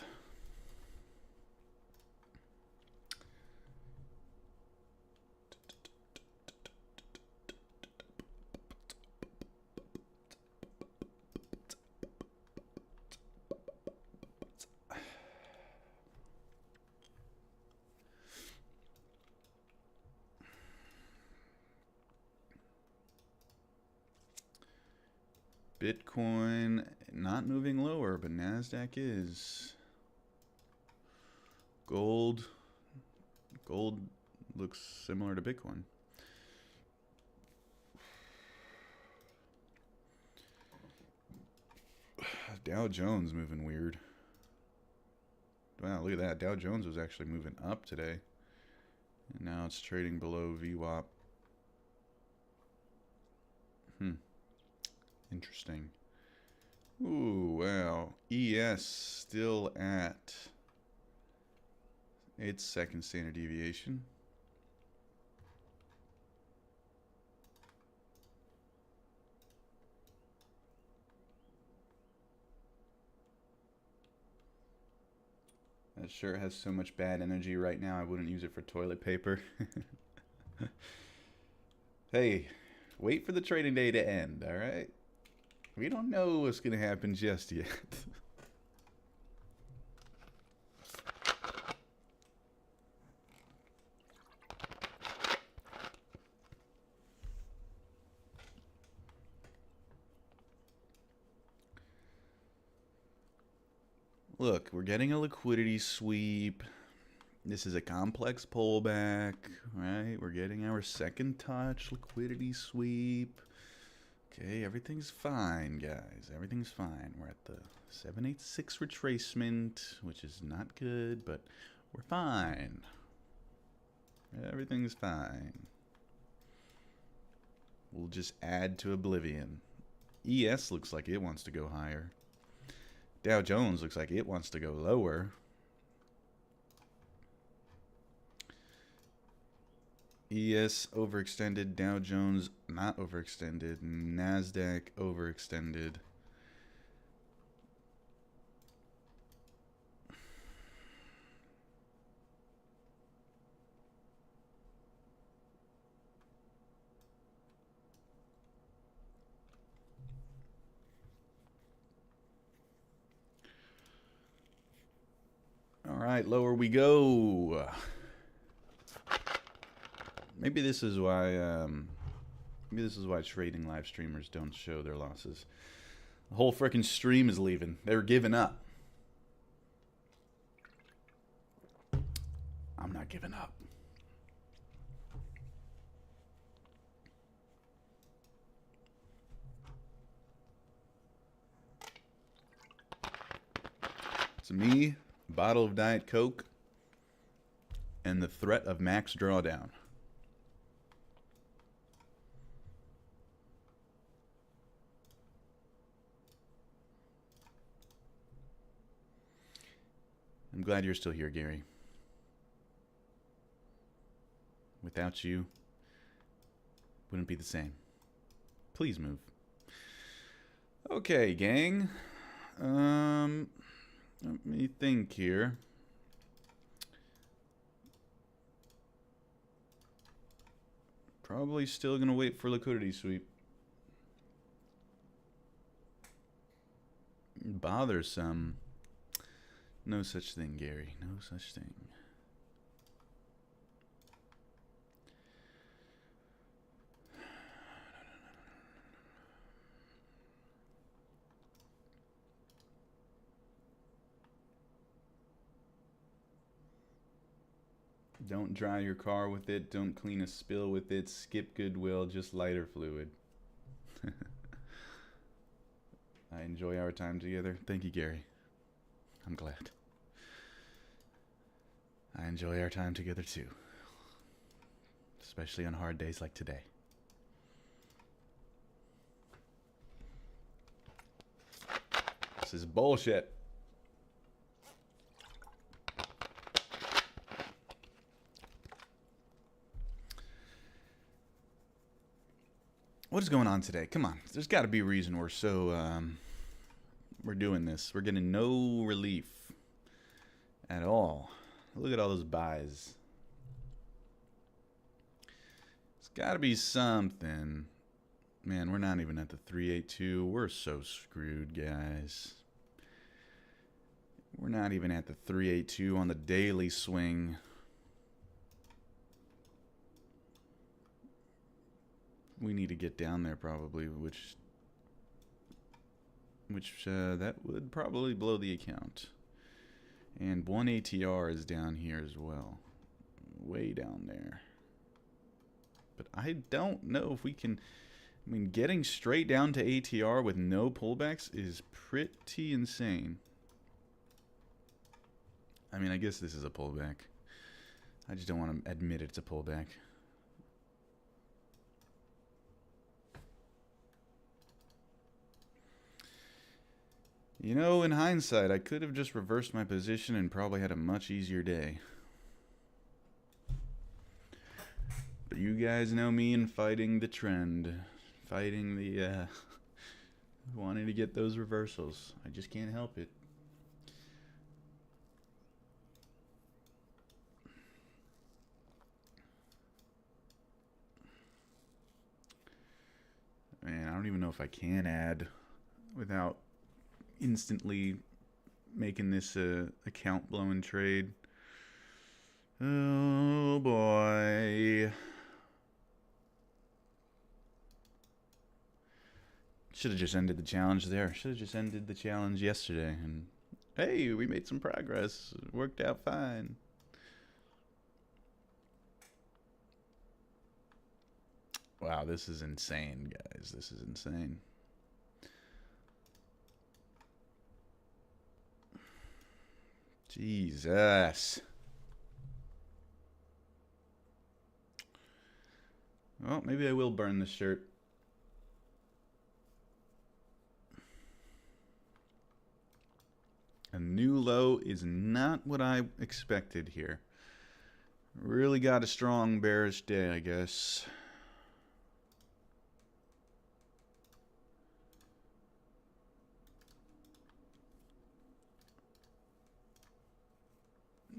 Bitcoin not moving lower, but NASDAQ is. Gold looks similar to Bitcoin. Dow Jones moving weird. Wow, look at that. Dow Jones was actually moving up today. And now it's trading below VWAP. Interesting. Ooh, wow. ES still at its second standard deviation. That shirt has so much bad energy right now, I wouldn't use it for toilet paper. Hey, wait for the trading day to end, alright? We don't know what's going to happen just yet. Look, we're getting a liquidity sweep. This is a complex pullback, right? We're getting our second touch liquidity sweep. Okay, everything's fine, guys. Everything's fine. We're at the 786 retracement, which is not good, but we're fine. Everything's fine. We'll just add to oblivion. ES looks like it wants to go higher. Dow Jones looks like it wants to go lower. ES overextended, Dow Jones not overextended, NASDAQ overextended. All right, lower we go. Maybe this is why trading live streamers don't show their losses. The whole freaking stream is leaving. They're giving up. I'm not giving up. It's me, a bottle of Diet Coke, and the threat of max drawdown. I'm glad you're still here, Gary. Without you, wouldn't be the same. Please move. Okay, gang. Let me think here. Probably still gonna wait for liquidity sweep. bothersome. No such thing, Gary. No such thing. Don't dry your car with it. Don't clean a spill with it. Skip Goodwill. Just lighter fluid. I enjoy our time together. Thank you, Gary. I'm glad. I enjoy our time together too. Especially on hard days like today. This is bullshit. What is going on today? Come on. There's got to be a reason we're so, we're doing this. We're getting no relief at all. Look at all those buys. It's got to be something. Man, we're not even at the 382. We're so screwed, guys. We're not even at the 382 on the daily swing. We need to get down there probably, which that would probably blow the account. And 1 ATR is down here as well. Way down there. But I don't know if we can... I mean, getting straight down to ATR with no pullbacks is pretty insane. I mean, I guess this is a pullback. I just don't want to admit it's a pullback. You know, in hindsight, I could have just reversed my position and probably had a much easier day. But you guys know me and fighting the trend. Fighting the, wanting to get those reversals. I just can't help it. Man, I don't even know if I can add without instantly making this a account blowing trade. Oh boy. Should have just ended the challenge there. Should have just ended the challenge yesterday. And hey, we made some progress. It worked out fine. Wow, this is insane, guys. This is insane. Jesus. Well, maybe I will burn this shirt. A new low is not what I expected here. Really got a strong bearish day, I guess.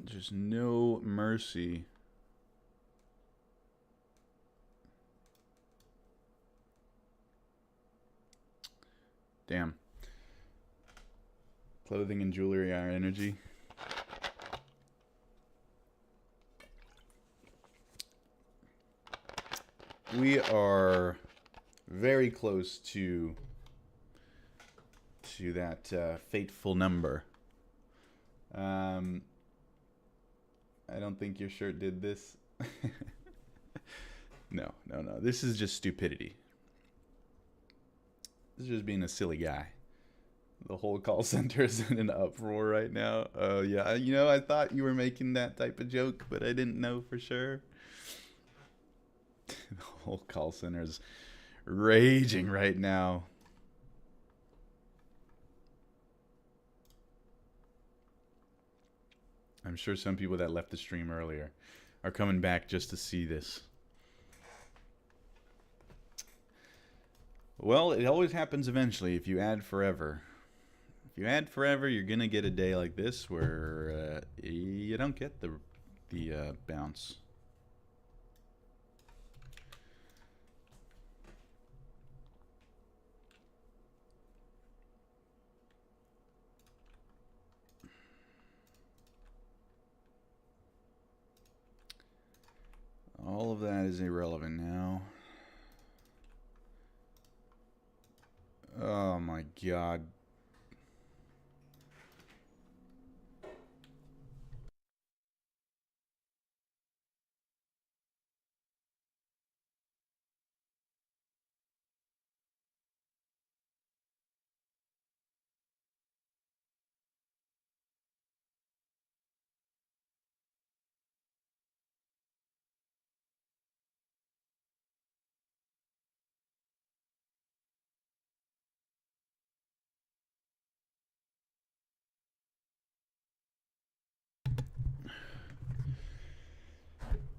Just no mercy. Damn. Clothing and jewelry are energy. We are very close to that fateful number. I don't think your shirt did this. No. This is just stupidity. This is just being a silly guy. The whole call center is in an uproar right now. Oh, yeah. You know, I thought you were making that type of joke, but I didn't know for sure. The whole call center is raging right now. I'm sure some people that left the stream earlier are coming back just to see this. Well, it always happens eventually if you add forever. If you add forever, you're going to get a day like this where you don't get the bounce. that is irrelevant now. Oh my god.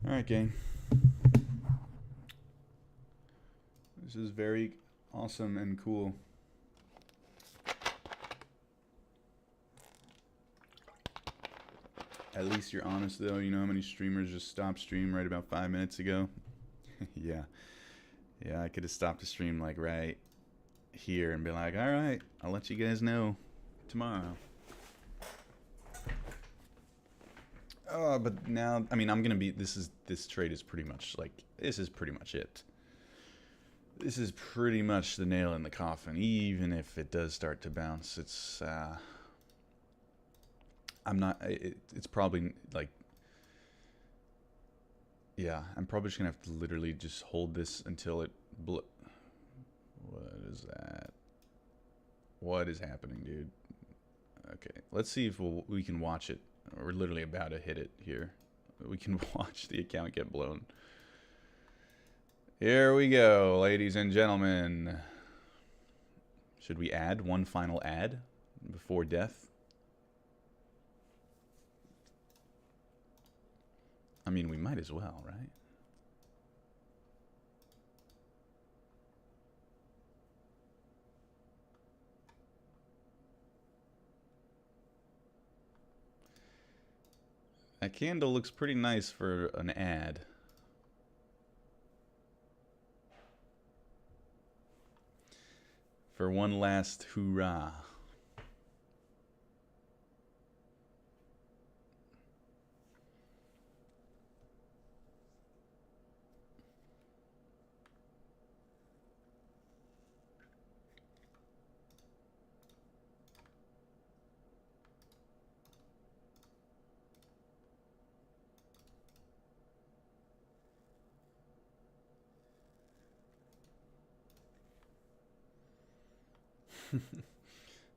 Alright, gang. This is very awesome and cool. At least you're honest, though. You know how many streamers just stopped stream right about 5 minutes ago? Yeah. Yeah, I could have stopped the stream, like, right here and be like, alright, I'll let you guys know tomorrow. But now, I mean, I'm gonna be, this trade is pretty much, like, this is pretty much it. This is pretty much the nail in the coffin, even if it does start to bounce. It's, I'm not, it's probably, like, yeah, I'm probably just gonna have to literally just hold this until it what is that? What is happening, dude? Okay, let's see if we can watch it. We're literally about to hit it here. We can watch the account get blown. Here we go, ladies and gentlemen. Should we add one final ad before death? I mean, we might as well, right? That candle looks pretty nice for an ad. For one last hoorah.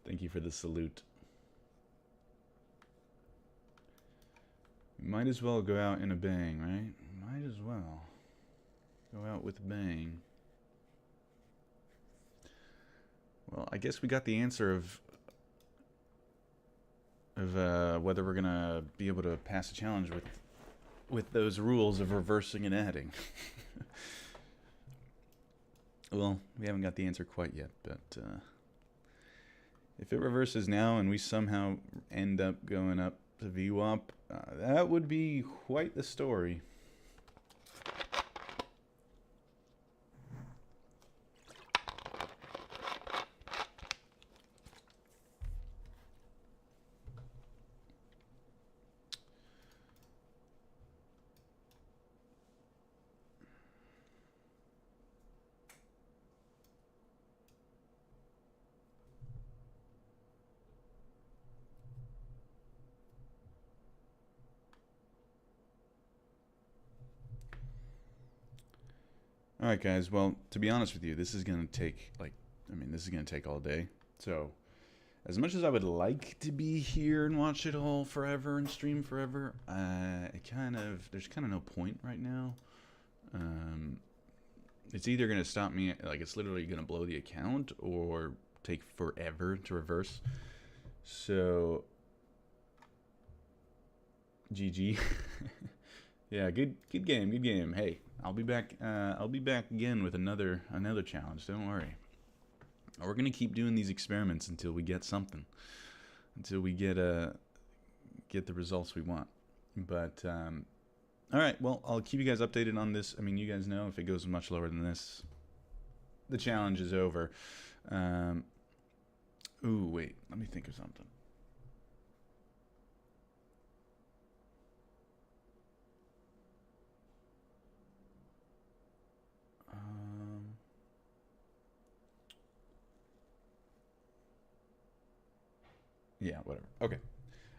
Thank you for the salute. Might as well go out in a bang, right? Might as well. Go out with a bang. Well, I guess we got the answer of whether we're gonna be able to pass a challenge with those rules of reversing and adding. Well, we haven't got the answer quite yet, but if it reverses now and we somehow end up going up to VWAP, that would be quite the story. Alright guys, well, to be honest with you, this is going to take, this is going to take all day. So, as much as I would like to be here and watch it all forever and stream forever, there's kind of no point right now. It's either going to stop me, like it's literally going to blow the account, or take forever to reverse. So, GG. Yeah, good game. Hey, I'll be back again with another challenge. Don't worry. We're gonna keep doing these experiments until we get something, until we get the results we want. But all right, well, I'll keep you guys updated on this. I mean, you guys know if it goes much lower than this, the challenge is over. Ooh, wait, let me think of something. Yeah, whatever. Okay.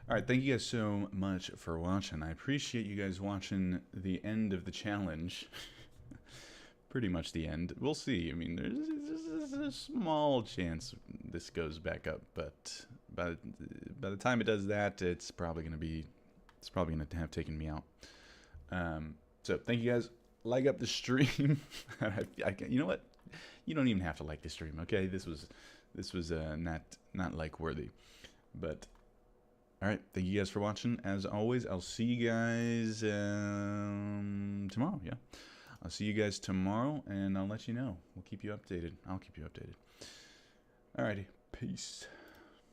All right, thank you guys so much for watching. I appreciate you guys watching the end of the challenge. Pretty much the end. We'll see. I mean, there's a small chance this goes back up, but by the time it does that, it's probably gonna have taken me out. So thank you guys. Like up the stream. You know what? You don't even have to like the stream. Okay, this was not like worthy, but. All right, thank you guys for watching. As always, I'll see you guys tomorrow. Yeah, I'll see you guys tomorrow, and I'll let you know. We'll keep you updated. I'll keep you updated. All righty, peace.